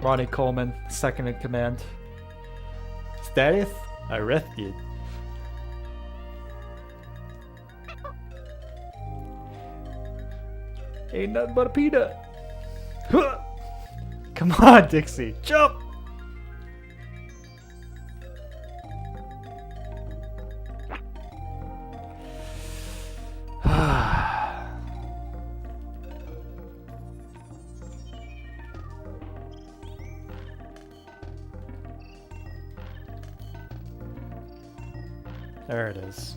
Speaker 1: Ronnie Coleman, second in command. Status arrested. Ain't nothing but a peanut. Huh! Come on, Dixie, jump! There it is.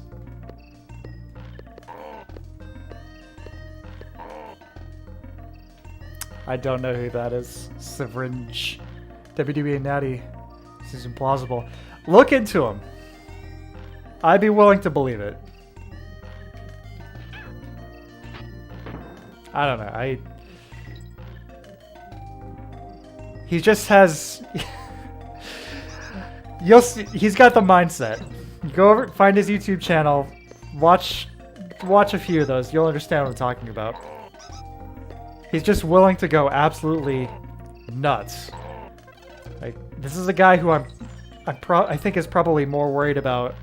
Speaker 1: I don't know who that is. Syringe. WWE Natty. This is implausible. Look into him. I'd be willing to believe it. I don't know. He just has... You'll see. He's got the mindset. You go over, find his YouTube channel, watch a few of those. You'll understand what I'm talking about. He's just willing to go absolutely nuts. Like, this is a guy who I think is probably more worried about.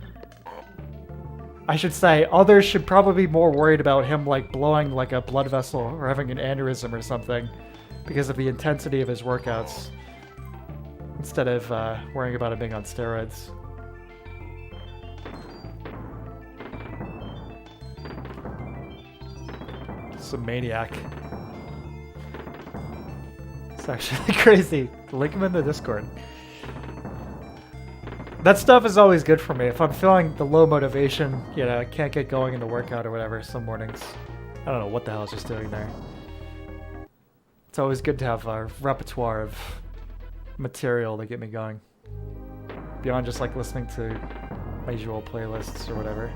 Speaker 1: I should say others should probably be more worried about him like blowing like a blood vessel or having an aneurysm or something because of the intensity of his workouts, instead of worrying about him being on steroids. It's a maniac. It's actually crazy. Link him in the Discord. That stuff is always good for me. If I'm feeling the low motivation, you know, I can't get going in the workout or whatever some mornings. I don't know what the hell I was just doing there. It's always good to have a repertoire of material to get me going. beyond just like listening to my usual playlists or whatever.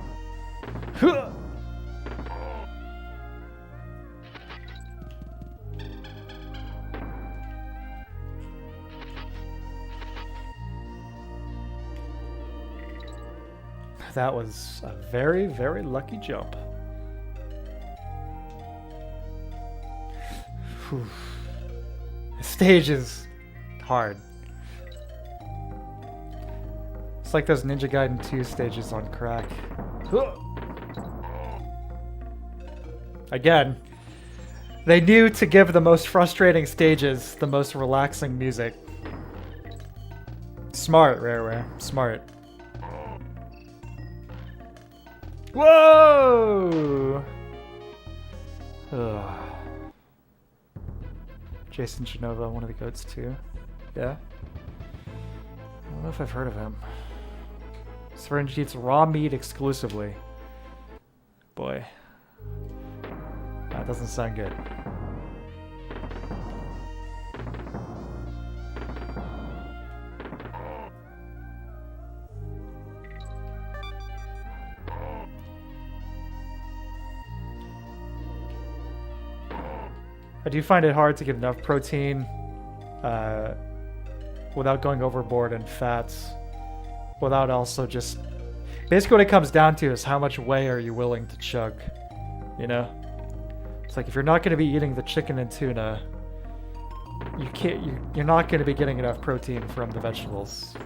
Speaker 1: That was a very, very lucky jump. Whew. The stage is hard. It's like those Ninja Gaiden 2 stages on crack. Again, they knew to give the most frustrating stages the most relaxing music. Smart, Rareware. Smart. Whoa! Ugh. Jason Genova, one of the goats too. Yeah? I don't know if I've heard of him. Syringe eats raw meat exclusively. Boy. That doesn't sound good. I do find it hard to get enough protein without going overboard in fats, without also just... Basically what it comes down to is how much whey are you willing to chug, you know? It's like if you're not going to be eating the chicken and tuna, you're not going to be getting enough protein from the vegetables.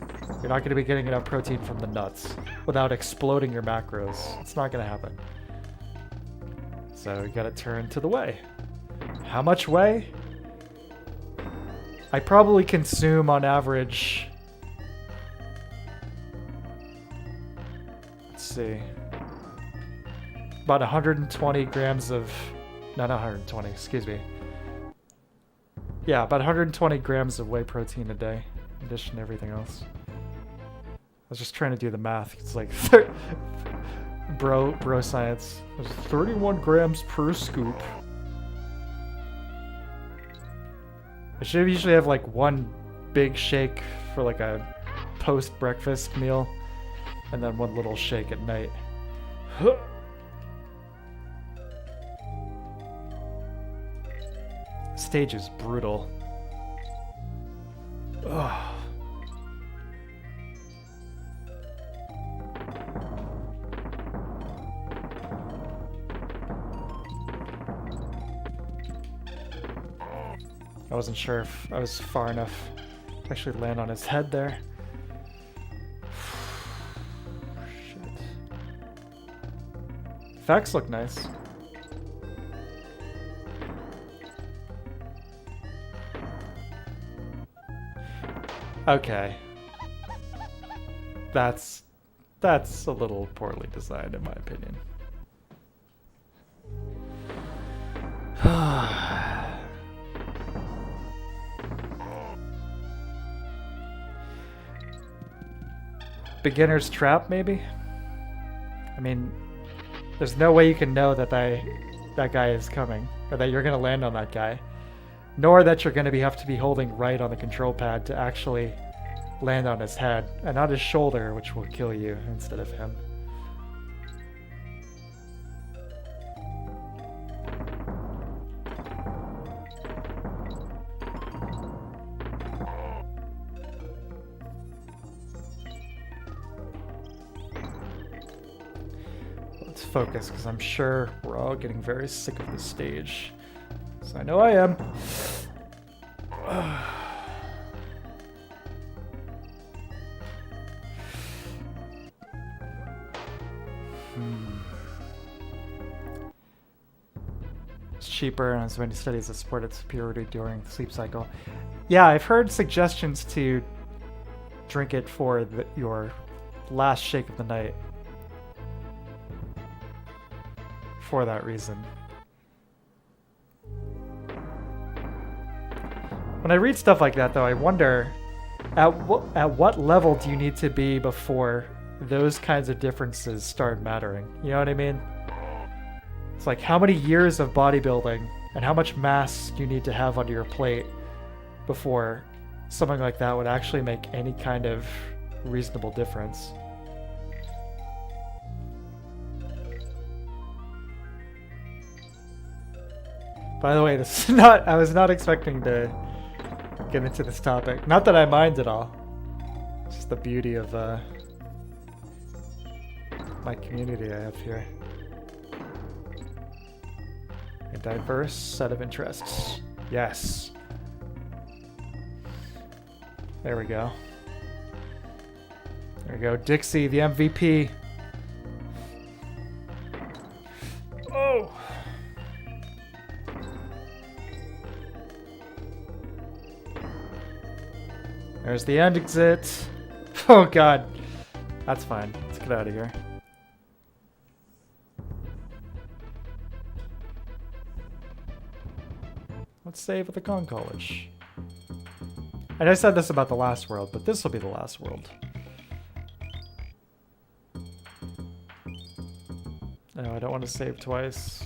Speaker 1: You're not going to be getting enough protein from the nuts without exploding your macros. It's not going to happen. So you got to turn to the whey. How much whey? I probably consume on average... Let's see. About 120 grams of... No, not 120, excuse me. Yeah, about 120 grams of whey protein a day, in addition to everything else. I was just trying to do the math. It's like... bro science. There's 31 grams per scoop. I should usually have like one big shake for like a post-breakfast meal, and then one little shake at night. Stage is brutal. Ugh. I wasn't sure if I was far enough to actually land on his head there. Shit. Effects look nice. Okay. That's a little poorly designed in my opinion. Beginner's trap, maybe? I mean, there's no way you can know that that guy is coming, or that you're going to land on that guy, nor that you're going to have to be holding right on the control pad to actually land on his head, and not his shoulder, which will kill you instead of him. Focus, because I'm sure we're all getting very sick of this stage. So I know I am. It's cheaper and has many studies that support its superiority during the sleep cycle. Yeah, I've heard suggestions to drink it for your last shake of the night. For that reason. When I read stuff like that, though, I wonder at what level do you need to be before those kinds of differences start mattering? You know what I mean? It's like how many years of bodybuilding and how much mass you need to have under your plate before something like that would actually make any kind of reasonable difference. By the way, this is not, I was not expecting to get into this topic. Not that I mind at all. It's just the beauty of my community I have here. A diverse set of interests. Yes. There we go. There we go. Dixie, the MVP. Oh! There's the end exit. Oh god. That's fine. Let's get out of here. Let's save at the Kong College. And I said this about the last world, but this will be the last world. No, I don't want to save twice.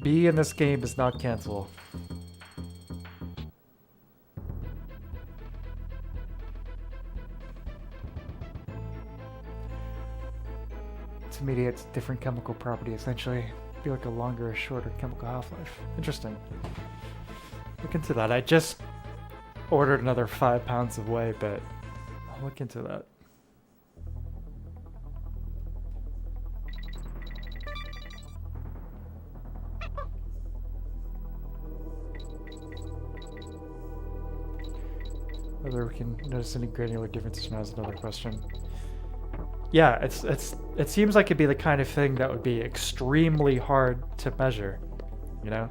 Speaker 1: B in this game does not cancel. Intermediate, different chemical property, essentially. Be like a longer or shorter chemical half-life. Interesting. Look into that. I just ordered another 5 pounds of whey, but I'll look into that. Whether we can notice any granular differences now is another question. Yeah, it seems like it'd be the kind of thing that would be extremely hard to measure, you know?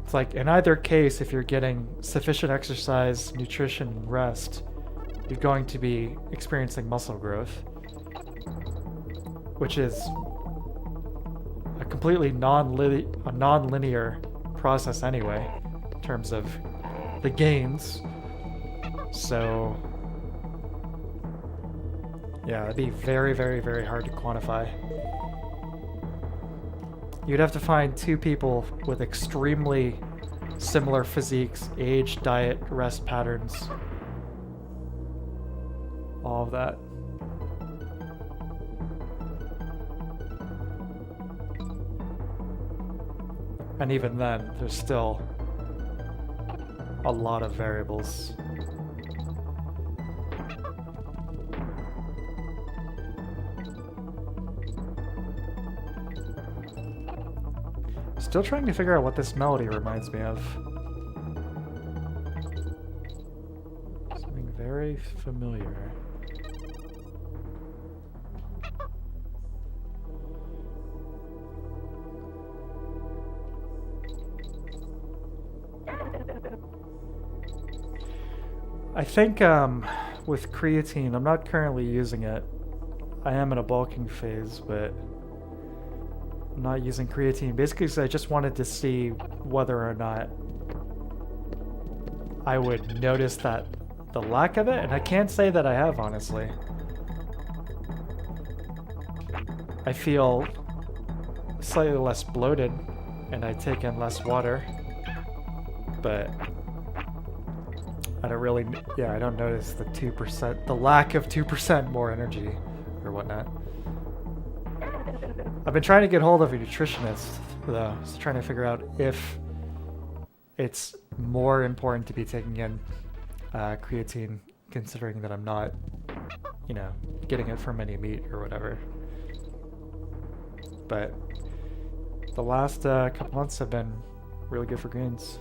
Speaker 1: It's like, in either case, if you're getting sufficient exercise, nutrition, and rest, you're going to be experiencing muscle growth, which is a completely non-linear process anyway, in terms of the gains. So yeah, it'd be very, very, very hard to quantify. You'd have to find two people with extremely similar physiques, age, diet, rest patterns, all of that. And even then, there's still a lot of variables. Still trying to figure out what this melody reminds me of. Something very familiar. I think with creatine, I'm not currently using it. I am in a bulking phase, but I'm not using creatine. Basically, because I just wanted to see whether or not I would notice that the lack of it, and I can't say that I have, honestly. I feel slightly less bloated, and I take in less water, but I don't really, yeah, I don't notice the 2%, the lack of 2% more energy or whatnot. I've been trying to get hold of a nutritionist, though, just trying to figure out if it's more important to be taking in creatine, considering that I'm not, you know, getting it from any meat or whatever. But the last couple months have been really good for greens.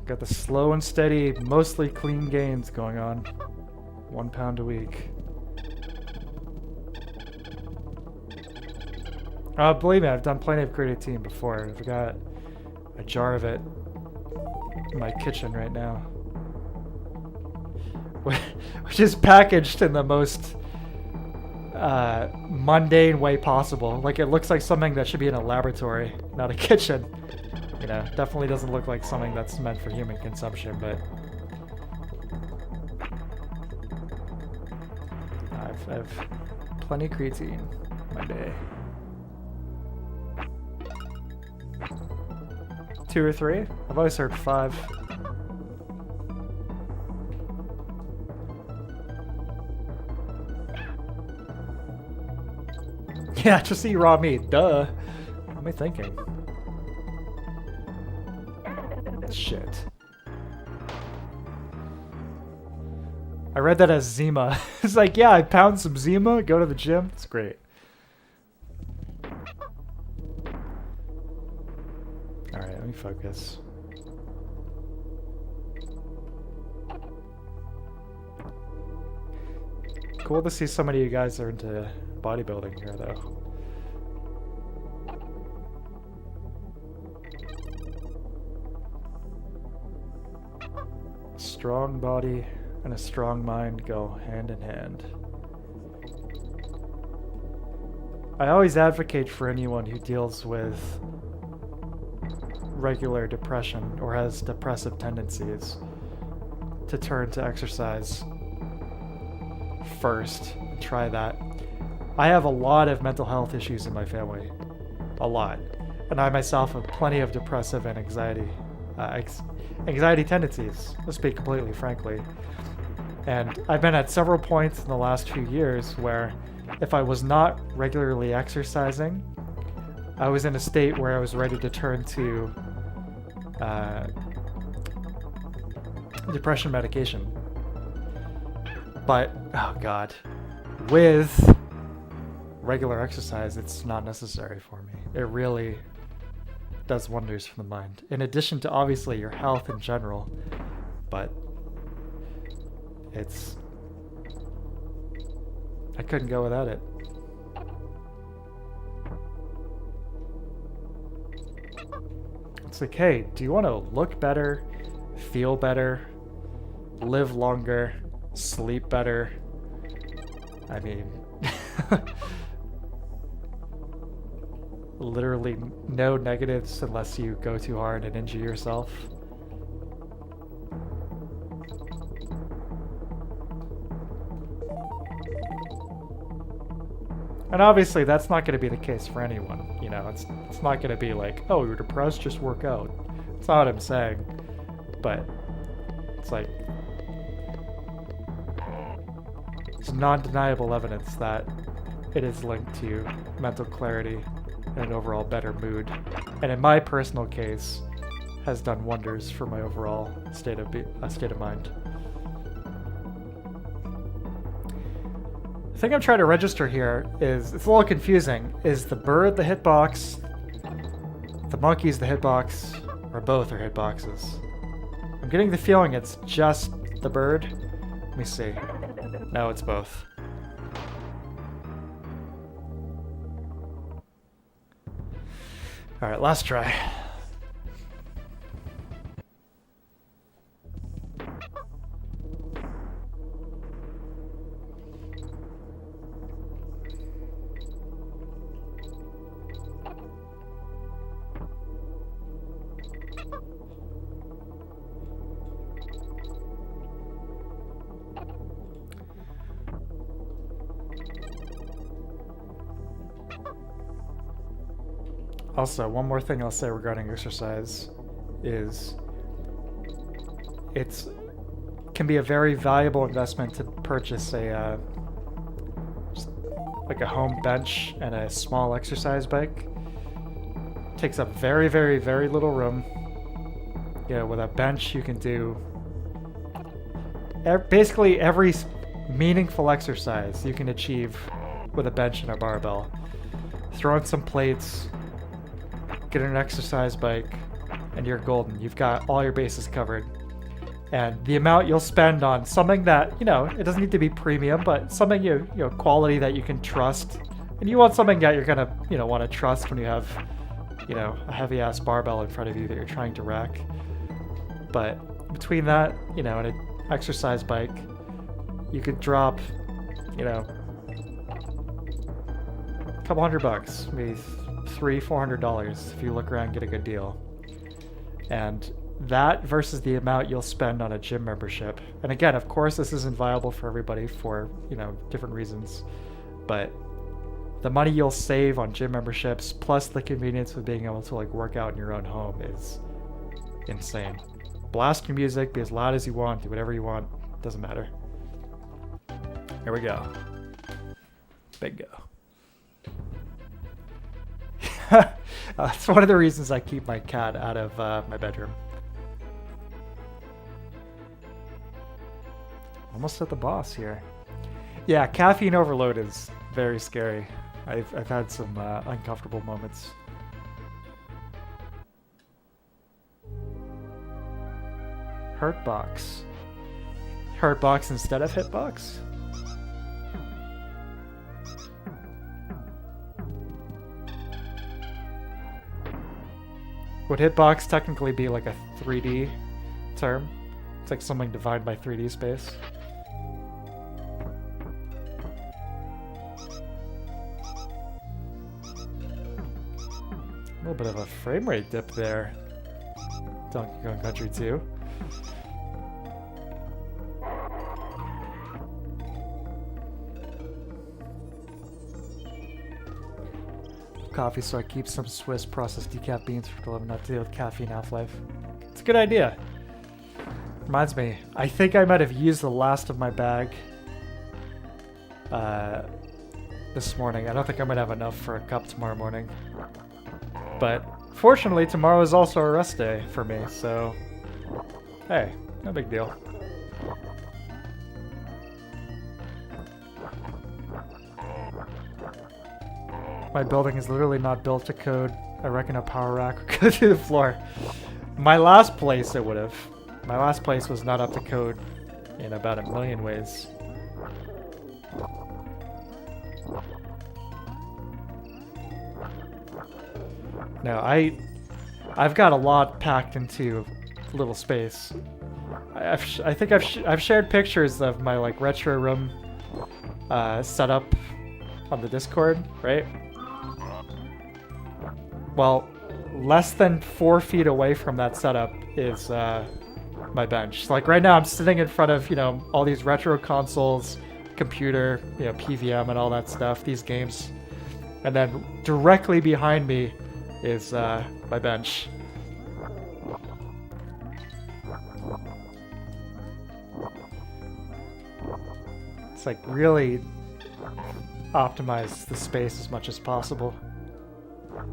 Speaker 1: Got the slow and steady, mostly clean gains going on. 1 pound a week. Believe me, I've done plenty of creatine before. I've got a jar of it in my kitchen right now. Which is packaged in the most mundane way possible. Like, it looks like something that should be in a laboratory, not a kitchen. You know, definitely doesn't look like something that's meant for human consumption, but I've plenty of creatine in my day. 2 or 3? I've always heard 5. Yeah, just eat raw meat. Duh. What am I thinking? Shit. I read that as Zima. It's like, yeah, I pound some Zima, go to the gym. It's great. Alright, let me focus. Cool to see so many of you guys are into bodybuilding here, though. Strong body and a strong mind go hand in hand. I always advocate for anyone who deals with regular depression or has depressive tendencies to turn to exercise first and try that. I have a lot of mental health issues in my family. A lot. And I myself have plenty of depressive and anxiety tendencies, to speak completely frankly. And I've been at several points in the last few years where if I was not regularly exercising, I was in a state where I was ready to turn to depression medication. But, oh god, with regular exercise, it's not necessary for me. It really does wonders for the mind. In addition to obviously your health in general, but I couldn't go without it. It's like, hey, do you want to look better, feel better, live longer, sleep better? I mean, literally no negatives unless you go too hard and injure yourself. And obviously that's not going to be the case for anyone, you know, it's not going to be like, oh, you're depressed, just work out. That's not what I'm saying, but it's like, it's non-deniable evidence that it is linked to mental clarity and an overall better mood, and in my personal case, has done wonders for my overall state of mind. The thing I'm trying to register here is, it's a little confusing. Is the bird the hitbox, the monkey's the hitbox, or both are hitboxes? I'm getting the feeling it's just the bird. Let me see. No, it's both. Alright, last try. Also, one more thing I'll say regarding exercise is it can be a very valuable investment to purchase a like a home bench and a small exercise bike. It takes up very, very, very little room. You know, with a bench you can do basically every meaningful exercise you can achieve with a bench and a barbell. Throw in some plates, get an exercise bike, and you're golden. You've got all your bases covered. And the amount you'll spend on something that, you know, it doesn't need to be premium, but something you know, quality that you can trust. And you want something that you're gonna, you know, want to trust when you have, you know, a heavy ass barbell in front of you that you're trying to rack. But between that, you know, and an exercise bike, you could drop, you know, a couple $100, maybe $300-400 if you look around and get a good deal. And that versus the amount you'll spend on a gym membership. And again, of course, this isn't viable for everybody for, you know, different reasons. But the money you'll save on gym memberships plus the convenience of being able to like work out in your own home is insane. Blast your music, be as loud as you want, do whatever you want, doesn't matter. Here we go. Bingo. That's one of the reasons I keep my cat out of my bedroom. Almost at the boss here. Yeah, caffeine overload is very scary. I've had some uncomfortable moments. Hurtbox. Hurtbox instead of hitbox? Would hitbox technically be like a 3D term? It's like something divided by 3D space. A little bit of a frame rate dip there. Donkey Kong Country 2. Coffee, so I keep some Swiss processed decaf beans for 11 not to deal with caffeine half-life. It's a good idea. Reminds me, I think I might have used the last of my bag this morning. I don't think I might have enough for a cup tomorrow morning. But fortunately, tomorrow is also a rest day for me, so hey, no big deal. My building is literally not built to code. I reckon a power rack would go through the floor. My last place, it would have. My last place was not up to code in about a million ways. No, I've got a lot packed into little space. I think I've shared pictures of my like retro room setup on the Discord, right? Well, less than 4 feet away from that setup is my bench. So, like right now I'm sitting in front of, you know, all these retro consoles, computer, you know, PVM and all that stuff, these games. And then directly behind me is my bench. It's like really optimize the space as much as possible.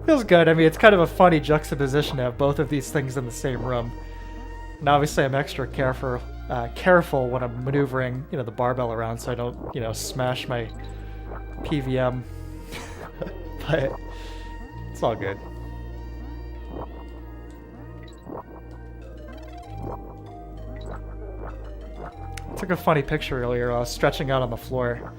Speaker 1: Feels good. I mean, it's kind of a funny juxtaposition to have both of these things in the same room. And obviously I'm extra careful when I'm maneuvering, you know, the barbell around so I don't, you know, smash my PVM. But it's all good. I took a funny picture earlier. I was stretching out on the floor.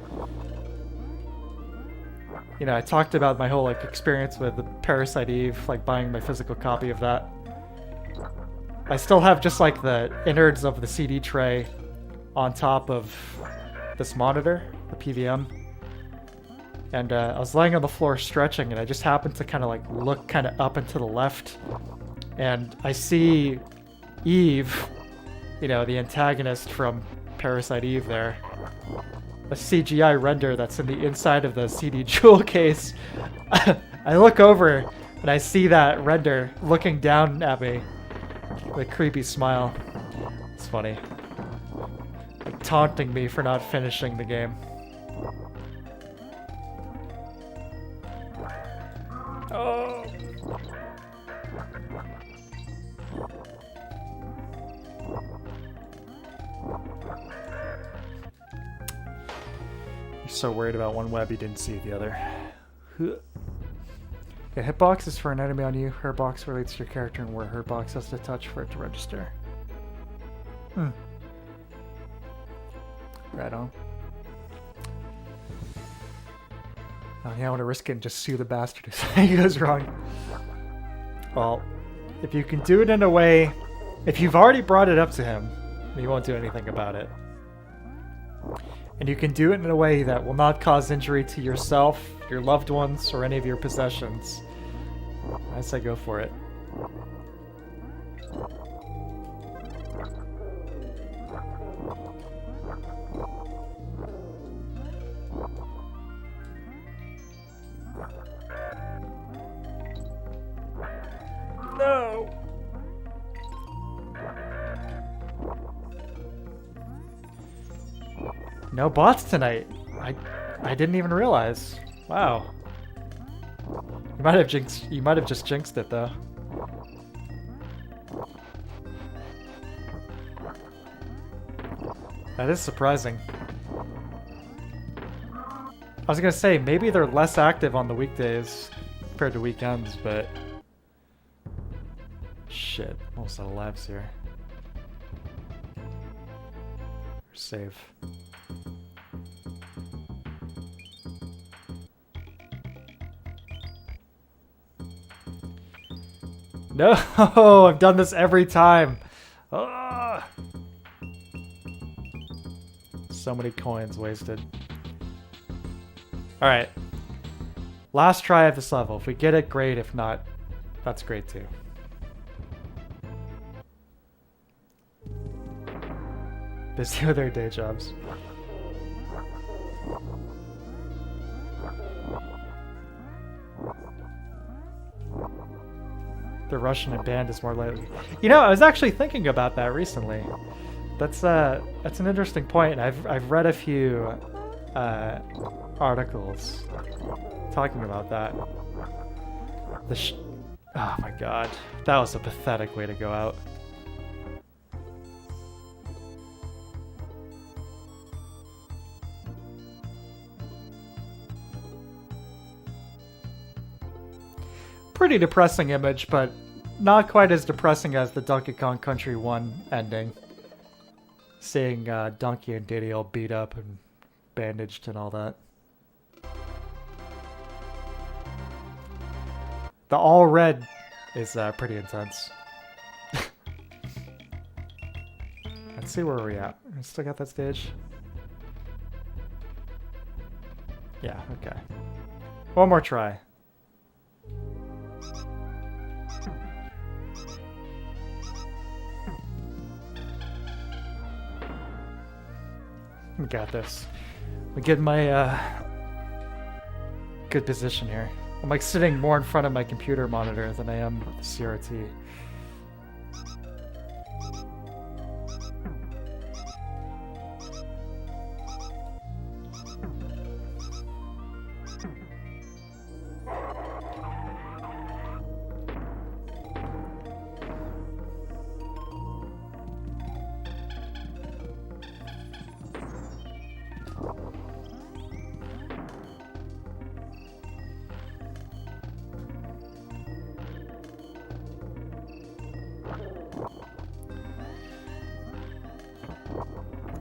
Speaker 1: You know, I talked about my whole like experience with the Parasite Eve, like buying my physical copy of that. I still have just like the innards of the CD tray on top of this monitor, the PVM. And I was laying on the floor stretching, and I just happened to kind of like look kind of up and to the left, and I see Eve, you know, the antagonist from Parasite Eve there. A CGI render that's in the inside of the CD jewel case. I look over and I see that render looking down at me with a creepy smile. It's funny. Like taunting me for not finishing the game. Oh. So worried about one web you didn't see the other. Yeah, hitbox is for an enemy on you. Her box relates to your character and where her box has to touch for it to register. Right on. Oh yeah, I want to risk it and just sue the bastard if something goes wrong. Well, if you can do it in a way... If you've already brought it up to him, he won't do anything about it. And you can do it in a way that will not cause injury to yourself, your loved ones, or any of your possessions. I say go for it. No! No bots tonight. I didn't even realize. Wow. You might have jinxed. You might have just jinxed it though. That is surprising. I was gonna say maybe they're less active on the weekdays compared to weekends, but shit, almost out of lives here. Save. No, I've done this every time. Ah! So many coins wasted. Alright. Last try of this level. If we get it, great. If not, that's great too. Busy with their day jobs. The Russian and band is more likely. You know, I was actually thinking about that recently. That's an interesting point. I've read a few articles talking about that. Oh my god, that was a pathetic way to go out. Pretty depressing image, but not quite as depressing as the Donkey Kong Country 1 ending. Seeing Donkey and Diddy all beat up and bandaged and all that. The all red is pretty intense. Let's see where we're at. We still got that stage? Yeah, okay. One more try. We got this. We get my good position here. I'm like sitting more in front of my computer monitor than I am with the CRT.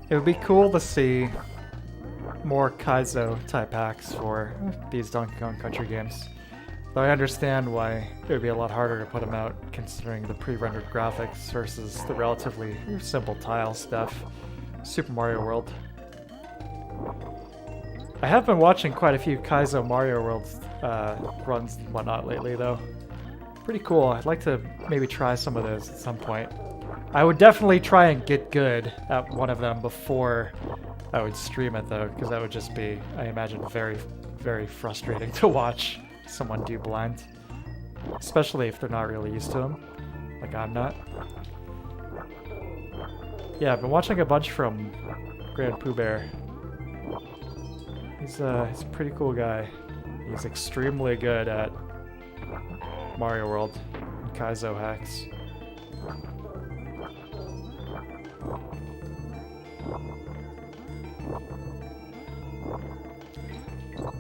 Speaker 1: It would be cool to see more Kaizo type hacks for these Donkey Kong Country games. Though I understand why it would be a lot harder to put them out considering the pre-rendered graphics versus the relatively simple tile stuff. Super Mario World. I have been watching quite a few Kaizo Mario World runs and whatnot lately though. Pretty cool. I'd like to maybe try some of those at some point. I would definitely try and get good at one of them before I would stream it though, because that would just be, I imagine, very, very frustrating to watch someone do blind. Especially if they're not really used to them, like I'm not. Yeah, I've been watching a bunch from Grand Pooh Bear. He's a pretty cool guy. He's extremely good at Mario World and Kaizo hacks.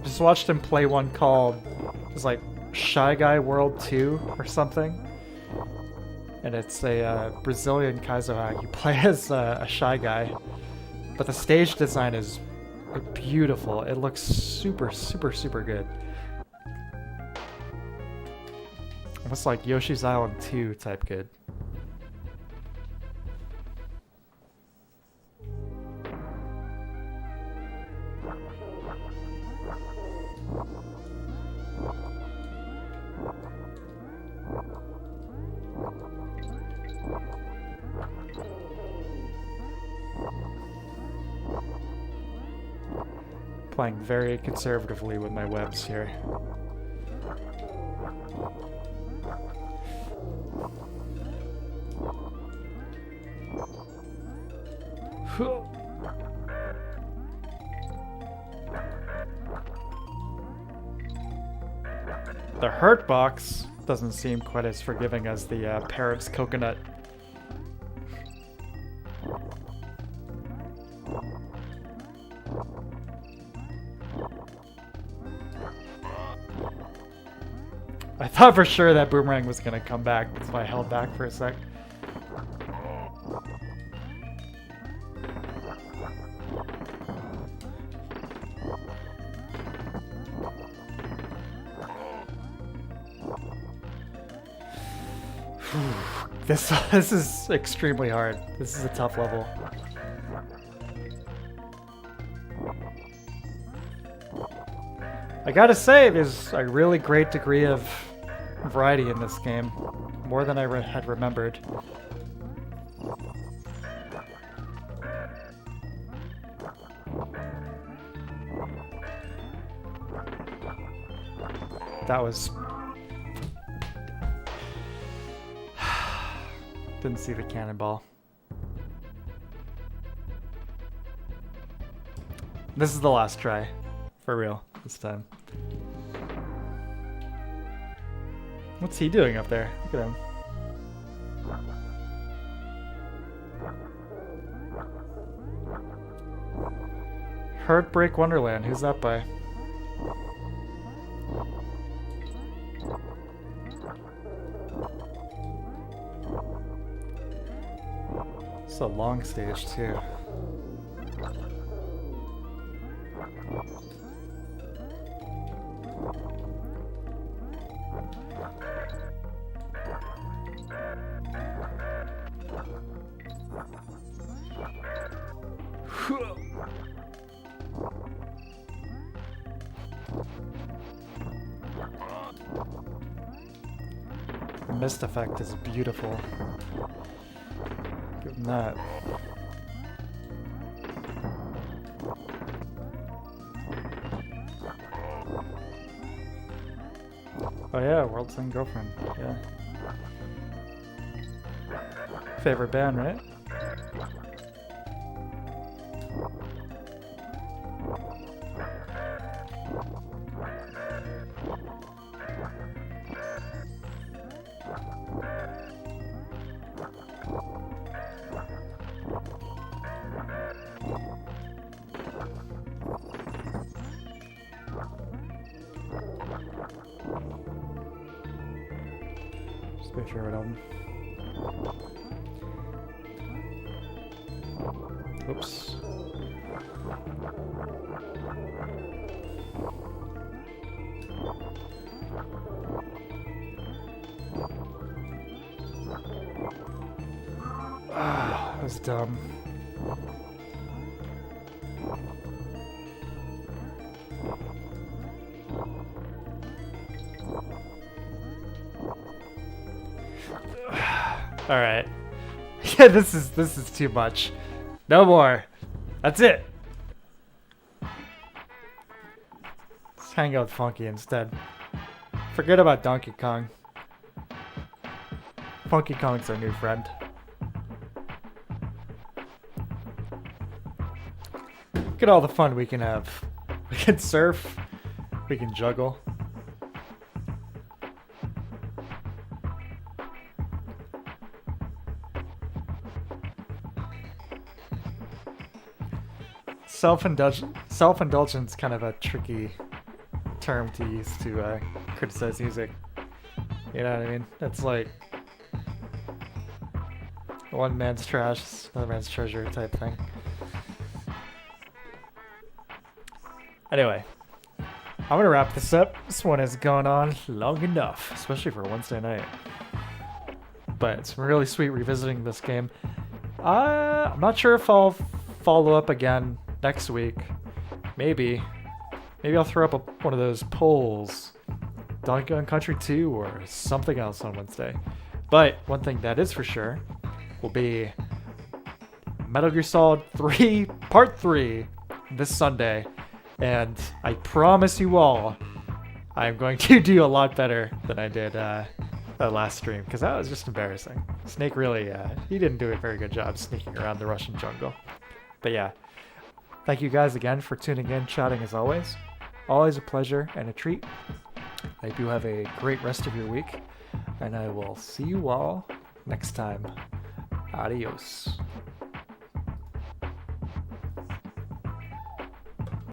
Speaker 1: Just watched him play one called, it was like Shy Guy World 2 or something. And it's a Brazilian Kaizo hack. You play as a Shy Guy, but the stage design is beautiful. It looks super, super, super good. Almost like Yoshi's Island 2 type good. Playing very conservatively with my webs here. The hurt box doesn't seem quite as forgiving as the parrot's coconut. I thought for sure that boomerang was gonna come back, that's why I held back for a sec. This is extremely hard. This is a tough level. I gotta say, there's a really great degree of variety in this game. More than I had remembered. That was... Didn't see the cannonball. This is the last try. For real, this time. What's he doing up there? Look at him. Heartbreak Wonderland. Who's that by? It's a long stage too. The mist effect is beautiful. Give him that. Oh yeah, World's End Girlfriend. Yeah. Favorite band, right? Just my favorite album. Oops. Ah, that was dumb. All right. Yeah, this is too much. No more. That's it. Let's hang out with Funky instead. Forget about Donkey Kong. Funky Kong's our new friend. Look at all the fun we can have. We can surf. We can juggle. Self-indulgence kind of a tricky term to use to criticize music. You know what I mean? It's like one man's trash, another man's treasure type thing. Anyway, I'm gonna wrap this up. This one has gone on long enough, especially for Wednesday night. But it's really sweet revisiting this game. I'm not sure if I'll follow up again next week. Maybe I'll throw up one of those polls, Donkey Kong Country 2 or something else on Wednesday. But one thing that is for sure will be Metal Gear Solid 3 Part 3 this Sunday. And I promise you all, I'm going to do a lot better than I did that last stream, because that was just embarrassing. Snake really, he didn't do a very good job sneaking around the Russian jungle. But yeah, thank you guys again for tuning in, chatting as always. Always a pleasure and a treat. I hope you have a great rest of your week, and I will see you all next time. Adios.